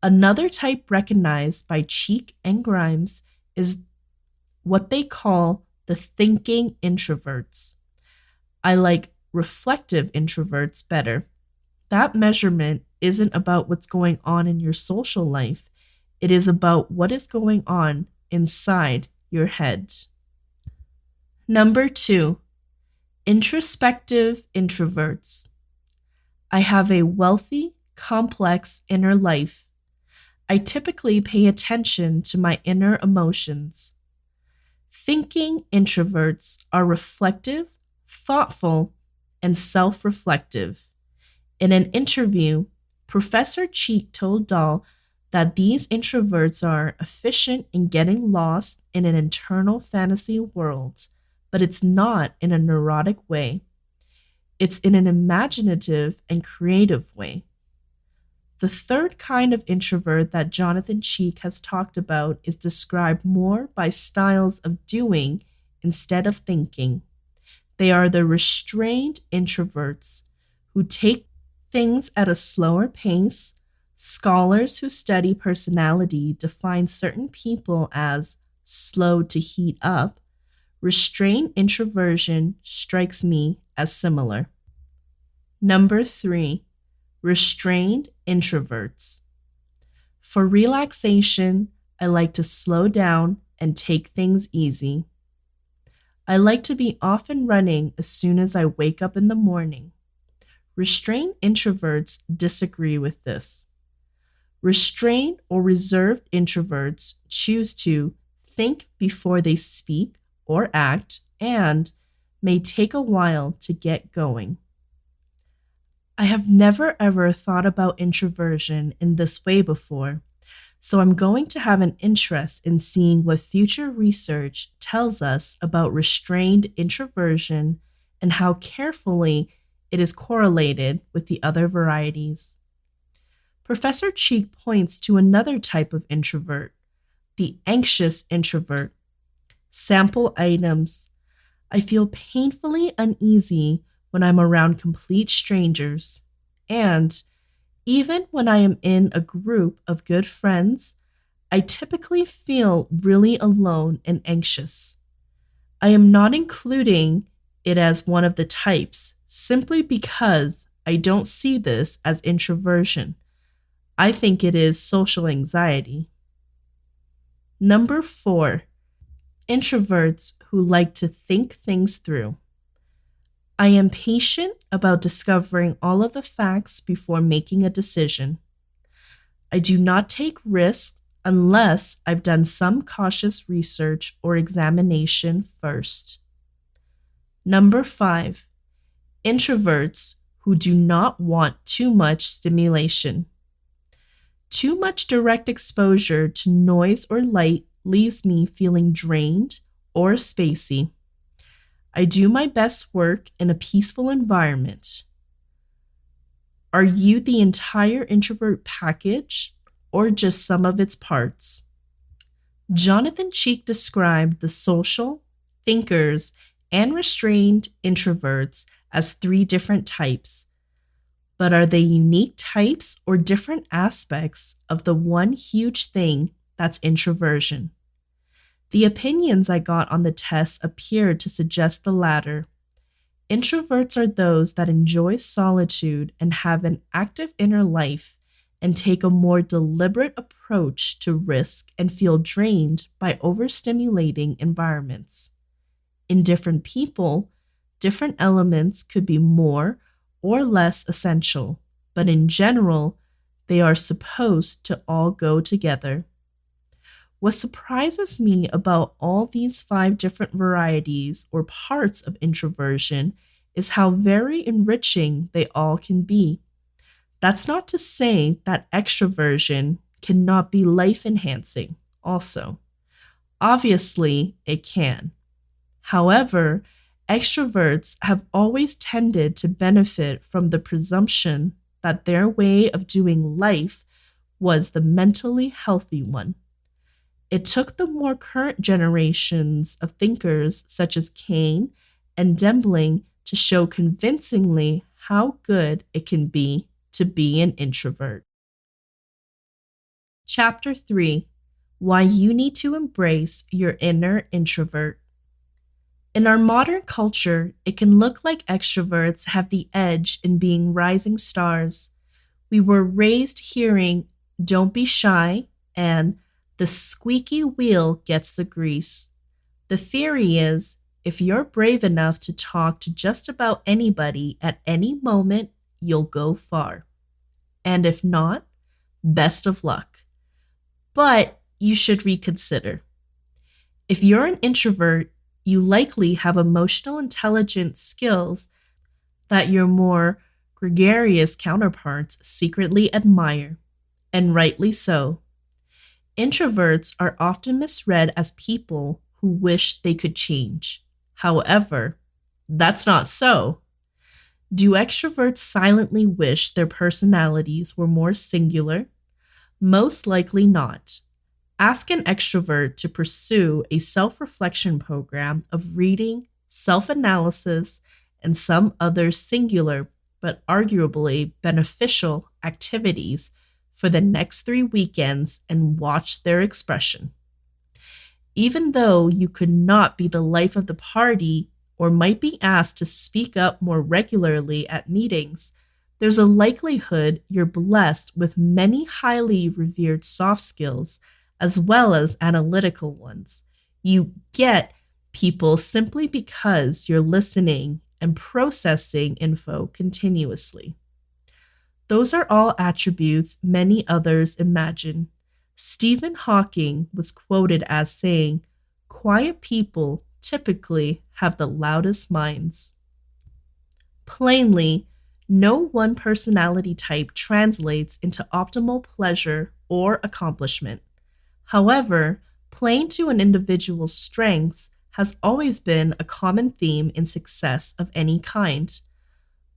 Another type recognized by Cheek and Grimes is what they call the thinking introverts. I like reflective introverts better. That measurement isn't about what's going on in your social life, it is about what is going on inside your head. Number 2, introspective introverts. I have a wealthy, complex inner life. I typically pay attention to my inner emotions. Thinking introverts are reflective, thoughtful, and self reflective. In an interview, Professor Cheek told Dahl that these introverts are efficient in getting lost in an internal fantasy world, but it's not in a neurotic way. It's in an imaginative and creative way. The third kind of introvert that Jonathan Cheek has talked about is described more by styles of doing instead of thinking. They are the restrained introverts who take things at a slower pace. Scholars who study personality define certain people as slow to heat up. Restrained introversion strikes me as similar. Number 3, restrained introverts. For relaxation, I like to slow down and take things easy. I like to be off and running as soon as I wake up in the morning. Restrained introverts disagree with this. Restrained or reserved introverts choose to think before they speak or act and may take a while to get going. I have never ever thought about introversion in this way before, so I'm going to have an interest in seeing what future research tells us about restrained introversion and how carefully it is correlated with the other varieties. Professor Cheek points to another type of introvert, the anxious introvert. Sample items. I feel painfully uneasy when I'm around complete strangers, and even when I am in a group of good friends, I typically feel really alone and anxious. I am not including it as one of the types simply because I don't see this as introversion. I think it is social anxiety. Number 4, introverts who like to think things through. I am patient about discovering all of the facts before making a decision. I do not take risks unless I've done some cautious research or examination first. Number 5, introverts who do not want too much stimulation. Too much direct exposure to noise or light leaves me feeling drained or spacey. I do my best work in a peaceful environment. Are you the entire introvert package or just some of its parts? Jonathan Cheek described the social, thinkers, and restrained introverts as 3 different types. But are they unique types or different aspects of the one huge thing that's introversion? The opinions I got on the test appeared to suggest the latter. Introverts are those that enjoy solitude and have an active inner life and take a more deliberate approach to risk and feel drained by overstimulating environments. In different people, different elements could be more or less essential, but in general, they are supposed to all go together. What surprises me about all these 5 different varieties or parts of introversion is how very enriching they all can be. That's not to say that extroversion cannot be life enhancing, also. Obviously, it can. However, extroverts have always tended to benefit from the presumption that their way of doing life was the mentally healthy one. It took the more current generations of thinkers such as Kane and Dembling to show convincingly how good it can be to be an introvert. Chapter 3: Why You Need to Embrace Your Inner Introvert. In our modern culture, it can look like extroverts have the edge in being rising stars. We were raised hearing, "Don't be shy," and "the squeaky wheel gets the grease." The theory is, if you're brave enough to talk to just about anybody at any moment, you'll go far. And if not, best of luck. But you should reconsider. If you're an introvert, you likely have emotional intelligence skills that your more gregarious counterparts secretly admire, and rightly so. Introverts are often misread as people who wish they could change. However, that's not so. Do extroverts silently wish their personalities were more singular? Most likely not. Ask an extrovert to pursue a self reflection program of reading, self analysis, and some other singular but arguably beneficial activities for the next 3 weekends and watch their expression. Even though you could not be the life of the party or might be asked to speak up more regularly at meetings, there's a likelihood you're blessed with many highly revered soft skills as well as analytical ones. You get people simply because you're listening and processing info continuously. Those are all attributes many others imagine. Stephen Hawking was quoted as saying, "Quiet people typically have the loudest minds." Plainly, no one personality type translates into optimal pleasure or accomplishment. However, playing to an individual's strengths has always been a common theme in success of any kind.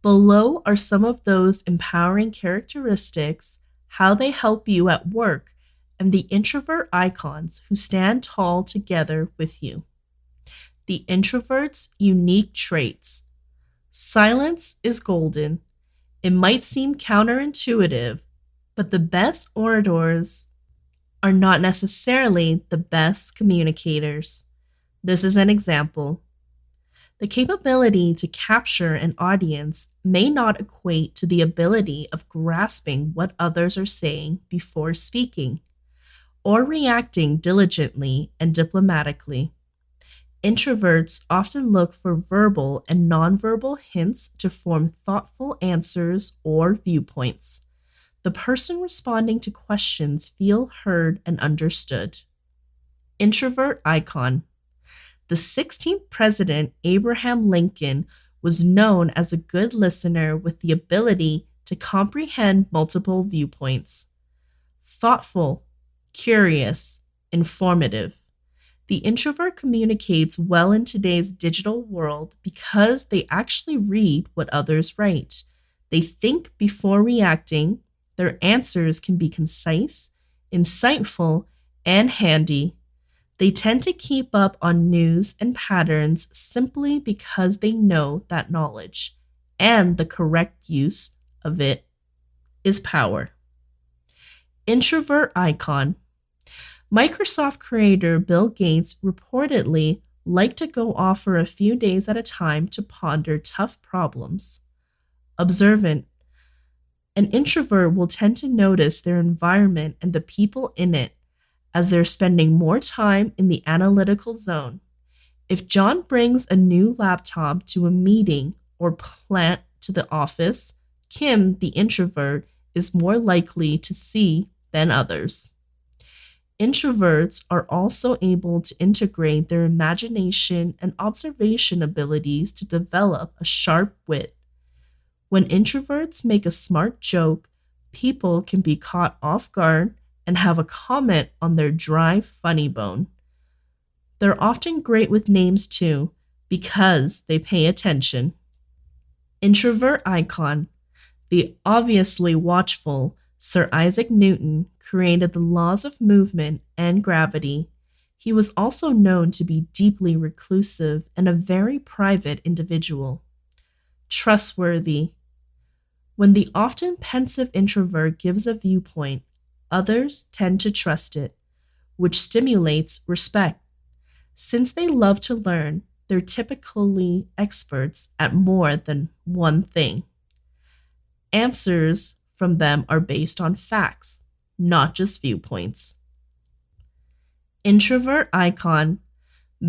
Below are some of those empowering characteristics, how they help you at work, and the introvert icons who stand tall together with you. The introvert's unique traits. Silence is golden. It might seem counterintuitive, but the best orators are not necessarily the best communicators. This is an example. The capability to capture an audience may not equate to the ability of grasping what others are saying before speaking, or reacting diligently and diplomatically. Introverts often look for verbal and nonverbal hints to form thoughtful answers or viewpoints. The person responding to questions feel heard and understood. Introvert icon. The 16th President Abraham Lincoln was known as a good listener with the ability to comprehend multiple viewpoints. Thoughtful, curious, informative. The introvert communicates well in today's digital world because they actually read what others write. They think before reacting. Their answers can be concise, insightful, and handy. They tend to keep up on news and patterns simply because they know that knowledge, and the correct use of it is power. Introvert icon. Microsoft creator Bill Gates reportedly liked to go off for a few days at a time to ponder tough problems. Observant. An introvert will tend to notice their environment and the people in it as they're spending more time in the analytical zone. If John brings a new laptop to a meeting or plant to the office, Kim, the introvert, is more likely to see than others. Introverts are also able to integrate their imagination and observation abilities to develop a sharp wit. When introverts make a smart joke, People can be caught off guard and have a comment on their dry, funny bone. They're often great with names too, because they pay attention. Introvert icon. The obviously watchful Sir Isaac Newton created the laws of movement and gravity. He was also known to be deeply reclusive and a very private individual. Trustworthy. When the often pensive introvert gives a viewpoint, others tend to trust it, which stimulates respect. Since they love to learn, they're typically experts at more than one thing. Answers from them are based on facts, not just viewpoints. Introvert icon.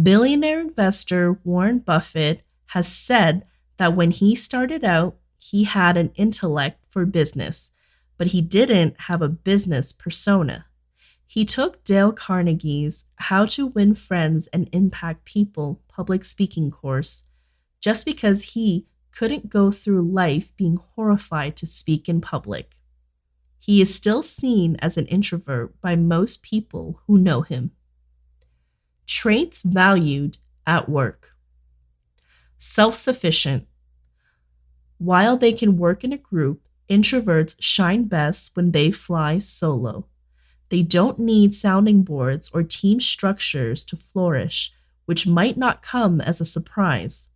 Billionaire investor Warren Buffett has said that when he started out, he had an intellect for business, but he didn't have a business persona. He took Dale Carnegie's How to Win Friends and Impact People public speaking course just because he couldn't go through life being horrified to speak in public. He is still seen as an introvert by most people who know him. Traits valued at work. Self-sufficient. While they can work in a group, introverts shine best when they fly solo. They don't need sounding boards or team structures to flourish, which might not come as a surprise.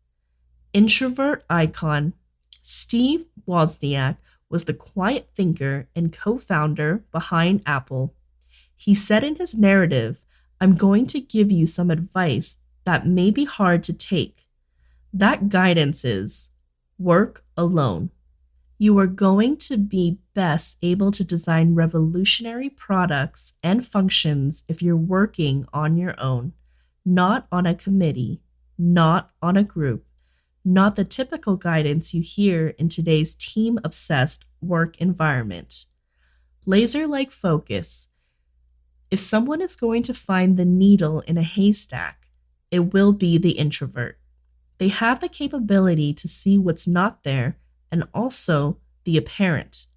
Introvert icon. Steve Wozniak was the quiet thinker and co-founder behind Apple. He said in his narrative, "I'm going to give you some advice that may be hard to take. That guidance is work alone. You are going to be best able to design revolutionary products and functions if you're working on your own, not on a committee, not on a group, not the typical guidance you hear in today's team-obsessed work environment. Laser-like focus. If someone is going to find the needle in a haystack, it will be the introvert. They have the capability to see what's not there and also the apparent.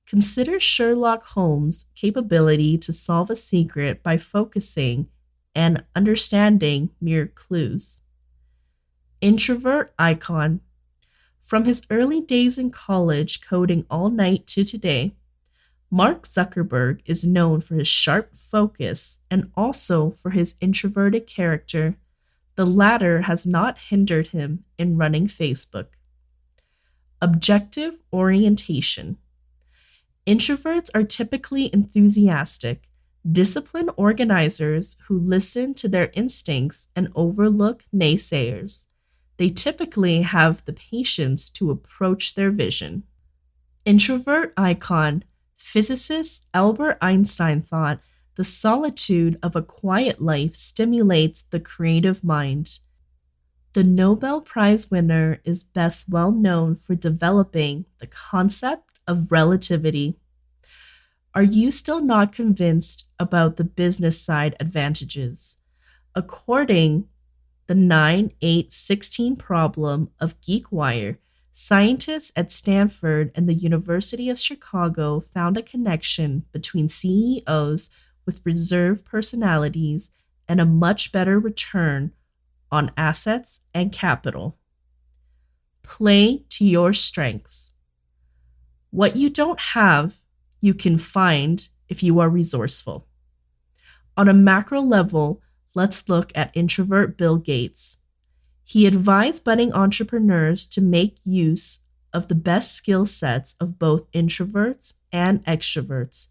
Consider Sherlock Holmes' capability to solve a secret by focusing and understanding mere clues. Introvert icon. From his early days in college coding all night to today, Mark Zuckerberg is known for his sharp focus and also for his introverted character. The latter has not hindered him in running Facebook. Objective orientation. Introverts are typically enthusiastic, disciplined organizers who listen to their instincts and overlook naysayers. They typically have the patience to approach their vision. Introvert icon. Physicist Albert Einstein thought the solitude of a quiet life stimulates the creative mind. The Nobel Prize winner is best well known for developing the concept of relativity. Are you still not convinced about the business side advantages? According the 9-8-16 problem of GeekWire, scientists at Stanford and the University of Chicago found a connection between CEOs with reserved personalities and a much better return on assets and capital. Play to your strengths. What you don't have, you can find if you are resourceful. On a macro level, let's look at introvert Bill Gates. He advised budding entrepreneurs to make use of the best skill sets of both introverts and extroverts.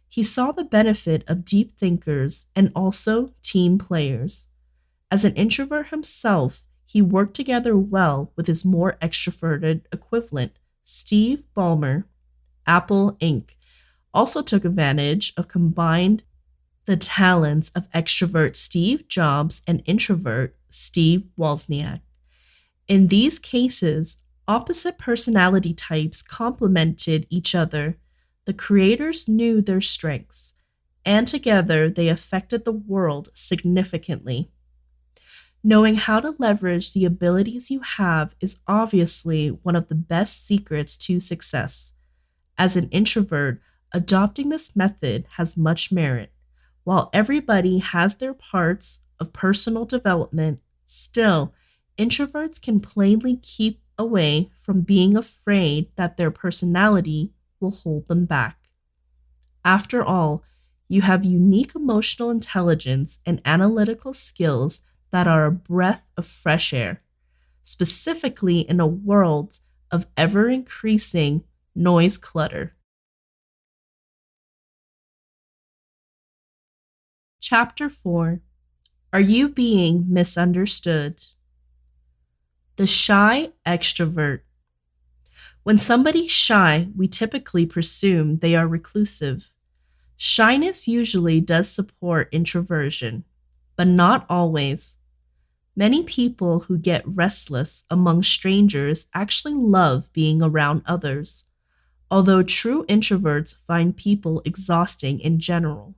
He saw the benefit of deep thinkers and also team players. As an introvert himself, he worked together well with his more extroverted equivalent. Steve Ballmer, Apple Inc., also took advantage of combined the talents of extrovert Steve Jobs and introvert Steve Wozniak. In these cases, opposite personality types complemented each other. The creators knew their strengths, and together they affected the world significantly. Knowing how to leverage the abilities you have is obviously one of the best secrets to success. As an introvert, adopting this method has much merit. While everybody has their parts of personal development, still, introverts can plainly keep away from being afraid that their personality will hold them back. After all, you have unique emotional intelligence and analytical skills that are a breath of fresh air, specifically in a world of ever increasing noise clutter. Chapter 4. Are you being misunderstood? The shy extrovert. When somebody's shy, we typically presume they are reclusive. Shyness usually does support introversion, but not always. Many people who get restless among strangers actually love being around others, although true introverts find people exhausting in general.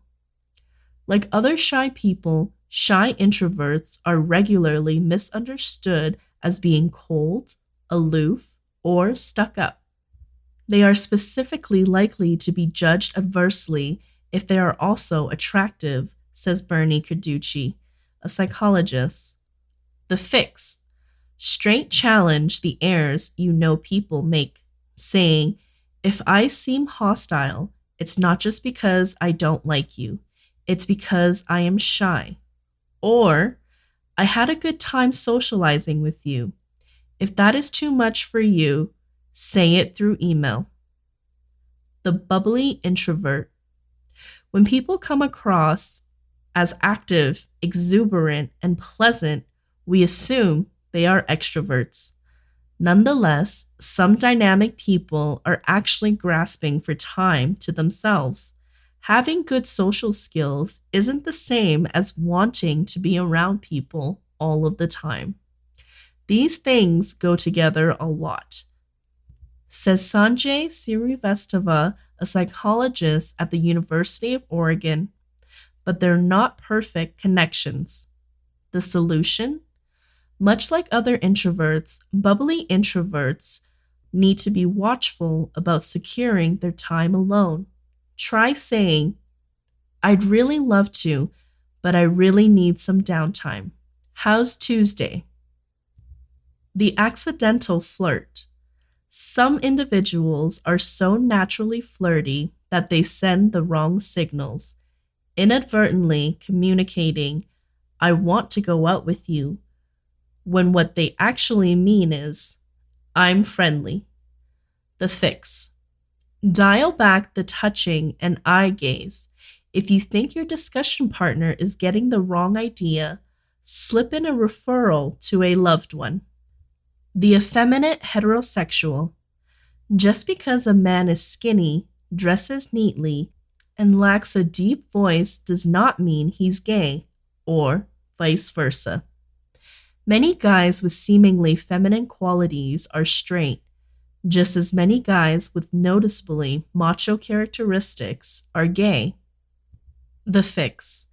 Like other shy people, shy introverts are regularly misunderstood as being cold, aloof, or stuck up. They are specifically likely to be judged adversely if they are also attractive, says Bernie Carducci, a psychologist. The fix: straight challenge the airs you know people make, saying, if I seem hostile, it's not just because I don't like you, it's because I am shy. Or, I had a good time socializing with you. If that is too much for you, say it through email. The bubbly introvert. When people come across as active, exuberant, and pleasant, we assume they are extroverts. Nonetheless, some dynamic people are actually grasping for time to themselves. Having good social skills isn't the same as wanting to be around people all of the time. These things go together a lot, says Sanjay Srivastava, a psychologist at the University of Oregon, but they're not perfect connections. The solution? Much like other introverts, bubbly introverts need to be watchful about securing their time alone. Try saying, I'd really love to, but I really need some downtime. How's Tuesday? The accidental flirt. Some individuals are so naturally flirty that they send the wrong signals, inadvertently communicating, I want to go out with you, when what they actually mean is, I'm friendly. The fix: dial back the touching and eye gaze. If you think your discussion partner is getting the wrong idea, slip in a referral to a loved one. The effeminate heterosexual. Just because a man is skinny, dresses neatly, and lacks a deep voice does not mean he's gay, or vice versa. Many guys with seemingly feminine qualities are straight, just as many guys with noticeably macho characteristics are gay. The fix: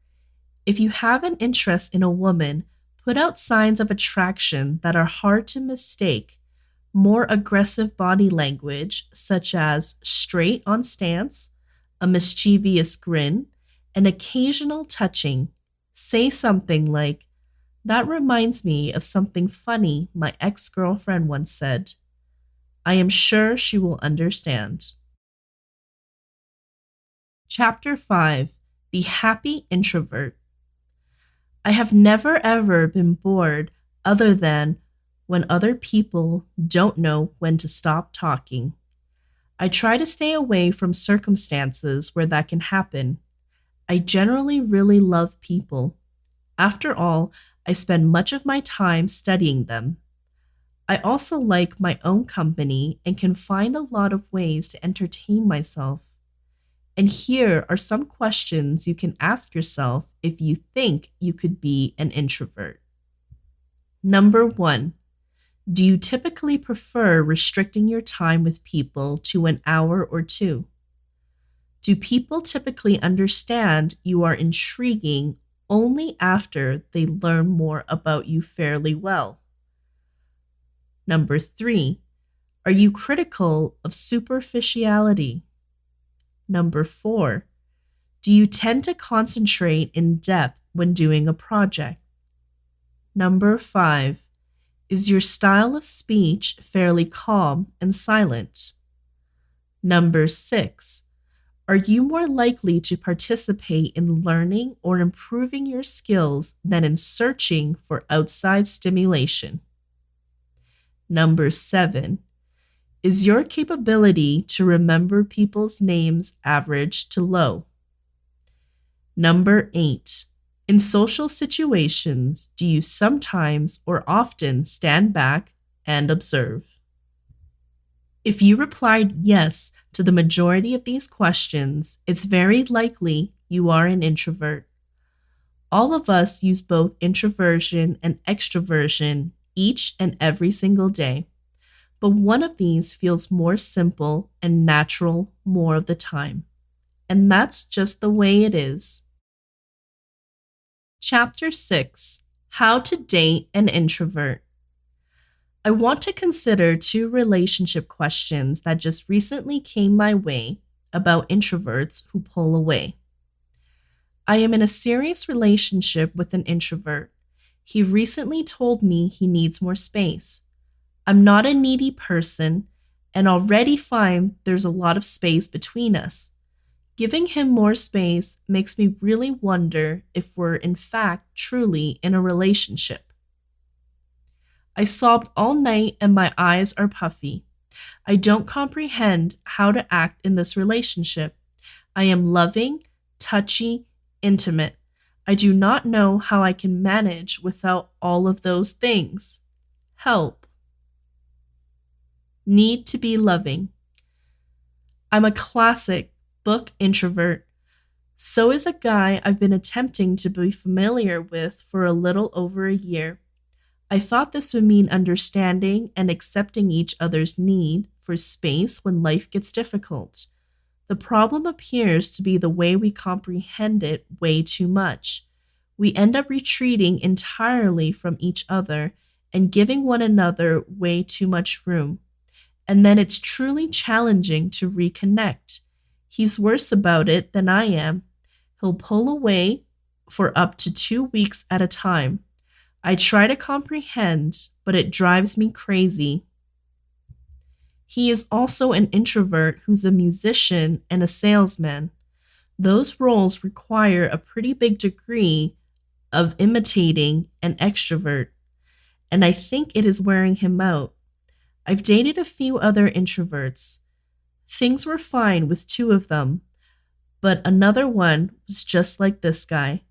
if you have an interest in a woman, put out signs of attraction that are hard to mistake. More aggressive body language, such as straight on stance, a mischievous grin, and occasional touching. Say something like, that reminds me of something funny my ex-girlfriend once said. I am sure she will understand. Chapter 5. The Happy Introvert. I have never ever been bored other than when other people don't know when to stop talking. I try to stay away from circumstances where that can happen. I generally really love people. After all, I spend much of my time studying them. I also like my own company and can find a lot of ways to entertain myself. And here are some questions you can ask yourself if you think you could be an introvert. Number 1. Do you typically prefer restricting your time with people to an hour or two? Do people typically understand you are intriguing only after they learn more about you fairly well? Number 3. Are you critical of superficiality? Number 4, do you tend to concentrate in depth when doing a project? Number 5, is your style of speech fairly calm and silent? Number 6, are you more likely to participate in learning or improving your skills than in searching for outside stimulation? Number 7, is your capability to remember people's names average to low? Number 8, in social situations, do you sometimes or often stand back and observe? If you replied yes to the majority of these questions, it's very likely you are an introvert. All of us use both introversion and extroversion each and every single day, but one of these feels more simple and natural more of the time. And that's just the way it is. Chapter 6, How to Date an Introvert. I want to consider 2 relationship questions that just recently came my way about introverts who pull away. I am in a serious relationship with an introvert. He recently told me he needs more space. I'm not a needy person and already find there's a lot of space between us. Giving him more space makes me really wonder if we're in fact truly in a relationship. I sobbed all night and my eyes are puffy. I don't comprehend how to act in this relationship. I am loving, touchy, intimate. I do not know how I can manage without all of those things. Help. Need to be loving. I'm a classic book introvert. So is a guy I've been attempting to be familiar with for a little over a year. I thought this would mean understanding and accepting each other's need for space when life gets difficult. The problem appears to be the way we comprehend it way too much. We end up retreating entirely from each other and giving one another way too much room. And then it's truly challenging to reconnect. He's worse about it than I am. He'll pull away for up to 2 weeks at a time. I try to comprehend, but it drives me crazy. He is also an introvert who's a musician and a salesman. Those roles require a pretty big degree of imitating an extrovert, and I think it is wearing him out. I've dated a few other introverts. Things were fine with 2 of them, but another one was just like this guy.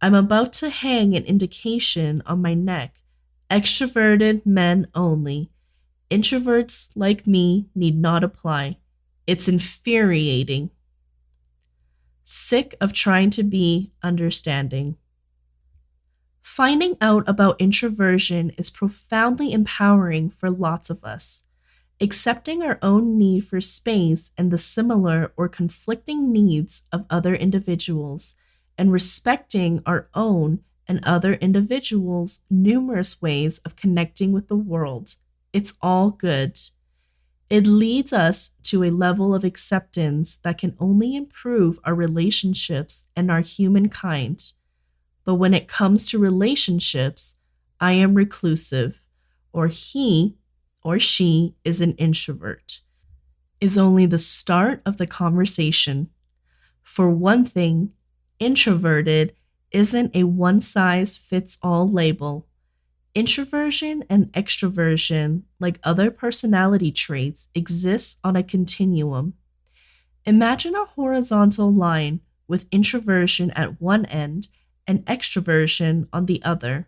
I'm about to hang an indication on my neck. Extroverted men only. Introverts like me need not apply. It's infuriating. Sick of trying to be understanding. Finding out about introversion is profoundly empowering for lots of us. Accepting our own need for space and the similar or conflicting needs of other individuals, and respecting our own and other individuals' numerous ways of connecting with the world. It's all good. It leads us to a level of acceptance that can only improve our relationships and our humankind. But when it comes to relationships, I am reclusive, or he or she is an introvert, is only the start of the conversation. For one thing, introverted isn't a one-size-fits-all label. Introversion and extroversion, like other personality traits, exists on a continuum. Imagine a horizontal line with introversion at one end and extroversion on the other.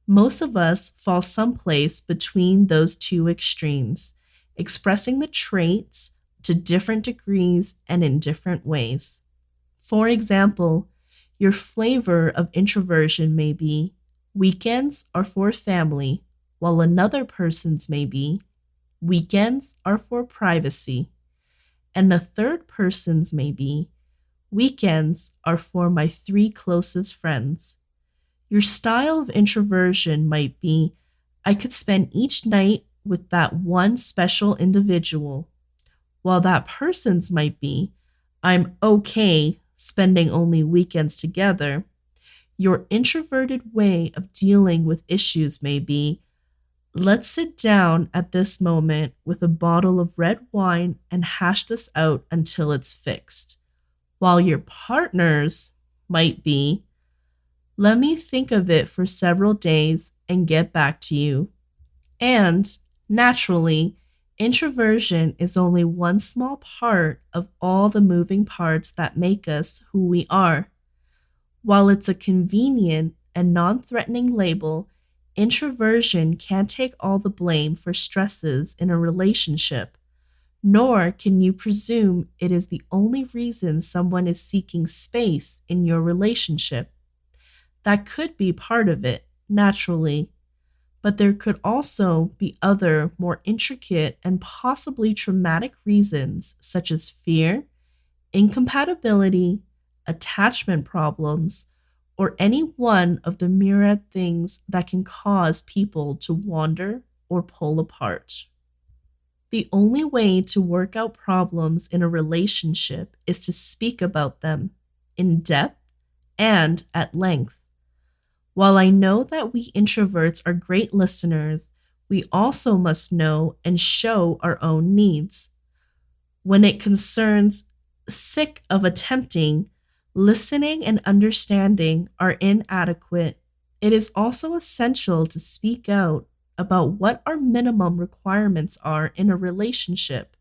Most of us fall someplace between those 2 extremes, expressing the traits to different degrees and in different ways. For example, your flavor of introversion may be weekends are for family, while another person's may be weekends are for privacy, and a third person's may be weekends are for my 3 closest friends. Your style of introversion might be I could spend each night with that one special individual, while that person's might be, I'm okay spending only weekends together. Your introverted way of dealing with issues may be, let's sit down at this moment with a bottle of red wine and hash this out until it's fixed. While your partners might be, let me think of it for several days and get back to you. And naturally, introversion is only one small part of all the moving parts that make us who we are. While it's a convenient and non threatening label, introversion can't take all the blame for stresses in a relationship, nor can you presume it is the only reason someone is seeking space in your relationship. That could be part of it, naturally, but there could also be other, more intricate and possibly traumatic reasons, such as fear, incompatibility, attachment problems, or any one of the myriad things that can cause people to wander or pull apart. The only way to work out problems in a relationship is to speak about them in depth and at length. While I know that we introverts are great listeners, we also must know and show our own needs. When it concerns sick of attempting, listening and understanding are inadequate, it is also essential to speak out about what our minimum requirements are in a relationship: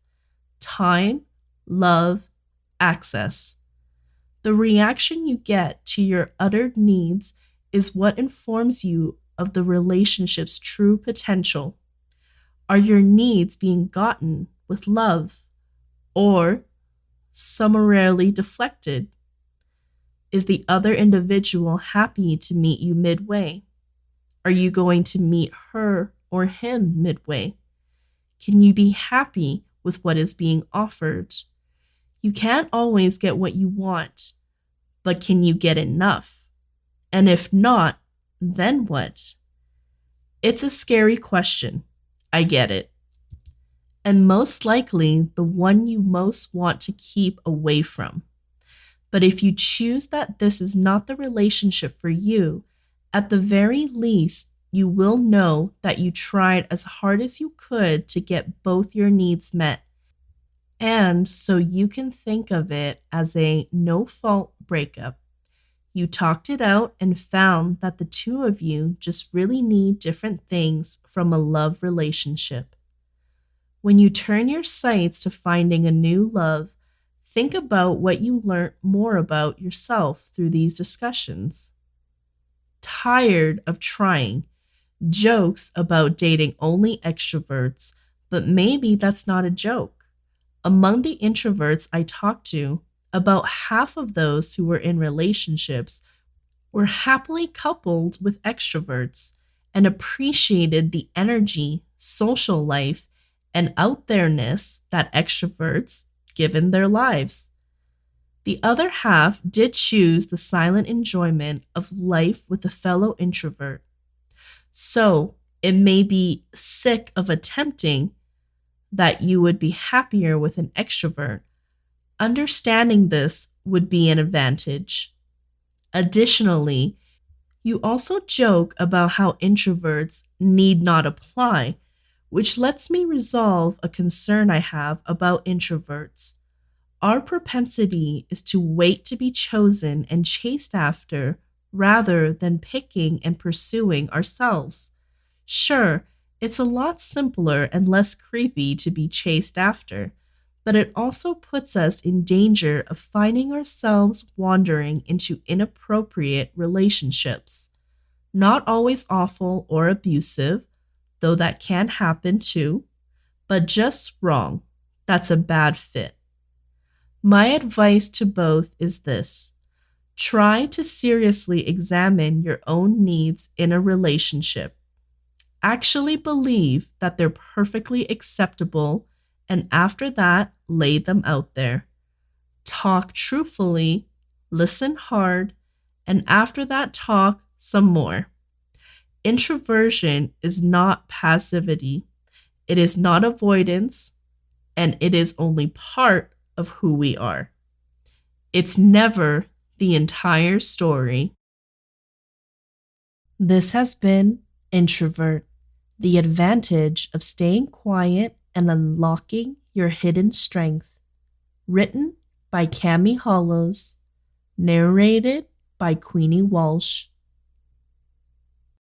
time, love, access. The reaction you get to your uttered needs is what informs you of the relationship's true potential. Are your needs being gotten with love or summarily deflected? Is the other individual happy to meet you midway? Are you going to meet her or him midway? Can you be happy with what is being offered? You can't always get what you want, but can you get enough? And if not, then what? It's a scary question. I get it. And most likely the one you most want to keep away from. But if you choose that this is not the relationship for you, at the very least, you will know that you tried as hard as you could to get both your needs met. And so you can think of it as a no fault breakup. You talked it out and found that the two of you just really need different things from a love relationship. When you turn your sights to finding a new love, think about what you learned more about yourself through these discussions. Tired of trying jokes about dating only extroverts, but maybe that's not a joke. Among the introverts I talked to, about half of those who were in relationships were happily coupled with extroverts and appreciated the energy, social life, and out there-ness that extroverts give in their lives. The other half did choose the silent enjoyment of life with a fellow introvert. So it may be sick of attempting that you would be happier with an extrovert. Understanding this would be an advantage. Additionally, you also joke about how introverts need not apply, which lets me resolve a concern I have about introverts. Our propensity is to wait to be chosen and chased after rather than picking and pursuing ourselves. Sure, it's a lot simpler and less creepy to be chased after, but it also puts us in danger of finding ourselves wandering into inappropriate relationships. Not always awful or abusive, though that can happen too, but just wrong. That's a bad fit. My advice to both is this: try to seriously examine your own needs in a relationship. Actually believe that they're perfectly acceptable, and after that, lay them out there. Talk truthfully, listen hard, and after that, talk some more. Introversion is not passivity. It is not avoidance, and it is only part of who we are. It's never the entire story. This has been Introvert, the advantage of staying quiet and unlocking your hidden strength. Written by Cami Hollows, narrated by Queenie Walsh.